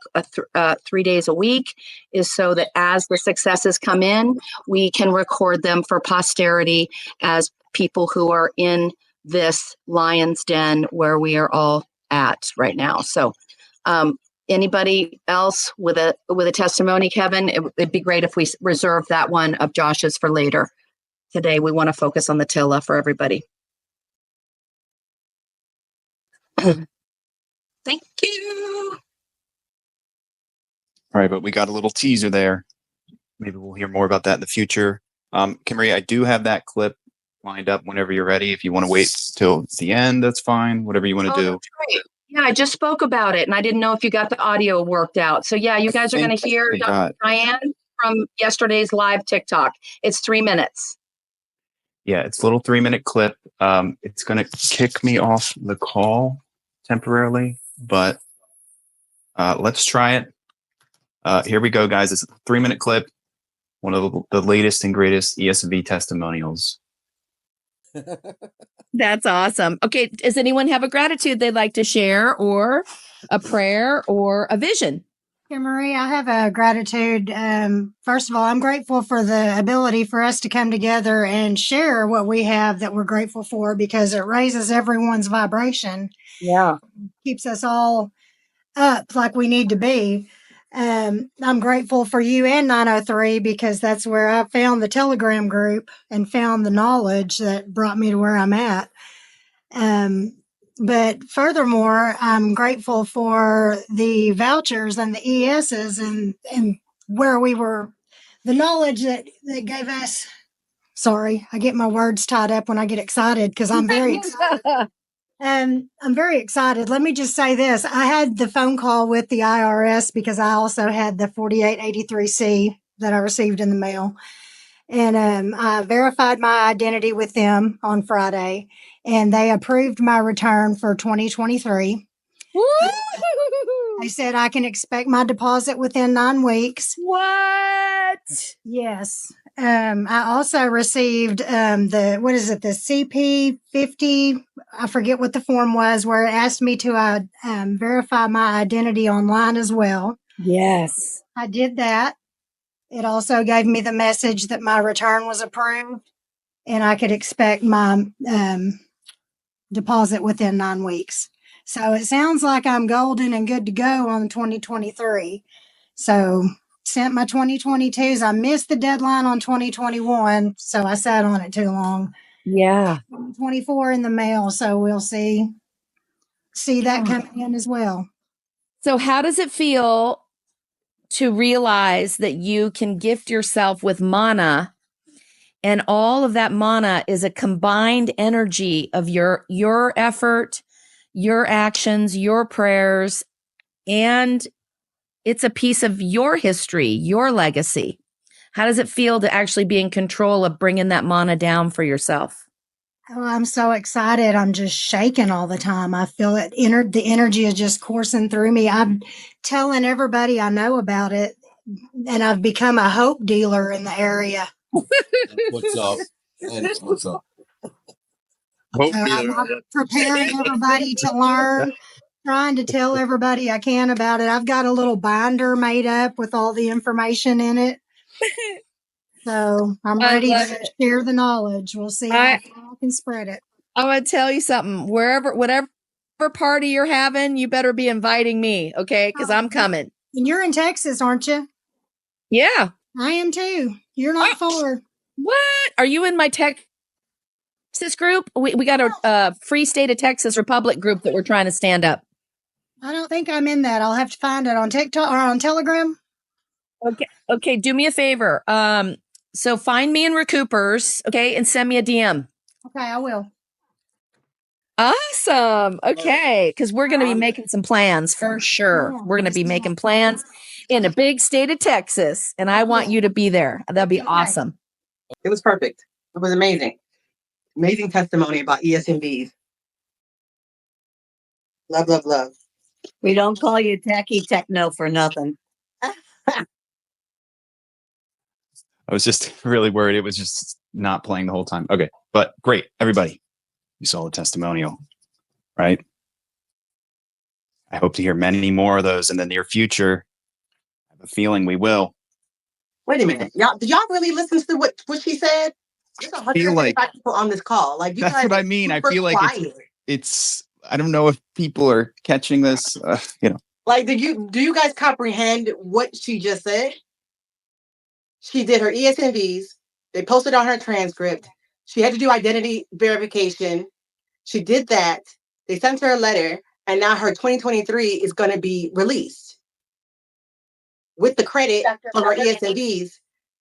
3 days a week is so that as the successes come in, we can record them for posterity as people who are in this lion's den where we are all at right now. So anybody else with a testimony, Kevin? It'd be great if we reserve that one of Josh's for later. Today, we want to focus on the TILA for everybody. Thank you. All right, but we got a little teaser there. Maybe we'll hear more about that in the future. Kimberly, I do have that clip lined up whenever you're ready. If you want to wait till the end, that's fine. Whatever you want to do. That's great. Yeah, I just spoke about it, and I didn't know if you got the audio worked out. So yeah, you guys are going to hear Diane from yesterday's live TikTok. It's 3 minutes. Yeah, it's a little 3-minute clip. It's going to kick me off the call temporarily, but let's try it. Here we go, guys. It's a 3-minute clip. One of the latest and greatest ESV testimonials. That's awesome. Okay. Does anyone have a gratitude they'd like to share, or a prayer, or a vision? Yeah, Marie, I have a gratitude. First of all, I'm grateful for the ability for us to come together and share what we have that we're grateful for, because it raises everyone's vibration. Yeah. Keeps us all up like we need to be. I'm grateful for you and 903, because that's where I found the Telegram group and found the knowledge that brought me to where I'm at. But furthermore, I'm grateful for the vouchers and the ESs and where we were, the knowledge that gave us. Sorry, I get my words tied up when I get excited, because I'm very excited. I'm very excited. Let me just say this. I had the phone call with the IRS because I also had the 4883C that I received in the mail. And I verified my identity with them on Friday, and they approved my return for 2023. They said I can expect my deposit within 9 weeks. What? Yes. I also received the CP50. I forget what the form was, where it asked me to verify my identity online as well. Yes. I did that. It also gave me the message that my return was approved and I could expect my deposit within 9 weeks. So it sounds like I'm golden and good to go on 2023. So sent my 2022s. I missed the deadline on 2021, so I sat on it too long. Yeah. 24 in the mail, so we'll see that coming in as well. So how does it feel to realize that you can gift yourself with mana, and all of that mana is a combined energy of your effort, your actions, your prayers, and it's a piece of your history, your legacy? How does it feel to actually be in control of bringing that mana down for yourself? Oh, I'm so excited. I'm just shaking all the time. I feel it. The energy is just coursing through me. I'm telling everybody I know about it, and I've become a hope dealer in the area. What's up? And what's up? I'm preparing everybody to learn, trying to tell everybody I can about it. I've got a little binder made up with all the information in it. So I'm ready to share the knowledge. We'll see how I can spread it. I'm going to tell you something. Whatever party you're having, you better be inviting me, okay? Because I'm coming. And you're in Texas, aren't you? Yeah. I am too. You're not far. What? Are you in my Texas group? We got a free state of Texas Republic group that we're trying to stand up. I don't think I'm in that. I'll have to find it on TikTok or on Telegram. Okay. Do me a favor. So find me in Recoupers, okay, and send me a DM. Okay, I will. Awesome. Okay, because we're going to be making some plans for sure. We're going to be making plans in a big state of Texas, and I want you to be there. That'd be awesome. It was perfect. It was amazing. Amazing testimony about ESMBs. Love, love, love. We don't call you tacky techno for nothing. I was just really worried it was just not playing the whole time. Okay, but great, everybody. You saw the testimonial, right? I hope to hear many more of those in the near future. I have a feeling we will. Wait a minute. Did y'all really listen to what she said? There's I feel like people on this call. Like you that's guys what I mean. I feel like it's I don't know if people are catching this, Like, do you guys comprehend what she just said? She did her ESNVs. They posted on her transcript. She had to do identity verification. She did that. They sent her a letter, and now her 2023 is going to be released with the credit on her ESNVs.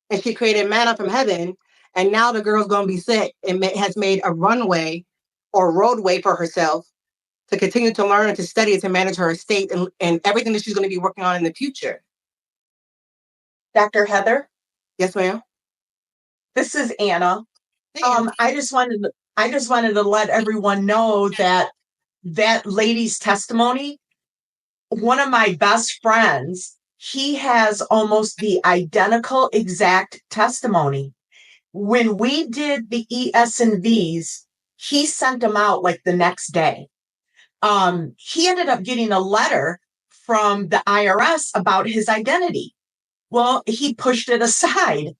And she created manna from heaven. And now the girl's going to be set and has made a runway or roadway for herself to continue to learn and to study and to manage her estate and everything that she's going to be working on in the future. Dr. Heather? Yes, ma'am. This is Anna. I just wanted to let everyone know that lady's testimony, one of my best friends, he has almost the identical exact testimony. When we did the ES&Vs, he sent them out like the next day. He ended up getting a letter from the IRS about his identity. Well, he pushed it aside.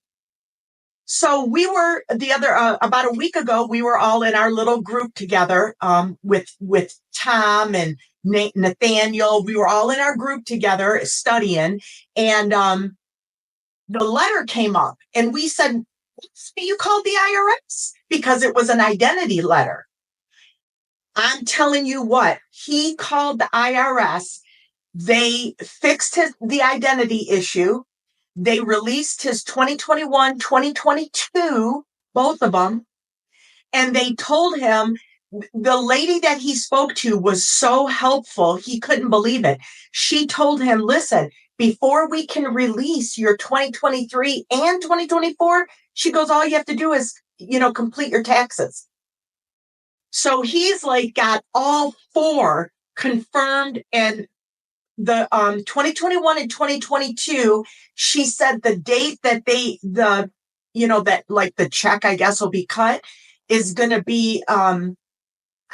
So we were about a week ago, we were all in our little group together with Tom and Nathaniel. We were all in our group together studying, and the letter came up, and we said, "You called the IRS?" Because it was an identity letter. I'm telling you what, he called the IRS. They fixed the identity issue. They released his 2021, 2022, both of them. And they told him, the lady that he spoke to was so helpful. He couldn't believe it. She told him, listen, before we can release your 2023 and 2024, she goes, all you have to do is, complete your taxes. So he's like got all four confirmed, and the 2021 and 2022, she said the date that that like the check, I guess, will be cut is going to be, I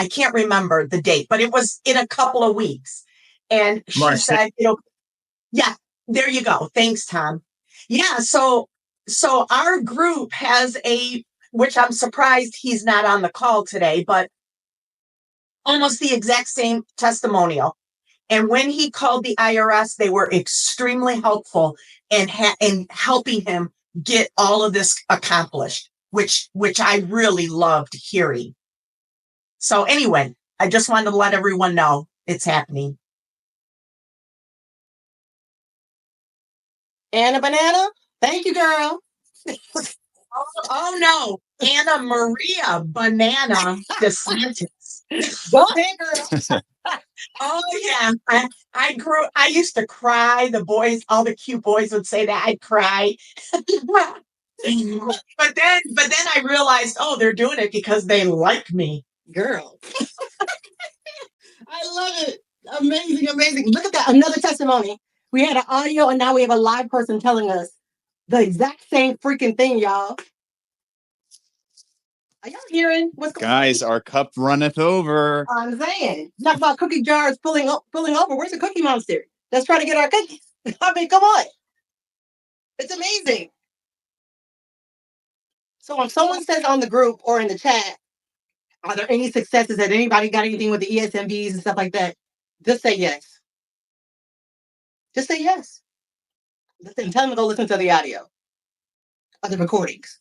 can't remember the date, but it was in a couple of weeks. And she said, yeah, there you go. Thanks, Tom. Yeah. So our group has which I'm surprised he's not on the call today, but almost the exact same testimonial. And when he called the IRS, they were extremely helpful in helping him get all of this accomplished, which I really loved hearing. So anyway, I just wanted to let everyone know it's happening. Anna Banana, thank you, girl. Oh no, Anna Maria Banana DeSantis. Go ahead, girl. Oh yeah, I used to cry. The boys, all the cute boys would say that I'd cry. but then I realized, oh, they're doing it because they like me, girl. I love it. Amazing. Look at that. Another testimony. We had an audio and now we have a live person telling us the exact same freaking thing, y'all. Are y'all hearing what's going on? Guys, our cup runneth over. I'm saying, talk about cookie jars pulling over. Where's the Cookie Monster? Let's try to get our cookies. I mean, come on. It's amazing. So if someone says on the group or in the chat, are there any successes? Has anybody got anything with the ESMBs and stuff like that? Just say yes. Just say yes. Listen, tell them to go listen to the audio of the recordings.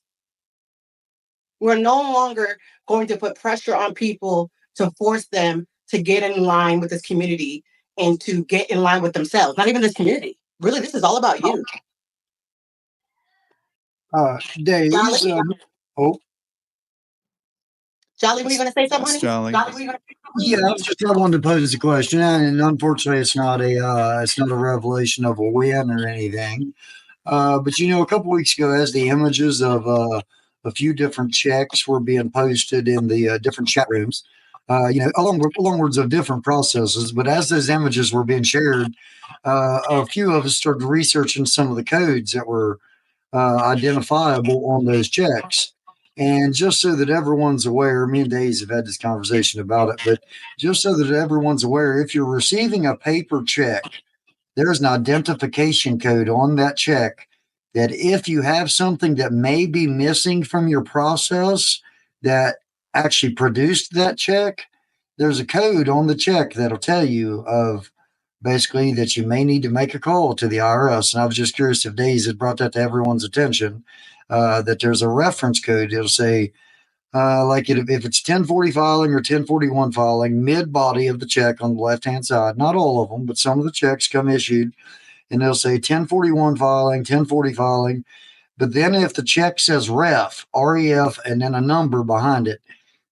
We're no longer going to put pressure on people to force them to get in line with this community and to get in line with themselves. Not even this community. Really, this is all about you. Days. Oh, Jolly, were you going to say something? Yes, Jolly. yeah. I wanted to pose a question, and unfortunately, it's not a revelation of a win or anything. But a couple weeks ago, as the images of a few different checks were being posted in the different chat rooms, along words of different processes. But as those images were being shared, a few of us started researching some of the codes that were identifiable on those checks. And just so that everyone's aware, me and Days have had this conversation about it, but just so that everyone's aware, if you're receiving a paper check, there's an identification code on that check that if you have something that may be missing from your process that actually produced that check, there's a code on the check that'll tell you of basically that you may need to make a call to the IRS. And I was just curious if Days had brought that to everyone's attention, that there's a reference code. It'll say, if it's 1040 filing or 1041 filing, mid body of the check on the left hand side, not all of them, but some of the checks come issued and they'll say 1041 filing, 1040 filing. But then if the check says ref, and then a number behind it,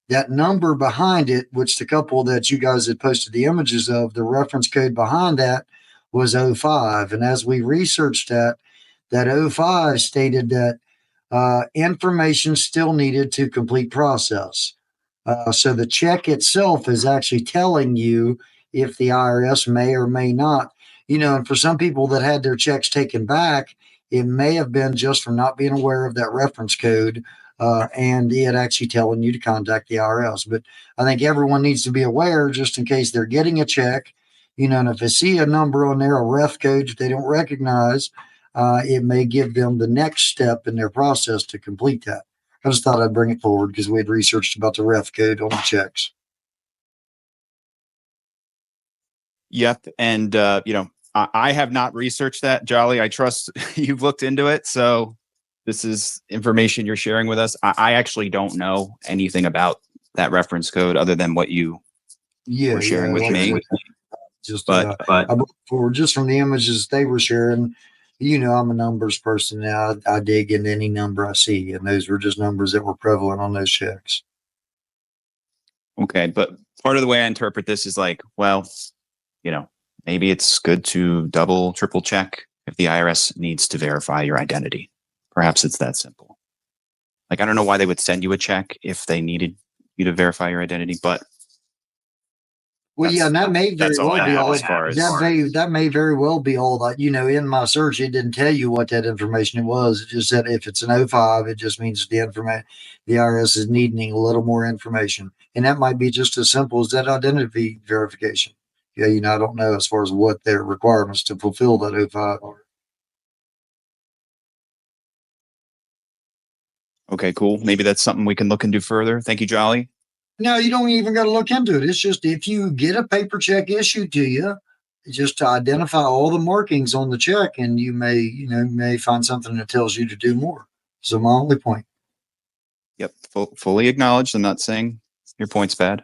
that number behind it, which the couple that you guys had posted the images of, the reference code behind that was 05. And as we researched that 05 stated that information still needed to complete process. So the check itself is actually telling you if the IRS may or may not, and for some people that had their checks taken back, it may have been just from not being aware of that reference code and it actually telling you to contact the IRS. But I think everyone needs to be aware just in case they're getting a check, and if they see a number on there, a ref code that they don't recognize, it may give them the next step in their process to complete that. I just thought I'd bring it forward because we had researched about the ref code on the checks. Yep. And, I have not researched that, Jolly. I trust you've looked into it. So this is information you're sharing with us. I actually don't know anything about that reference code other than what you were sharing with me. I brought forward just from the images they were sharing. I'm a numbers person now. I dig into any number I see, and those were just numbers that were prevalent on those checks. Okay, but part of the way I interpret this is like, well, maybe it's good to double, triple check if the IRS needs to verify your identity. Perhaps it's that simple. Like, I don't know why they would send you a check if they needed you to verify your identity, but well, yeah, and that may very well be all. That may very well be all that. In my search, it didn't tell you what that information was. It just said if it's an 05, it just means the IRS is needing a little more information, and that might be just as simple as that identity verification. Yeah, I don't know as far as what their requirements to fulfill that 05 are. Okay, cool. Maybe that's something we can look into further. Thank you, Jolly. No, you don't even got to look into it. It's just if you get a paper check issued to you, just to identify all the markings on the check, and you may find something that tells you to do more. So my only point. Yep, fully acknowledged. I'm not saying your point's bad.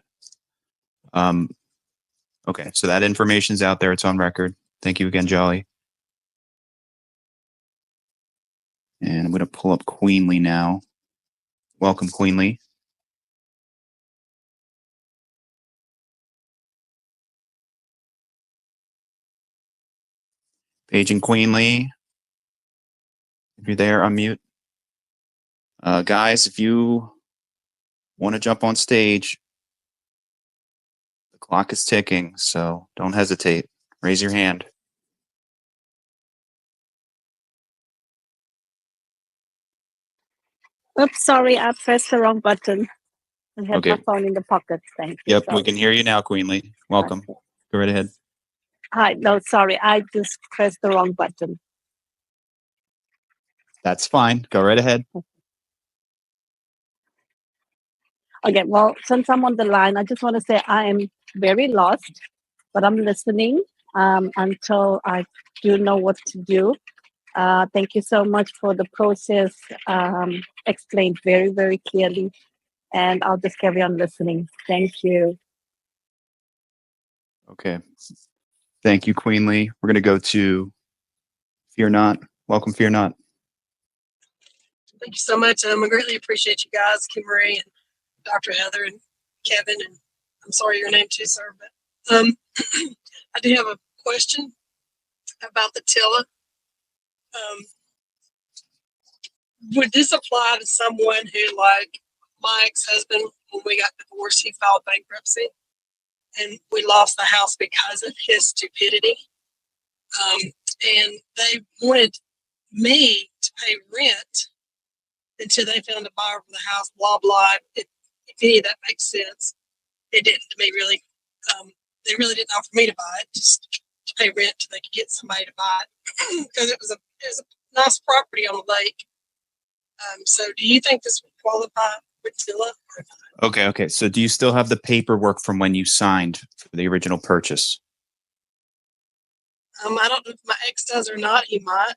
Okay, so that information's out there. It's on record. Thank you again, Jolly. And I'm going to pull up Queenly now. Welcome, Queenly. Paige and Queenly, if you're there, unmute. Guys, if you want to jump on stage, the clock is ticking, so don't hesitate. Raise your hand. Oops, sorry, I pressed the wrong button. I had Okay. my phone in the pocket. Thank you. Yep, Sorry. we can hear you now, Queenly. Welcome. Go right ahead. Hi, no, sorry, I just pressed the wrong button. That's fine. Go right ahead. Okay, well, since I'm on the line, I just want to say I am very lost, but I'm listening until I do know what to do. Thank you so much for the process, explained very, very clearly. And I'll just carry on listening. Thank you. Okay. Thank you, Queenly. We're going to go to Fear Not. Welcome, Fear Not. Thank you so much. I greatly appreciate you guys, Kim Marie and Dr. Heather and Kevin, and I'm sorry your name too, sir. But I do have a question about the TILA. Would this apply to someone who, like my ex-husband, when we got divorced, he filed bankruptcy, and we lost the house because of his stupidity? And they wanted me to pay rent until they found a buyer for the house, blah, blah. If any of that makes sense. It didn't to me, really. They really didn't offer me to buy it, just to pay rent till they could get somebody to buy it, because it was a nice property on the lake. So do you think this would qualify with TILA? Okay. So do you still have the paperwork from when you signed for the original purchase? I don't know if my ex does or not. He might.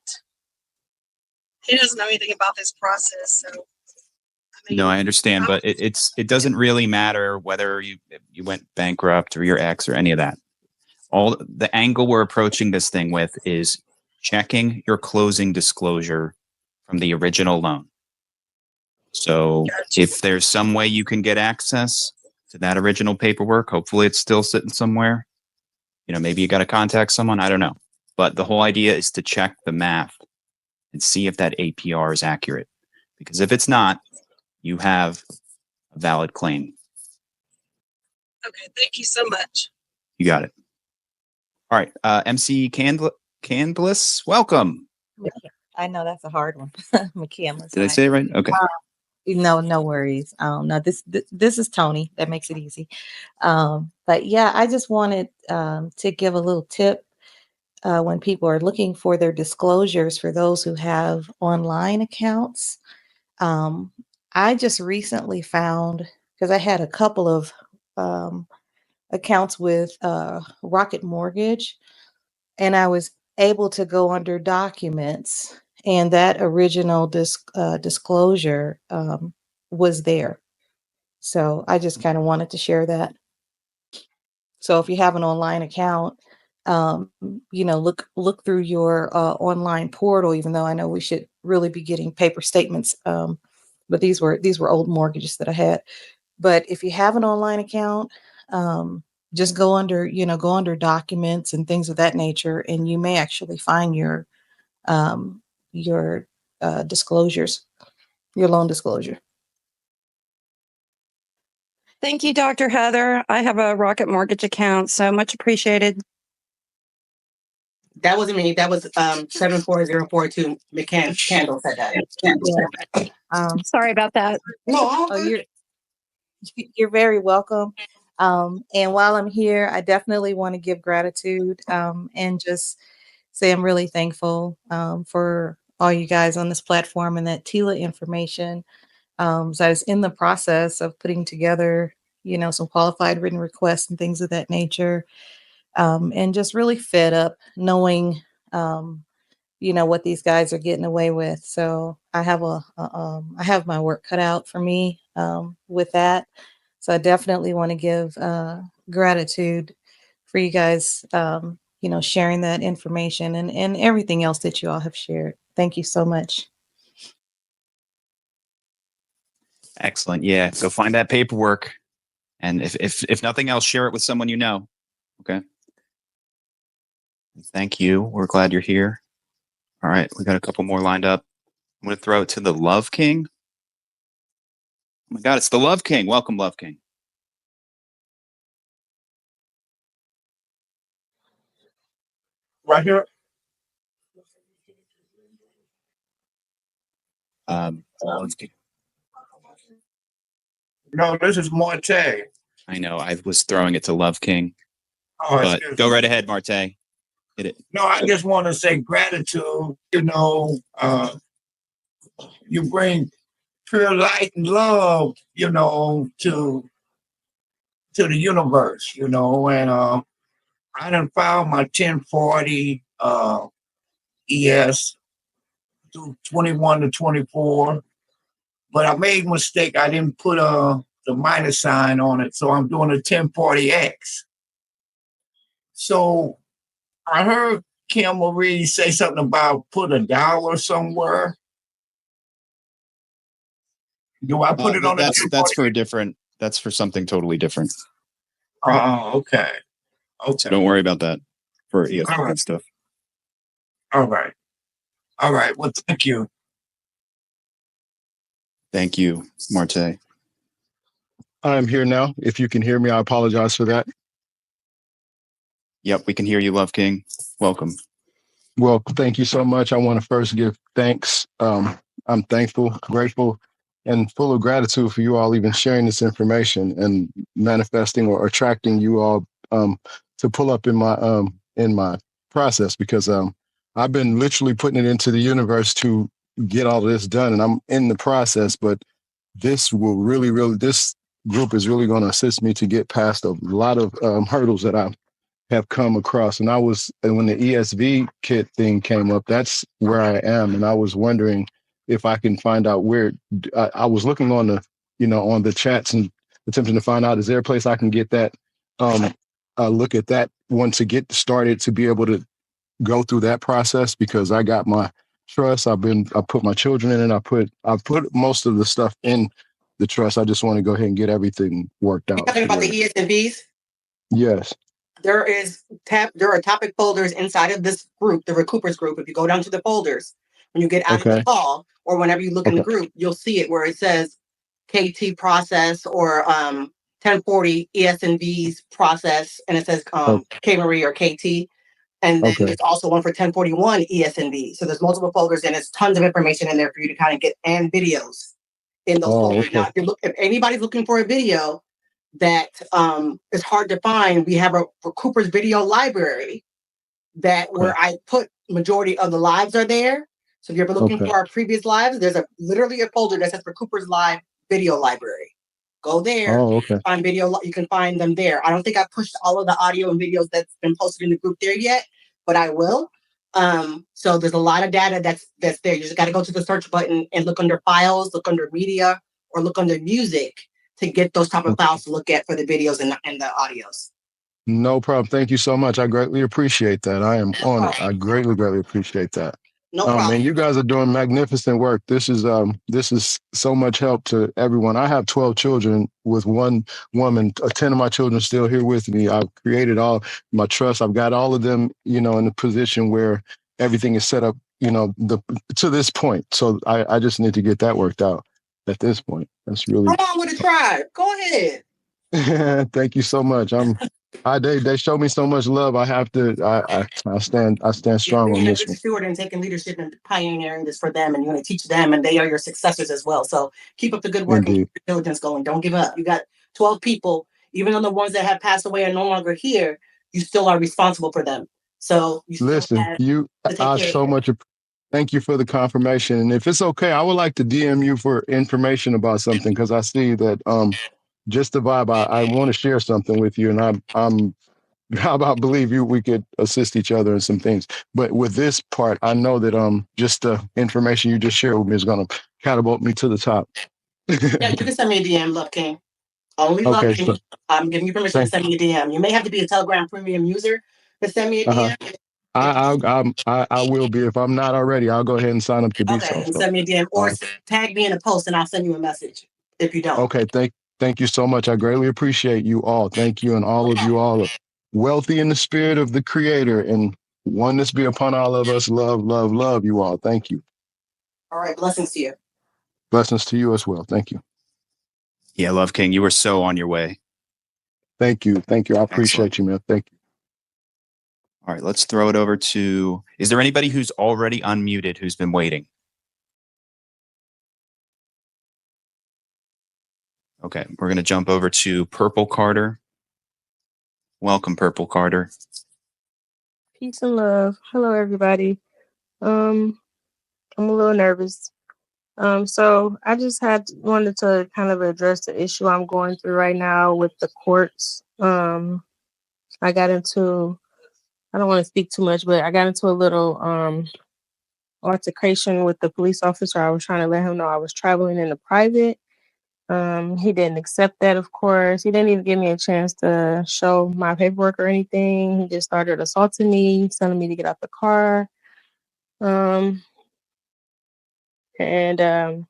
He doesn't know anything about this process, so. No, I understand, but it doesn't really matter whether you went bankrupt or your ex or any of that. All the angle we're approaching this thing with is checking your closing disclosure from the original loan. So if there's some way you can get access to that original paperwork, hopefully it's still sitting somewhere. Maybe you got to contact someone. I don't know. But the whole idea is to check the math and see if that APR is accurate. Because if it's not, you have a valid claim. Okay, thank you so much. You got it. All right. MC Candless, welcome. I know that's a hard one. McCandless. Did I say it right? Okay. No worries. No, this is Tony. That makes it easy. But yeah, I just wanted to give a little tip when people are looking for their disclosures for those who have online accounts. I just recently found, because I had a couple of accounts with Rocket Mortgage, and I was able to go under documents, and that original disclosure was there. So I just kind of wanted to share that. So if you have an online account, look through your online portal, even though I know we should really be getting paper statements. But these were old mortgages that I had. But if you have an online account, just go under documents and things of that nature, and you may actually find your disclosures, your loan disclosure. Thank you, Dr. Heather. I have a Rocket Mortgage account, so much appreciated. That wasn't me. That was 74042 Candle said that. Sorry about that. No, you're very welcome. And while I'm here, I definitely want to give gratitude and just say I'm really thankful for all you guys on this platform and that TILA information. So I was in the process of putting together, some qualified written requests and things of that nature, and just really fed up knowing, what these guys are getting away with. So I have I have my work cut out for me with that. So I definitely want to give gratitude for you guys, sharing that information and everything else that you all have shared. Thank you so much. Excellent. Yeah. Go find that paperwork. And if nothing else, share it with someone you know. Okay. Thank you. We're glad you're here. All right. We got a couple more lined up. I'm going to throw it to the Love King. Oh my God, it's the Love King. Welcome, Love King. Right here. No, this is Marte. I know. I was throwing it to Love King. Oh, but go right ahead, Marte. Hit it. No, I just want to say gratitude. You bring pure light and love, to the universe, and I done filed my 1040 ES through 21 to 24. But I made a mistake. I didn't put the minus sign on it. So I'm doing a 1040X. So I heard Kim Marie say something about put $1 somewhere. Do I put it on the that's for a different, that's for something totally different. Oh, okay. Okay. So don't worry about that for All right. stuff. All right. All right. Well, thank you. Thank you, Marte. I'm here now. If you can hear me, I apologize for that. Yep, we can hear you, Love King. Welcome. Well, thank you so much. I want to first give thanks. I'm thankful, grateful, and full of gratitude for you all even sharing this information and manifesting or attracting you all to pull up in my process, because I've been literally putting it into the universe to get all of this done, and I'm in the process. But this will this group is really going to assist me to get past a lot of hurdles that I have come across. And when the ESV kit thing came up, that's where I am. And I was wondering if I can find out where. I was looking on on the chats and attempting to find out, is there a place I can get that, look at that one to get started, to be able to go through that process, because I got my trust. I put my children in it. I've put most of the stuff in the trust. I just want to go ahead and get everything worked out. You're talking about the ESNVs? Yes. There are topic folders inside of this group, the Recoupers group. If you go down to the folders, when you get out of the call, or whenever you look in the group, you'll see it where it says KT process or 1040 ESNVs process, and it says K Marie or KT. And then there's also one for 1041 ESNV. So there's multiple folders, and there's tons of information in there for you to kind of get, and videos in those folders. Now, if anybody's looking for a video that is hard to find, we have a Recoupers video library where I put majority of the lives are there. So if you're ever looking for our previous lives, there's literally a folder that says Recoupers Live Video Library. Go there, find video. You can find them there. I don't think I pushed all of the audio and videos that's been posted in the group there yet, but I will. So there's a lot of data that's there. You just got to go to the search button and look under files, look under media, or look under music to get those type of files to look at for the videos and the audios. No problem. Thank you so much. I greatly appreciate that. I am on it. I greatly appreciate that. No problem. And you guys are doing magnificent work. This is so much help to everyone. I have 12 children with one woman. 10 of my children are still here with me. I've created all my trust. I've got all of them, in a position where everything is set up, to this point. So I just need to get that worked out at this point. That's really. Come on with the tribe. Go ahead. Thank you so much. They show me so much love. I have to. I stand strong on this one. Steward and taking leadership and pioneering this for them, and you're going to teach them, and they are your successors as well. So keep up the good work and keep your diligence going. Don't give up. You got 12 people, even on the ones that have passed away and no longer here. You still are responsible for them. So listen, I so much. Thank you for the confirmation. And if it's okay, I would like to DM you for information about something, because I see that just the vibe. I want to share something with you, and I believe we could assist each other in some things. But with this part, I know that just the information you just shared with me is going to catapult me to the top. Yeah, you can send me a DM, Love King. Only Love King. So, I'm giving you permission to send me a DM. You may have to be a Telegram premium user to send me a DM. I will be. If I'm not already, I'll go ahead and sign up to be so. And send me a DM or tag me in a post, and I'll send you a message if you don't. Okay, thank you so much. I greatly appreciate you all. Thank you, and all of you all are wealthy in the spirit of the Creator, and oneness be upon all of us. Love, love, love you all. Thank you. All right, blessings to you. Blessings to you as well. Thank you. Yeah, Love King, you were so on your way. Thank you. I appreciate you, man. Thank you. All right, let's throw it over to, is there anybody who's already unmuted who's been waiting? Okay, we're going to jump over to Purple Carter. Welcome, Purple Carter. Peace and love. Hello, everybody. I'm a little nervous. So I just wanted to kind of address the issue I'm going through right now with the courts. I got into, I don't want to speak too much, but I got into a little altercation with the police officer. I was trying to let him know I was traveling in the private. He didn't accept that, of course. He didn't even give me a chance to show my paperwork or anything. He just started assaulting me, telling me to get out the car. And I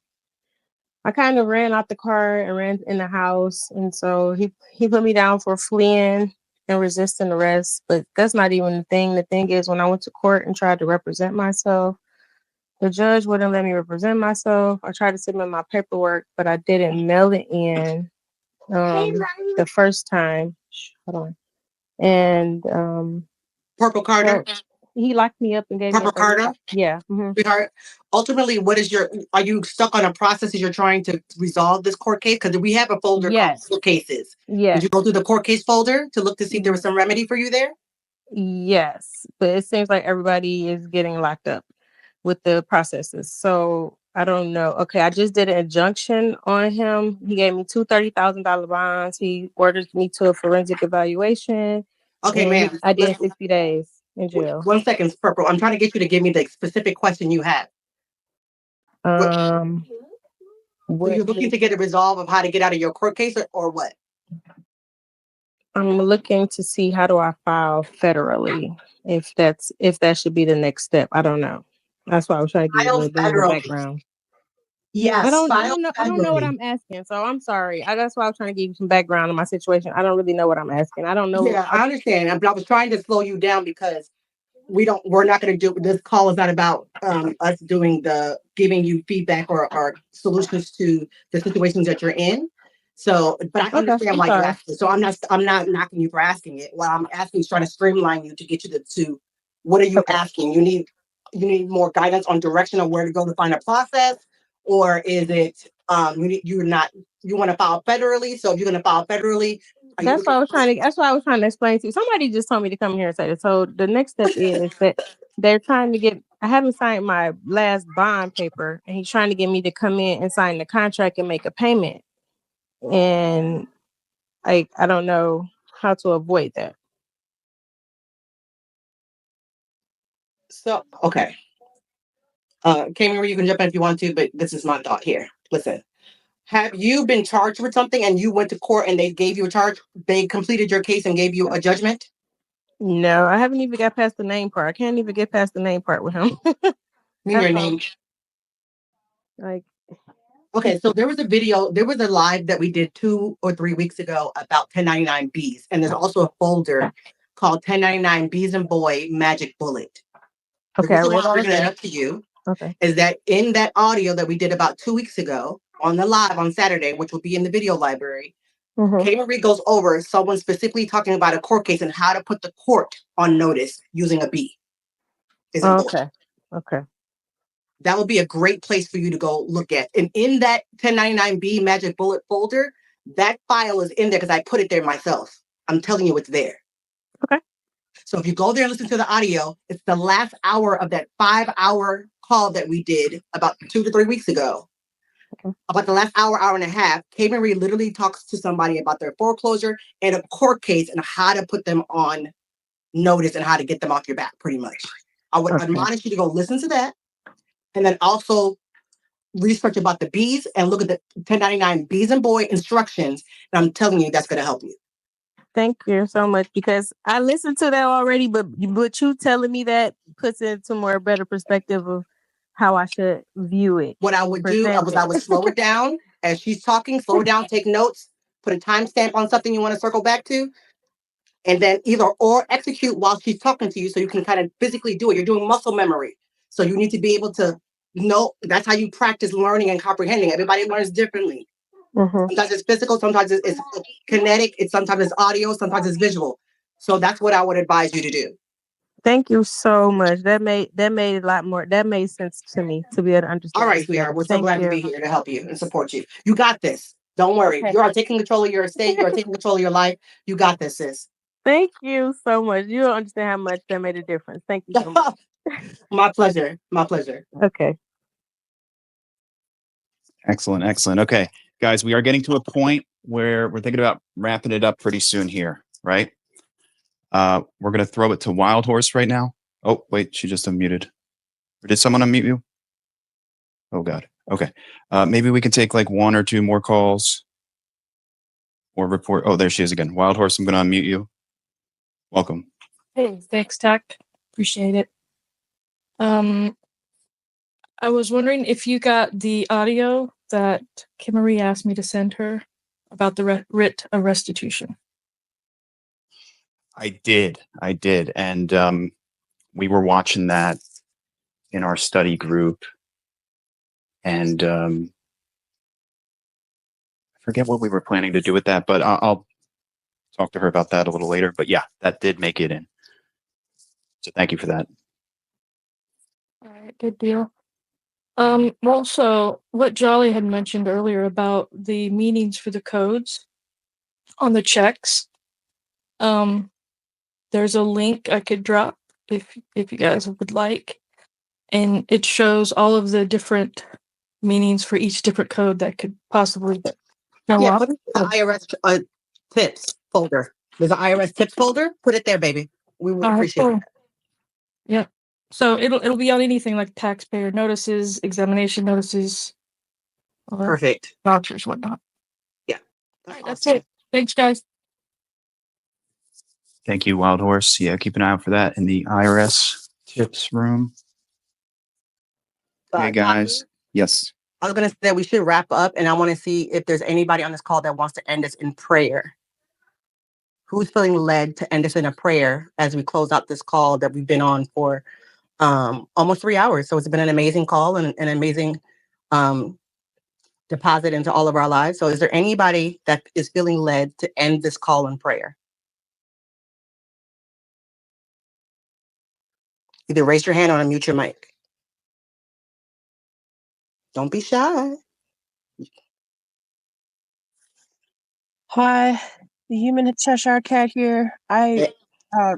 kind of ran out the car and ran in the house. And so he put me down for fleeing and resisting arrest. But that's not even the thing. The thing is, when I went to court and tried to represent myself, the judge wouldn't let me represent myself. I tried to submit my paperwork, but I didn't mail it in the first time. Hold on. And Purple Carter. so he locked me up and gave Purple me Carter. Yeah. Mm-hmm. Sweetheart, ultimately, are you stuck on a process as you're trying to resolve this court case? Because we have a folder called court cases. Yes. Did you go through the court case folder to look to see if there was some remedy for you there? Yes, but it seems like everybody is getting locked up with the processes. So I don't know. Okay, I just did an injunction on him. He gave me two $30,000 bonds. He ordered me to a forensic evaluation. Okay, ma'am. I did 60 days in jail. 1 second, Purple. I'm trying to get you to give me the specific question you have. So you're looking to get a resolve of how to get out of your court case or what? I'm looking to see how do I file federally, if that should be the next step. I don't know. That's why I was trying to give you a little bit of background. Yes, I don't know what I'm asking, so I'm sorry. That's why I was trying to give you some background on my situation. I don't really know what I'm asking. I don't know. Yeah, I understand. But I was trying to slow you down because we're not going to do this. Call is not about us giving you feedback or solutions to the situations that you're in. So, but I understand why you asked it. So I'm not knocking you for asking it. What I'm asking is trying to streamline you to get you to what are you asking? You need more guidance on direction of where to go to find a process, or is it you want to file federally? So if you're going to file federally, that's why I was trying to explain to you. Somebody just told me to come here and say this. So the next step is that they're trying to get. I haven't signed my last bond paper, and he's trying to get me to come in and sign the contract and make a payment. And I don't know how to avoid that. So okay. Cameron, you can jump in if you want to, but this is my thought here. Listen, have you been charged with something and you went to court and they gave you a charge? They completed your case and gave you a judgment? No, I haven't even got past the name part. I can't even get past the name part with him. Your name. Okay, so there was a live that we did 2 or 3 weeks ago about 1099Bs. And there's also a folder called 1099 Bees and Boy Magic Bullet. The reason why I'm bringing that up to you is that in that audio that we did about 2 weeks ago on the live on Saturday, which will be in the video library, Kay Marie goes over someone specifically talking about a court case and how to put the court on notice using a B. Okay. That would be a great place for you to go look at. And in that 1099B Magic Bullet folder, that file is in there because I put it there myself. I'm telling you it's there. Okay. So if you go there and listen to the audio, it's the last hour of that 5-hour call that we did about 2 to 3 weeks ago. About the last hour and a half, Kay Marie literally talks to somebody about their foreclosure and a court case and how to put them on notice and how to get them off your back, pretty much. I would admonish you to go listen to that and then also research about the B's and look at the 1099 Bees and Boy instructions. And I'm telling you, that's going to help you. Thank you so much, because I listened to that already, but you telling me that puts it into more better perspective of how I should view it. What I would do I would slow it down as she's talking, slow it down, take notes, put a timestamp on something you want to circle back to, and then either or execute while she's talking to you so you can kind of physically do it. You're doing muscle memory. So you need to be able to know. That's how you practice learning and comprehending. Everybody learns differently. Sometimes it's physical, sometimes it's kinetic, sometimes it's audio, sometimes it's visual. So that's what I would advise you to do. Thank you so much. That made a lot more. That made sense to me to be able to understand. All right, sweetheart. We're so glad to be here to help you and support you. You got this. Don't worry. You are taking control of your estate. You are taking control of your life. You got this, sis. Thank you so much. You don't understand how much that made a difference. Thank you so much. My pleasure. My pleasure. Okay. Excellent. Okay, guys, we are getting to a point where we're thinking about wrapping it up pretty soon here, right? We're going to throw it to Wild Horse right now. Oh, wait, she just unmuted. Or did someone unmute you? Oh God. Okay. Maybe we can take like one or two more calls or report. Oh, there she is again. Wild Horse, I'm going to unmute you. Welcome. Hey, thanks, Tack. Appreciate it. I was wondering if you got the audio that Kimmery asked me to send her about the writ of restitution. I did. And we were watching that in our study group. And I forget what we were planning to do with that, but I'll talk to her about that a little later. But yeah, that did make it in. So thank you for that. All right, good deal. Also, what Jolly had mentioned earlier about the meanings for the codes on the checks. There's a link I could drop if you guys would like, and it shows all of the different meanings for each different code that could possibly Yeah, show put up. it in the IRS tips folder. There's an IRS tips folder. Put it there, baby. We would appreciate Cool. it. Yeah. So it'll be on anything like taxpayer notices, examination notices, or Perfect. vouchers, whatnot. Yeah. All right, that's it. Thanks, guys. Thank you, Wild Horse. Yeah, keep an eye out for that in the IRS tips room. Hey, guys. Yes. I was going to say that we should wrap up, and I want to see if there's anybody on this call that wants to end us in prayer. Who's feeling led to end us in a prayer as we close out this call that we've been on for almost 3 hours? So it's been an amazing call and an amazing deposit into all of our lives. So is there anybody that is feeling led to end this call in prayer? Either raise your hand or unmute your mic. Don't be shy. Hi, the human Cheshire Cat here. I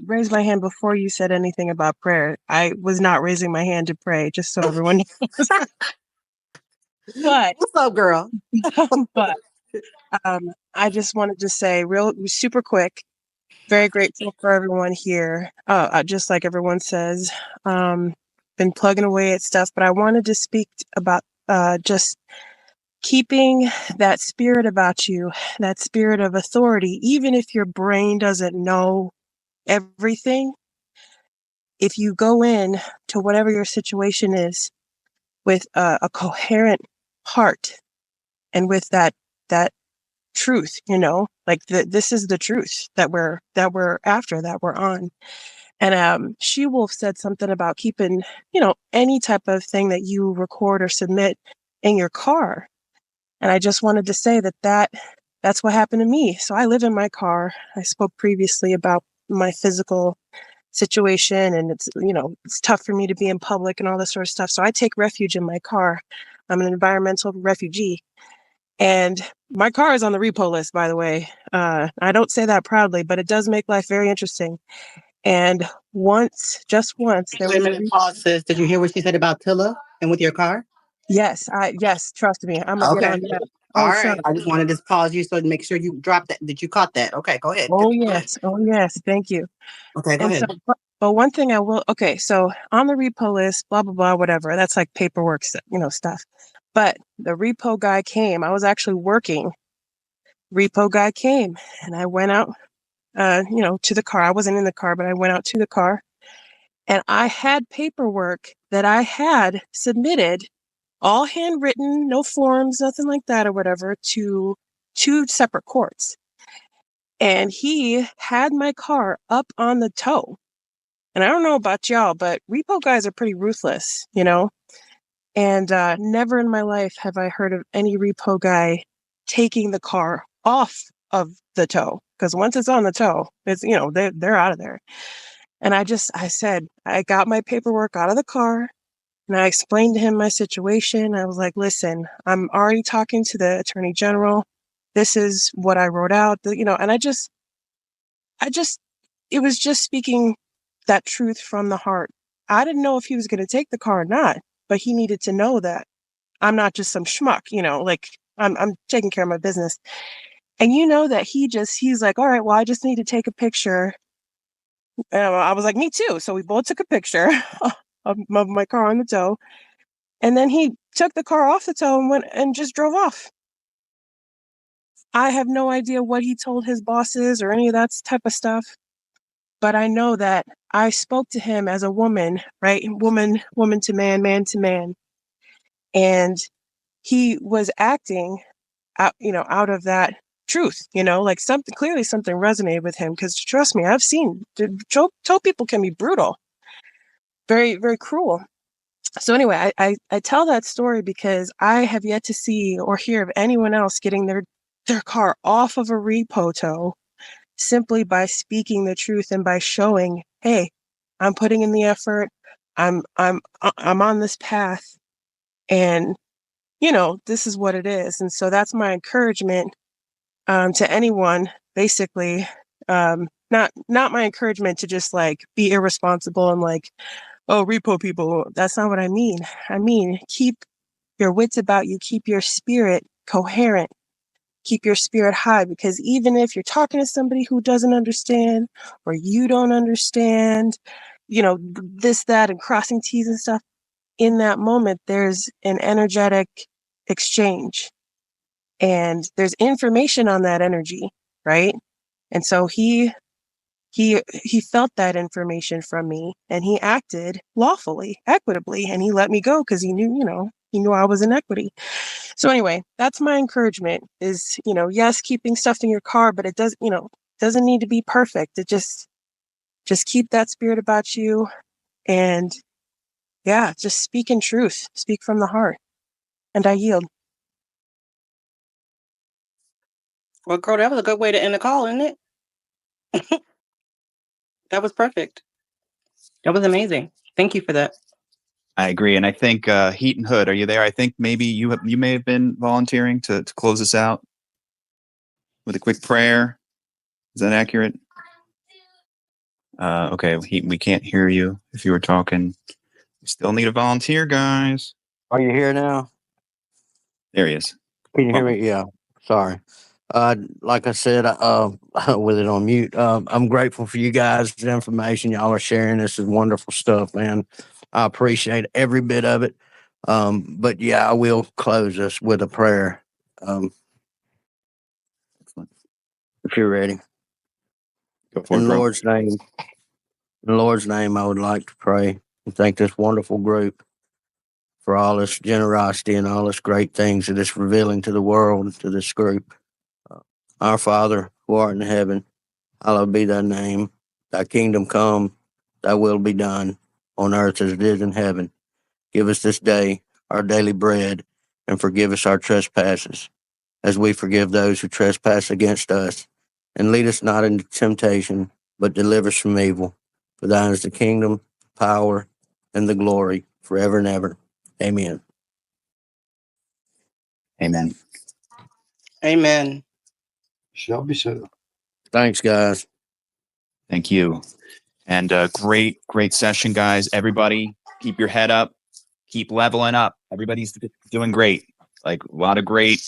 raised my hand before you said anything about prayer. I was not raising my hand to pray, just so everyone knows. But what's up, girl? but I just wanted to say, super quick, very grateful for everyone here. Just like everyone says, been plugging away at stuff, but I wanted to speak about just keeping that spirit about you, that spirit of authority, even if your brain doesn't know everything. If you go in to whatever your situation is with a coherent heart and with that truth, like this is the truth that we're after, that we're on. And She Wolf said something about keeping, any type of thing that you record or submit in your car. And I just wanted to say that's what happened to me. So I live in my car. I spoke previously about my physical situation, and it's tough for me to be in public and all this sort of stuff. So I take refuge in my car. I'm an environmental refugee. And my car is on the repo list, by the way. I don't say that proudly, but it does make life very interesting. And just once, there Wait a was minute, pause, sis. Did you hear what she said about TILA and with your car? Yes, trust me, I'm gonna get on that. All Sure. right. I just wanted to pause you so to make sure you dropped that. Did you caught that? Okay, go ahead. Oh yes, thank you. Okay, go And ahead. but one thing I will. Okay, so on the repo list, blah blah blah, whatever. That's like paperwork, stuff. But the repo guy came. I was actually working. Repo guy came, and I went out, to the car. I wasn't in the car, but I went out to the car, and I had paperwork that I had submitted, all handwritten, no forms, nothing like that or whatever, to 2 separate courts. And he had my car up on the tow. And I don't know about y'all, but repo guys are pretty ruthless, And never in my life have I heard of any repo guy taking the car off of the tow. Because once it's on the tow, it's, they're out of there. And I said, I got my paperwork out of the car, and I explained to him my situation. I was like, listen, I'm already talking to the attorney general. This is what I wrote out, and it was just speaking that truth from the heart. I didn't know if he was going to take the car or not, but he needed to know that I'm not just some schmuck, like I'm taking care of my business. And that he's like, all right, well, I just need to take a picture. And I was like, me too. So we both took a picture of my car on the tow. And then he took the car off the tow and went and just drove off. I have no idea what he told his bosses or any of that type of stuff. But I know that I spoke to him as a woman, right? Woman to man to man. And he was acting out of that truth, like clearly something resonated with him. Because trust me, I've seen tow people can be brutal, very, very cruel. So anyway, I tell that story because I have yet to see or hear of anyone else getting their car off of a repo tow simply by speaking the truth and by showing, hey, I'm putting in the effort. I'm on this path, and this is what it is. And so that's my encouragement to anyone, basically. Not my encouragement to just like be irresponsible and like, oh, repo people. That's not what I mean. I mean, keep your wits about you, keep your spirit coherent, keep your spirit high, because even if you're talking to somebody who doesn't understand or you don't understand, this, that, and crossing T's and stuff, in that moment, there's an energetic exchange and there's information on that energy, right? And so he felt that information from me and he acted lawfully, equitably, and he let me go because he knew, he knew I was in equity. So anyway, that's my encouragement is, yes, keeping stuff in your car, but it doesn't need to be perfect. It just keep that spirit about you and yeah, just speak in truth, speak from the heart. And I yield. Well, girl, that was a good way to end the call, isn't it? That was perfect. That was amazing. Thank you for that. I agree, and I think Heat and Hood, are you there? I think maybe you may have been volunteering to close us out with a quick prayer. Is that accurate? Okay, Heat, we can't hear you if you were talking. We still need a volunteer, guys. Are you here now? There he is. Can you hear me? Yeah. Sorry. Like I said, with it on mute, I'm grateful for you guys, the information y'all are sharing. This is wonderful stuff, man. I appreciate every bit of it. But yeah, I will close us with a prayer. If you're ready. Go for it, In bro. Lord's name, I would like to pray and thank this wonderful group for all this generosity and all this great things that it's revealing to the world, to this group. Our Father, who art in heaven, hallowed be thy name. Thy kingdom come, thy will be done, on earth as it is in heaven. Give us this day our daily bread, and forgive us our trespasses, as we forgive those who trespass against us. And lead us not into temptation, but deliver us from evil. For thine is the kingdom, power, and the glory, forever and ever. Amen. Amen. Amen. Shall be so. Thanks, guys. Thank you. And great session, guys. Everybody, keep your head up. Keep leveling up. Everybody's doing great. Like a lot of great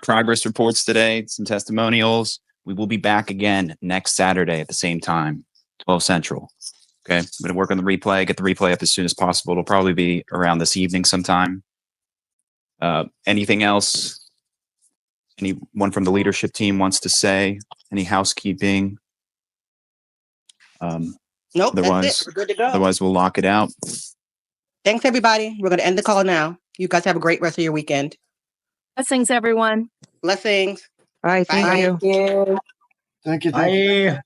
progress reports today, some testimonials. We will be back again next Saturday at the same time, 12 Central. Okay. I'm going to work on the replay, get the replay up as soon as possible. It'll probably be around this evening sometime. Anything else? Anyone from the leadership team wants to say? Any housekeeping? Nope, Otherwise, that's it. We're good to go. Otherwise, we'll lock it out. Thanks, everybody. We're going to end the call now. You guys have a great rest of your weekend. Blessings, everyone. Blessings. All right. Thank you. Thank you.